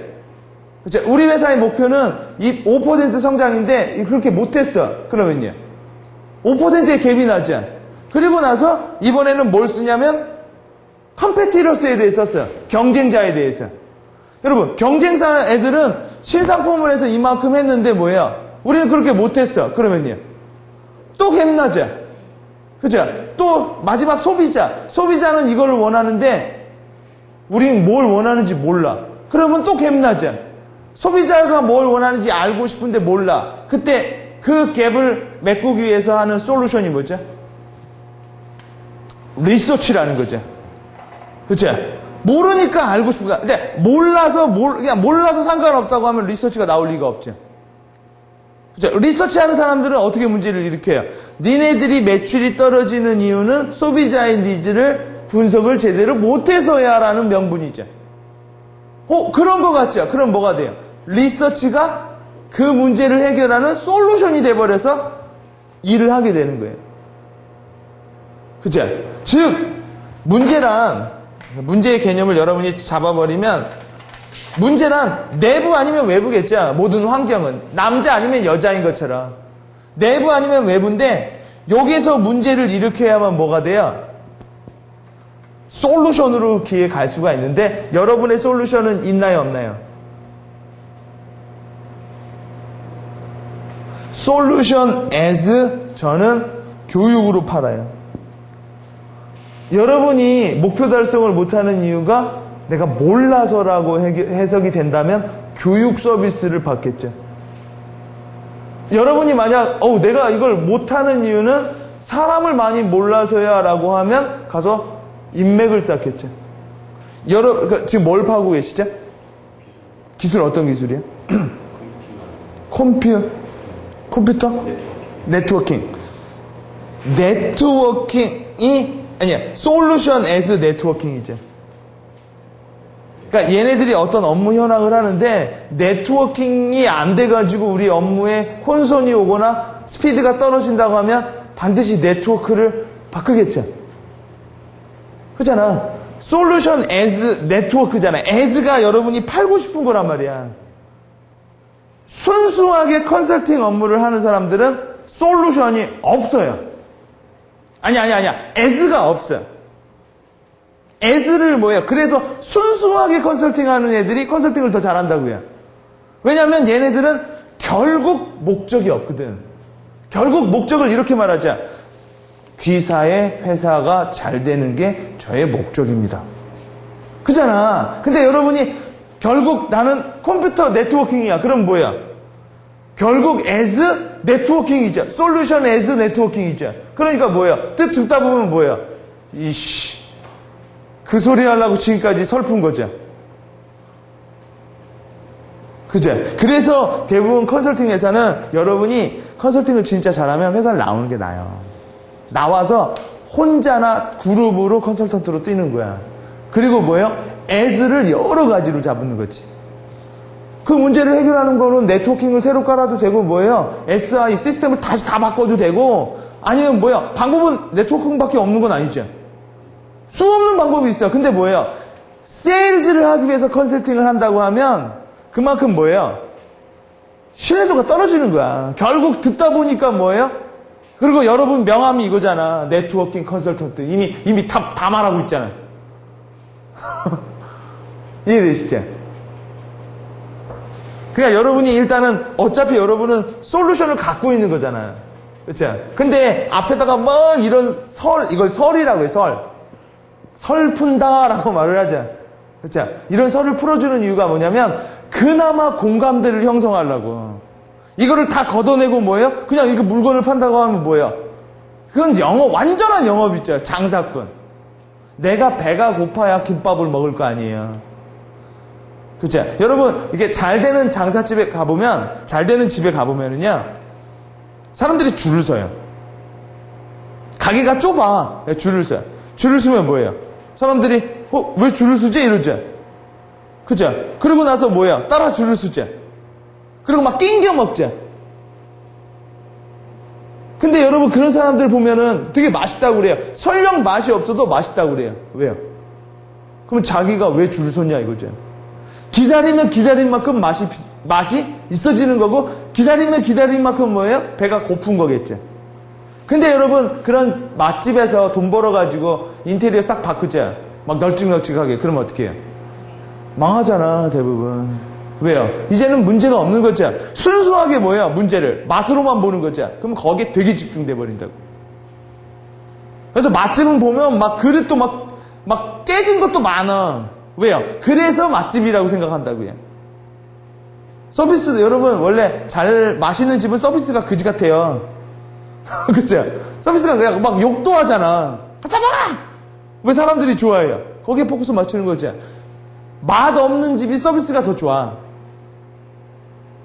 그렇죠? 우리 회사의 목표는 이 5% 성장인데, 그렇게 못했어. 그러면요. 5%의 갭이 나죠? 그리고 나서, 이번에는 뭘 쓰냐면, 컴페티터스에 대해서 썼어요. 경쟁자에 대해서. 여러분, 경쟁사 애들은 신상품을 해서 이만큼 했는데 뭐예요? 우리는 그렇게 못했어. 그러면요. 또 갭나죠? 그죠? 또 마지막 소비자. 소비자는 이걸 원하는데 우리는 뭘 원하는지 몰라. 그러면 또 갭나죠? 소비자가 뭘 원하는지 알고 싶은데 몰라. 그때 그 갭을 메꾸기 위해서 하는 솔루션이 뭐죠? 리서치라는 거죠. 그죠? 모르니까 알고 싶은 거야. 근데 그냥 몰라서 상관없다고 하면 리서치가 나올 리가 없죠. 그죠? 리서치하는 사람들은 어떻게 문제를 일으켜요? 니네들이 매출이 떨어지는 이유는 소비자의 니즈를 분석을 제대로 못해서야 라는 명분이죠. 그런 거 같죠? 그럼 뭐가 돼요? 리서치가 그 문제를 해결하는 솔루션이 돼버려서 일을 하게 되는 거예요. 그죠? 즉, 문제의 개념을 여러분이 잡아버리면 문제란 내부 아니면 외부겠죠. 모든 환경은 남자 아니면 여자인 것처럼 내부 아니면 외부인데 여기서 문제를 일으켜야만 뭐가 돼요? 솔루션으로 기에 갈 수가 있는데 여러분의 솔루션은 있나요 없나요? 솔루션 as 저는 교육으로 팔아요. 여러분이 목표 달성을 못하는 이유가 내가 몰라서라고 해석이 된다면 교육 서비스를 받겠죠. 여러분이 만약 내가 이걸 못하는 이유는 사람을 많이 몰라서야 라고 하면 가서 인맥을 쌓겠죠. 지금 뭘 파고 계시죠? 기술 어떤 기술이야? 컴퓨터? 네트워킹이 아니야. 솔루션 as 네트워킹이죠. 그러니까 얘네들이 어떤 업무 현황을 하는데 네트워킹이 안 돼가지고 우리 업무에 혼선이 오거나 스피드가 떨어진다고 하면 반드시 네트워크를 바꾸겠죠. 그잖아. 솔루션 as 네트워크잖아. as가 여러분이 팔고 싶은 거란 말이야. 순수하게 컨설팅 업무를 하는 사람들은 솔루션이 없어요. 아니야. as가 없어. as를 뭐예요? 그래서 순수하게 컨설팅하는 애들이 컨설팅을 더 잘한다고요. 왜냐하면 얘네들은 결국 목적이 없거든. 결국 목적을 이렇게 말하자. D사의 회사가 잘 되는 게 저의 목적입니다. 그잖아. 근데 여러분이 결국 나는 컴퓨터 네트워킹이야. 그럼 뭐야? 결국 as 네트워킹이죠. 솔루션 as 네트워킹이죠. 그러니까 뭐야? 뜻 듣다 보면 뭐야? 이씨, 그 소리 하려고 지금까지 설픈 거죠. 그죠? 그래서 대부분 컨설팅 회사는 여러분이 컨설팅을 진짜 잘하면 회사를 나오는 게 나아요. 나와서 혼자나 그룹으로 컨설턴트로 뛰는 거야. 그리고 뭐예요? as를 여러 가지로 잡는 거지. 그 문제를 해결하는 거는 네트워킹을 새로 깔아도 되고 뭐예요? SI 시스템을 다시 다 바꿔도 되고 아니면 뭐야? 방법은 네트워킹밖에 없는 건 아니죠. 수없는 방법이 있어요. 근데 뭐예요? 세일즈를 하기 위해서 컨설팅을 한다고 하면 그만큼 뭐예요? 신뢰도가 떨어지는 거야. 결국 듣다 보니까 뭐예요? 그리고 여러분 명함이 이거잖아. 네트워킹 컨설턴트. 이미 다 말하고 있잖아. 이해되시죠? 그러니까 여러분이 일단은 어차피 여러분은 솔루션을 갖고 있는 거잖아요. 그렇죠? 근데 앞에다가 막 이런 이걸 설이라고 해요. 설 푼다라고 말을 하죠. 그렇죠? 이런 설을 풀어주는 이유가 뭐냐면 그나마 공감대를 형성하려고. 이거를 다 걷어내고 뭐예요? 그냥 이렇게 물건을 판다고 하면 뭐예요? 그건 영업, 완전한 영업이죠. 장사꾼. 내가 배가 고파야 김밥을 먹을 거 아니에요. 그죠? 여러분, 이게 잘 되는 장사집에 가보면, 잘 되는 집에 가보면은요, 사람들이 줄을 서요. 가게가 좁아. 줄을 서요. 줄을 서면 뭐예요? 사람들이, 왜 줄을 서지? 이러죠. 그죠? 그러고 나서 뭐예요? 따라 줄을 서죠. 그리고 막 낑겨 먹죠. 근데 여러분, 그런 사람들 보면은 되게 맛있다고 그래요. 설령 맛이 없어도 맛있다고 그래요. 왜요? 그럼 자기가 왜 줄을 섰냐 이거죠. 기다리면 기다린 만큼 맛이 있어지는 거고, 기다리면 기다린 만큼 뭐예요? 배가 고픈 거겠죠. 근데 여러분, 그런 맛집에서 돈 벌어가지고 인테리어 싹 바꾸자. 막 널찍널찍하게. 그러면 어떻게 해요? 망하잖아, 대부분. 왜요? 이제는 문제가 없는 거죠. 순수하게 뭐예요? 문제를. 맛으로만 보는 거죠. 그럼 거기에 되게 집중돼 버린다고. 그래서 맛집은 보면 막 그릇도 막 깨진 것도 많아. 왜요? 그래서 맛집이라고 생각한다고요. 서비스도 여러분 원래 잘 마시는 집은 서비스가 그지 같아요. 그쵸? 서비스가 그냥 막 욕도 하잖아. 갖다 봐! 왜 사람들이 좋아해요? 거기에 포커스 맞추는 거죠. 맛 없는 집이 서비스가 더 좋아.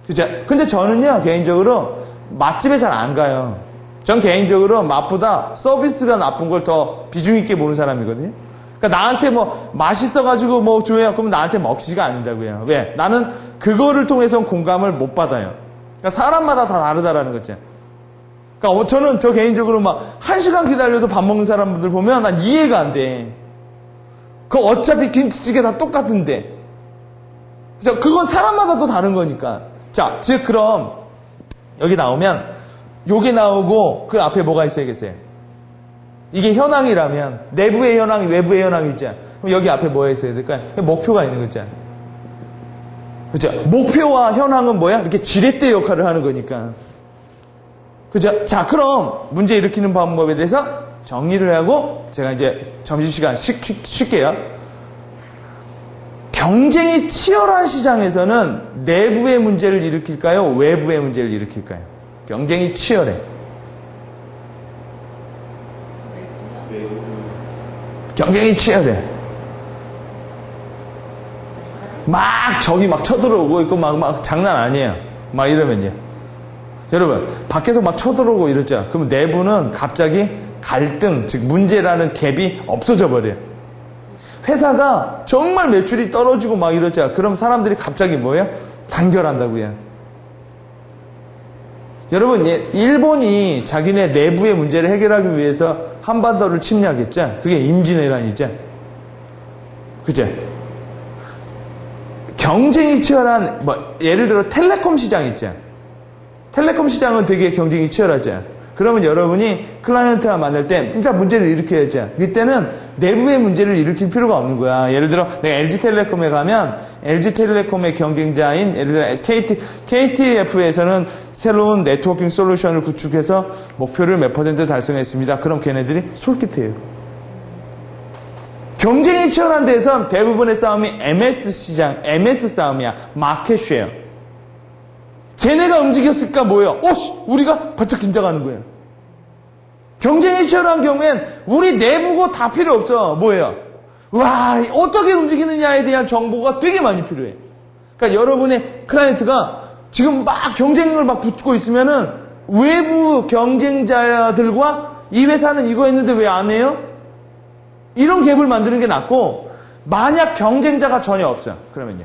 그죠? 근데 저는요 개인적으로 맛집에 잘 안 가요. 전 개인적으로 맛보다 서비스가 나쁜 걸 더 비중 있게 보는 사람이거든요. 그러니까 나한테 뭐 맛있어가지고 뭐 줘야 그러면 나한테 먹지가 않는다고요. 왜? 나는 그거를 통해서 공감을 못 받아요. 그러니까 사람마다 다 다르다라는 거죠. 그러니까 저는 저 개인적으로 막 1시간 기다려서 밥 먹는 사람들 보면 난 이해가 안 돼. 그 어차피 김치찌개 다 똑같은데. 그죠? 그건 사람마다 또 다른 거니까. 자, 즉 그럼 여기 나오면 요게 나오고 그 앞에 뭐가 있어야겠어요? 이게 현황이라면 내부의 현황이 외부의 현황이 있잖아. 그럼 여기 앞에 뭐가 있어야 될까요? 목표가 있는 거죠. 그죠? 목표와 현황은 뭐야? 이렇게 지렛대 역할을 하는 거니까. 그죠? 자, 그럼 문제 일으키는 방법에 대해서 정리를 하고 제가 이제 점심시간 쉴게요. 경쟁이 치열한 시장에서는 내부의 문제를 일으킬까요? 외부의 문제를 일으킬까요? 경쟁이 치열해. 경쟁이 치열해. 막 적이 막 쳐들어오고 있고 막 장난 아니에요. 막 이러면요. 여러분 밖에서 막 쳐들어오고 이러죠. 그러면 내부는 갑자기 갈등, 즉 문제라는 갭이 없어져 버려요. 회사가 정말 매출이 떨어지고 막 이러죠. 그럼 사람들이 갑자기 뭐예요? 단결한다고요. 여러분 일본이 자기네 내부의 문제를 해결하기 위해서 한반도를 침략했죠. 그게 임진왜란이죠. 그죠? 경쟁이 치열한 예를 들어 텔레콤 시장 있죠. 텔레콤 시장은 되게 경쟁이 치열하죠. 그러면 여러분이 클라이언트와 만날 때 일단 문제를 일으켜야죠. 이때는 내부의 문제를 일으킬 필요가 없는 거야. 예를 들어 내가 LG텔레콤에 가면 LG텔레콤의 경쟁자인 예를 들어 KTF에서는 새로운 네트워킹 솔루션을 구축해서 목표를 몇 % 달성했습니다. 그럼 걔네들이 솔깃해요. 경쟁이 치열한 데에선 대부분의 싸움이 MS 시장, MS 싸움이야. 마켓 쉐어. 쟤네가 움직였을까 뭐예요? 우리가 바짝 긴장하는 거예요. 경쟁이 치열한 경우엔 우리 내부고 다 필요 없어. 뭐예요? 와, 어떻게 움직이느냐에 대한 정보가 되게 많이 필요해. 그러니까 여러분의 클라이언트가 지금 막 경쟁을 막 붙고 있으면은 외부 경쟁자들과 이 회사는 이거 했는데 왜 안 해요? 이런 갭을 만드는 게 낫고, 만약 경쟁자가 전혀 없어요. 그러면요.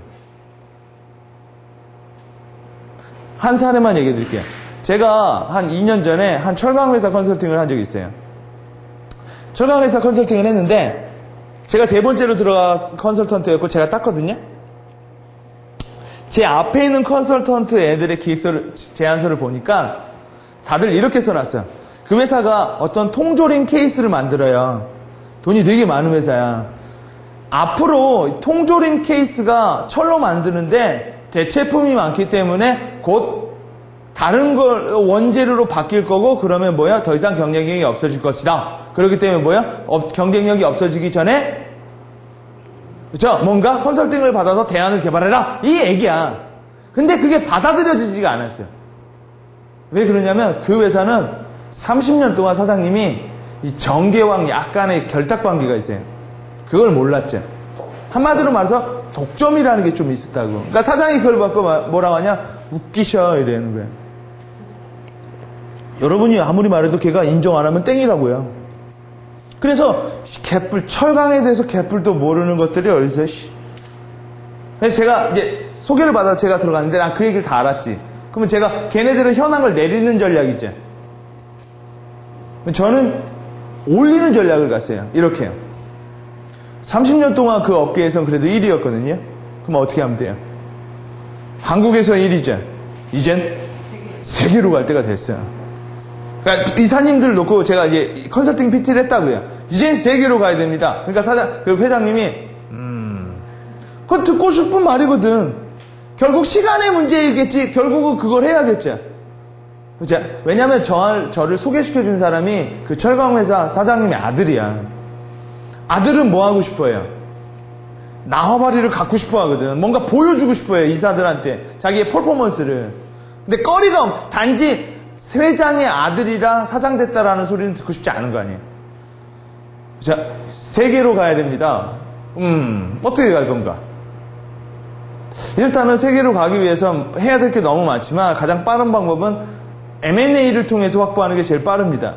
한 사례만 얘기해 드릴게요. 제가 한 2년 전에 한 철강회사 컨설팅을 한 적이 있어요. 철강회사 컨설팅을 했는데, 제가 세 번째로 들어간 컨설턴트였고, 제가 땄거든요. 제 앞에 있는 컨설턴트 애들의 기획서를, 제안서를 보니까, 다들 이렇게 써놨어요. 그 회사가 어떤 통조림 케이스를 만들어요. 돈이 되게 많은 회사야. 앞으로 통조림 케이스가 철로 만드는데 대체품이 많기 때문에 곧 다른 걸 원재료로 바뀔 거고, 그러면 뭐야? 더 이상 경쟁력이 없어질 것이다. 그렇기 때문에 뭐야? 경쟁력이 없어지기 전에 그렇죠? 뭔가 컨설팅을 받아서 대안을 개발해라. 이 얘기야. 근데 그게 받아들여지지가 않았어요. 왜 그러냐면 그 회사는 30년 동안 사장님이 이 정계왕 약간의 결탁관계가 있어요. 그걸 몰랐죠. 한마디로 말해서 독점이라는 게 좀 있었다고. 그러니까 사장이 그걸 받고 뭐라고 하냐? 웃기셔 이러는 거예요. 여러분이 아무리 말해도 걔가 인정 안 하면 땡이라고요. 그래서 개뿔, 철강에 대해서 개뿔도 모르는 것들이 어디서 그래서 제가 이제 소개를 받아서 제가 들어갔는데 난 그 얘기를 다 알았지. 그러면 제가 걔네들은 현황을 내리는 전략이죠. 저는 올리는 전략을 갔어요. 이렇게요. 30년 동안 그 업계에서는 그래도 1위였거든요. 그럼 어떻게 하면 돼요? 한국에서 1위죠. 이젠 세계로 갈 때가 됐어요. 그러니까 이사님들 놓고 제가 이제 컨설팅 PT를 했다고요. 이젠 세계로 가야 됩니다. 그러니까 그 회장님이 그거 듣고 싶은 말이거든. 결국 시간의 문제이겠지. 결국은 그걸 해야겠죠. 왜냐면 저를 소개시켜준 사람이 그 철강회사 사장님의 아들이야. 아들은 뭐 하고 싶어요? 나와바리를 갖고 싶어 하거든. 뭔가 보여주고 싶어요. 이사들한테. 자기의 퍼포먼스를. 근데 꺼리가 단지 회장의 아들이라 사장 됐다라는 소리는 듣고 싶지 않은 거 아니에요. 자, 세계로 가야 됩니다. 어떻게 갈 건가? 일단은 세계로 가기 위해서 해야 될 게 너무 많지만 가장 빠른 방법은 M&A를 통해서 확보하는 게 제일 빠릅니다.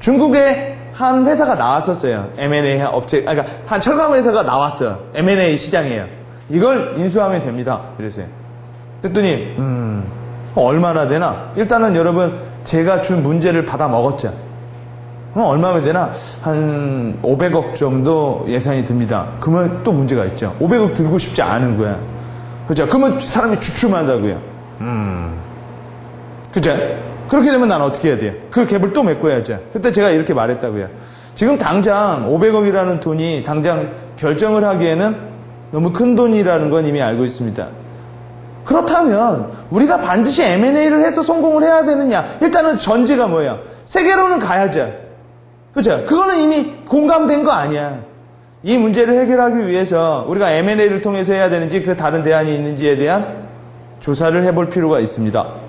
중국에 한 회사가 나왔었어요. M&A 업체, 그러니까 한 철강 회사가 나왔어요. M&A 시장이에요. 이걸 인수하면 됩니다. 그랬어요. 그랬더니 얼마나 되나? 일단은 여러분 제가 준 문제를 받아 먹었죠. 그럼 얼마면 되나? 한 500억 정도 예산이 듭니다. 그러면 또 문제가 있죠. 500억 들고 싶지 않은 거야. 그죠? 그러면 사람이 주춤한다고요. 그죠? 그렇게 되면 난 어떻게 해야 돼요? 그 갭을 또 메꿔야죠. 그때 제가 이렇게 말했다고요. 지금 당장 500억이라는 돈이 당장 결정을 하기에는 너무 큰 돈이라는 건 이미 알고 있습니다. 그렇다면 우리가 반드시 M&A를 해서 성공을 해야 되느냐? 일단은 전제가 뭐예요? 세계로는 가야죠. 그죠? 그거는 이미 공감된 거 아니야. 이 문제를 해결하기 위해서 우리가 M&A를 통해서 해야 되는지 그 다른 대안이 있는지에 대한 조사를 해볼 필요가 있습니다.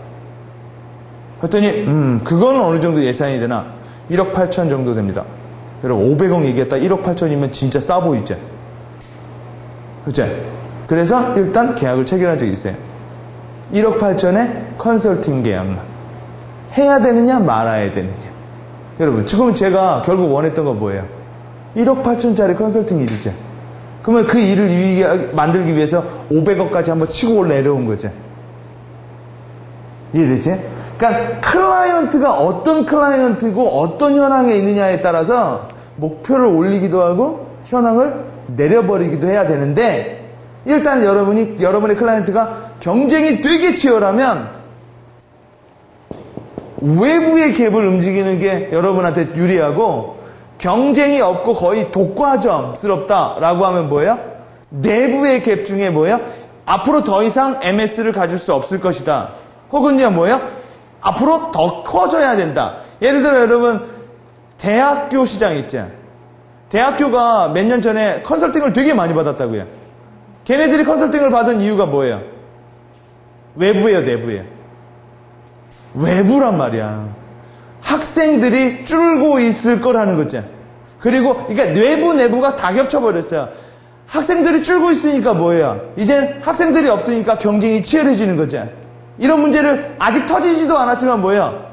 그랬더니 그건 어느 정도 예산이 되나? 1억 8천 정도 됩니다. 여러분 500억 얘기했다 1억 8천이면 진짜 싸 보이죠? 그죠? 그래서 일단 계약을 체결한 적이 있어요. 1억 8천에 컨설팅 계약만 해야 되느냐 말아야 되느냐. 여러분 지금 제가 결국 원했던 건 뭐예요? 1억 8천짜리 컨설팅 일이죠. 그러면 그 일을 유익하게 만들기 위해서 500억까지 한번 치고 내려온 거죠. 이해되세요? 그러니까 클라이언트가 어떤 클라이언트고 어떤 현황에 있느냐에 따라서 목표를 올리기도 하고 현황을 내려버리기도 해야 되는데, 일단 여러분의 클라이언트가 경쟁이 되게 치열하면 외부의 갭을 움직이는 게 여러분한테 유리하고, 경쟁이 없고 거의 독과점스럽다라고 하면 뭐예요? 내부의 갭 중에 뭐예요? 앞으로 더 이상 MS를 가질 수 없을 것이다. 혹은요, 뭐예요? 앞으로 더 커져야 된다. 예를 들어 여러분, 대학교 시장 있죠? 대학교가 몇 년 전에 컨설팅을 되게 많이 받았다고요. 걔네들이 컨설팅을 받은 이유가 뭐예요? 외부예요, 내부예요? 외부란 말이야. 학생들이 줄고 있을 거라는 거죠. 그리고, 그러니까 외부, 내부가 다 겹쳐버렸어요. 학생들이 줄고 있으니까 뭐예요? 이젠 학생들이 없으니까 경쟁이 치열해지는 거죠. 이런 문제를 아직 터지지도 않았지만 뭐예요?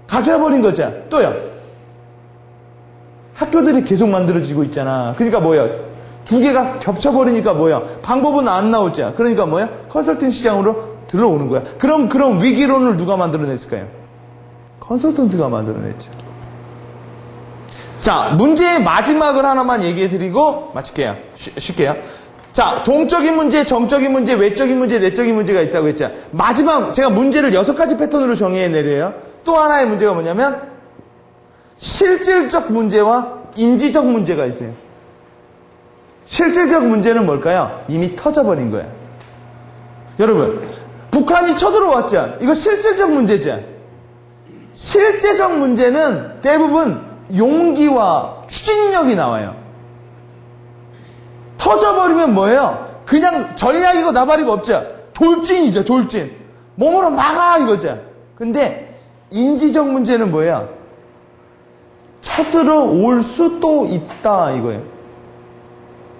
가져와버린 거죠. 또요. 학교들이 계속 만들어지고 있잖아. 그러니까 뭐예요? 두 개가 겹쳐버리니까 뭐예요? 방법은 안 나오죠. 그러니까 뭐예요? 컨설팅 시장으로 들어오는 거야. 그럼 위기론을 누가 만들어냈을까요? 컨설턴트가 만들어냈죠. 자, 문제의 마지막을 하나만 얘기해드리고 마칠게요. 쉴게요. 자, 동적인 문제, 정적인 문제, 외적인 문제, 내적인 문제가 있다고 했죠. 마지막, 제가 문제를 6가지 패턴으로 정해내려요. 또 하나의 문제가 뭐냐면 실질적 문제와 인지적 문제가 있어요. 실질적 문제는 뭘까요? 이미 터져버린 거예요. 여러분, 북한이 쳐들어왔죠. 이거 실질적 문제죠. 실제적 문제는 대부분 용기와 추진력이 나와요. 터져버리면 뭐예요? 그냥 전략이고 나발이고 없죠. 돌진이죠, 돌진. 몸으로 막아 이거죠. 근데 인지적 문제는 뭐예요? 쳐들어올 수도 있다 이거예요.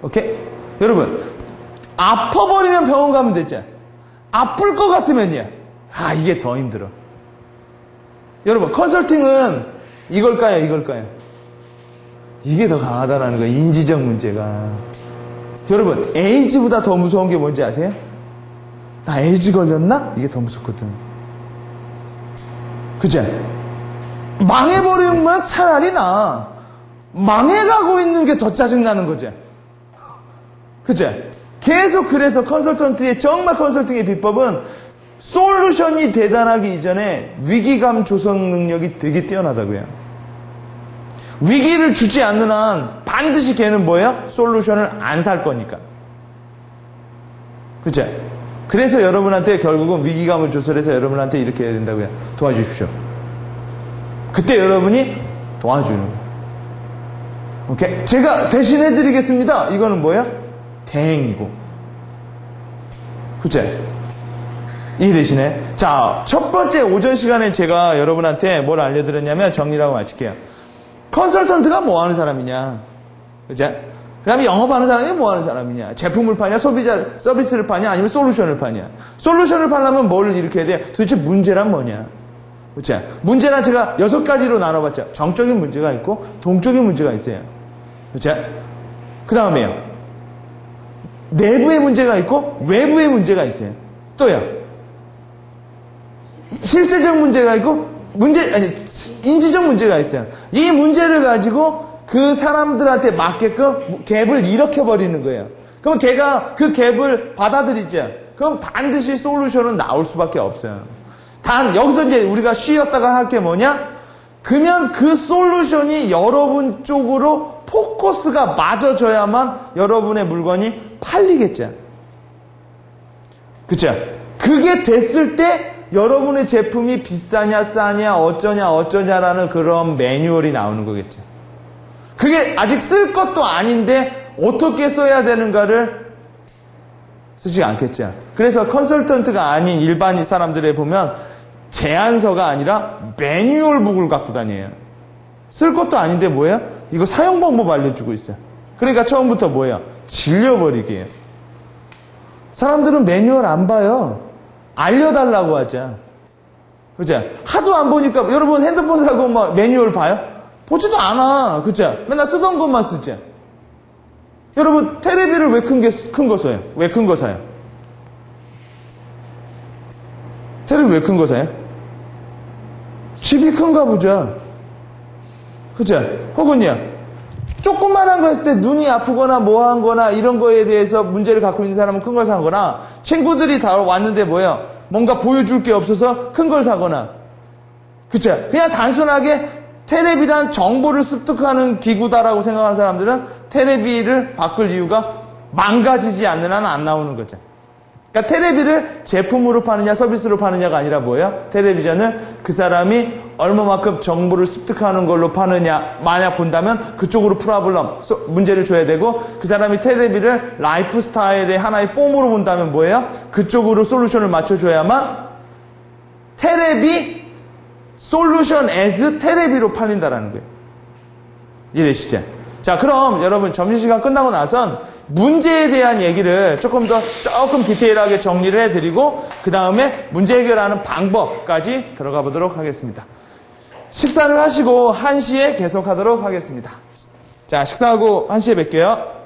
오케이? 여러분, 아파버리면 병원 가면 되죠. 아플 것 같으면요. 아, 이게 더 힘들어. 여러분, 컨설팅은 이걸까요, 이걸까요? 이게 더 강하다라는 거예요, 인지적 문제가. 여러분, 에이즈보다 더 무서운 게 뭔지 아세요? 나 에이즈 걸렸나? 이게 더 무섭거든. 그죠? 망해버리면 차라리 나. 망해가고 있는 게 더 짜증나는 거죠. 그죠? 계속 그래서 컨설턴트의, 정말 컨설팅의 비법은 솔루션이 대단하기 이전에 위기감 조성 능력이 되게 뛰어나다고요. 위기를 주지 않는 한 반드시 걔는 뭐예요? 솔루션을 안 살 거니까. 그죠? 그래서 여러분한테 결국은 위기감을 조성해서 여러분한테 이렇게 해야 된다고요. 도와주십시오. 그때 여러분이 도와주는 거예요. 오케이? 제가 대신해드리겠습니다. 이거는 뭐예요? 대행이고. 그죠? 이 대신에. 자, 첫 번째 오전 시간에 제가 여러분한테 뭘 알려드렸냐면 정리라고 마칠게요. 컨설턴트가 뭐 하는 사람이냐? 그죠? 그 다음에 영업하는 사람이 뭐 하는 사람이냐? 제품을 파냐? 소비자 서비스를 파냐? 아니면 솔루션을 파냐? 솔루션을 파려면 뭘 일으켜야 돼? 도대체 문제란 뭐냐? 그렇죠? 문제는 제가 6가지로 나눠봤죠. 정적인 문제가 있고 동적인 문제가 있어요. 그렇죠? 그 다음에요. 내부의 문제가 있고 외부의 문제가 있어요. 또요. 실제적 문제가 있고 인지적 문제가 있어요. 이 문제를 가지고 그 사람들한테 맞게끔 갭을 일으켜버리는 거예요. 그럼 걔가 그 갭을 받아들이죠. 그럼 반드시 솔루션은 나올 수밖에 없어요. 단 여기서 이제 우리가 쉬었다가 할 게 뭐냐? 그러면 그 솔루션이 여러분 쪽으로 포커스가 맞아져야만 여러분의 물건이 팔리겠죠. 그쵸? 그게 됐을 때 여러분의 제품이 비싸냐 싸냐 어쩌냐라는 그런 매뉴얼이 나오는 거겠죠. 그게 아직 쓸 것도 아닌데 어떻게 써야 되는가를 쓰지 않겠죠. 그래서 컨설턴트가 아닌 일반인 사람들에 보면 제안서가 아니라 매뉴얼북을 갖고 다녀요. 쓸 것도 아닌데 뭐예요? 이거 사용 방법 알려주고 있어요. 그러니까 처음부터 뭐예요? 질려버리기예요. 사람들은 매뉴얼 안 봐요. 알려달라고 하죠. 그죠? 하도 안 보니까 여러분 핸드폰 사고 막 매뉴얼 봐요? 보지도 않아. 그죠? 맨날 쓰던 것만 쓰죠. 여러분 테레비를 왜 큰 거 사요? 왜 큰 거 사요? 테레비 왜 큰 거 사요? 집이 큰가 보자. 그죠? 혹은요, 조그만한 거 했을 때 눈이 아프거나 뭐 한 거나 이런 거에 대해서 문제를 갖고 있는 사람은 큰 걸 사거나, 친구들이 다 왔는데 뭐예요? 뭔가 보여줄 게 없어서 큰 걸 사거나. 그쵸? 그냥 단순하게 테레비란 정보를 습득하는 기구다라고 생각하는 사람들은 테레비를 바꿀 이유가 망가지지 않는 한 안 나오는 거죠. 그러니까 테레비를 제품으로 파느냐 서비스로 파느냐가 아니라 뭐예요? 텔레비전을 그 사람이 얼마만큼 정보를 습득하는 걸로 파느냐 만약 본다면 그쪽으로 프로블럼 문제를 줘야 되고 그 사람이 테레비를 라이프 스타일의 하나의 폼으로 본다면 뭐예요? 그쪽으로 솔루션을 맞춰줘야만 테레비 솔루션 as 테레비로 팔린다라는 거예요. 이해되시죠? 자, 그럼 여러분 점심시간 끝나고 나선 문제에 대한 얘기를 조금 디테일하게 정리를 해드리고 그 다음에 문제 해결하는 방법까지 들어가 보도록 하겠습니다. 식사를 하시고 1시에 계속하도록 하겠습니다. 자, 식사하고 1시에 뵐게요.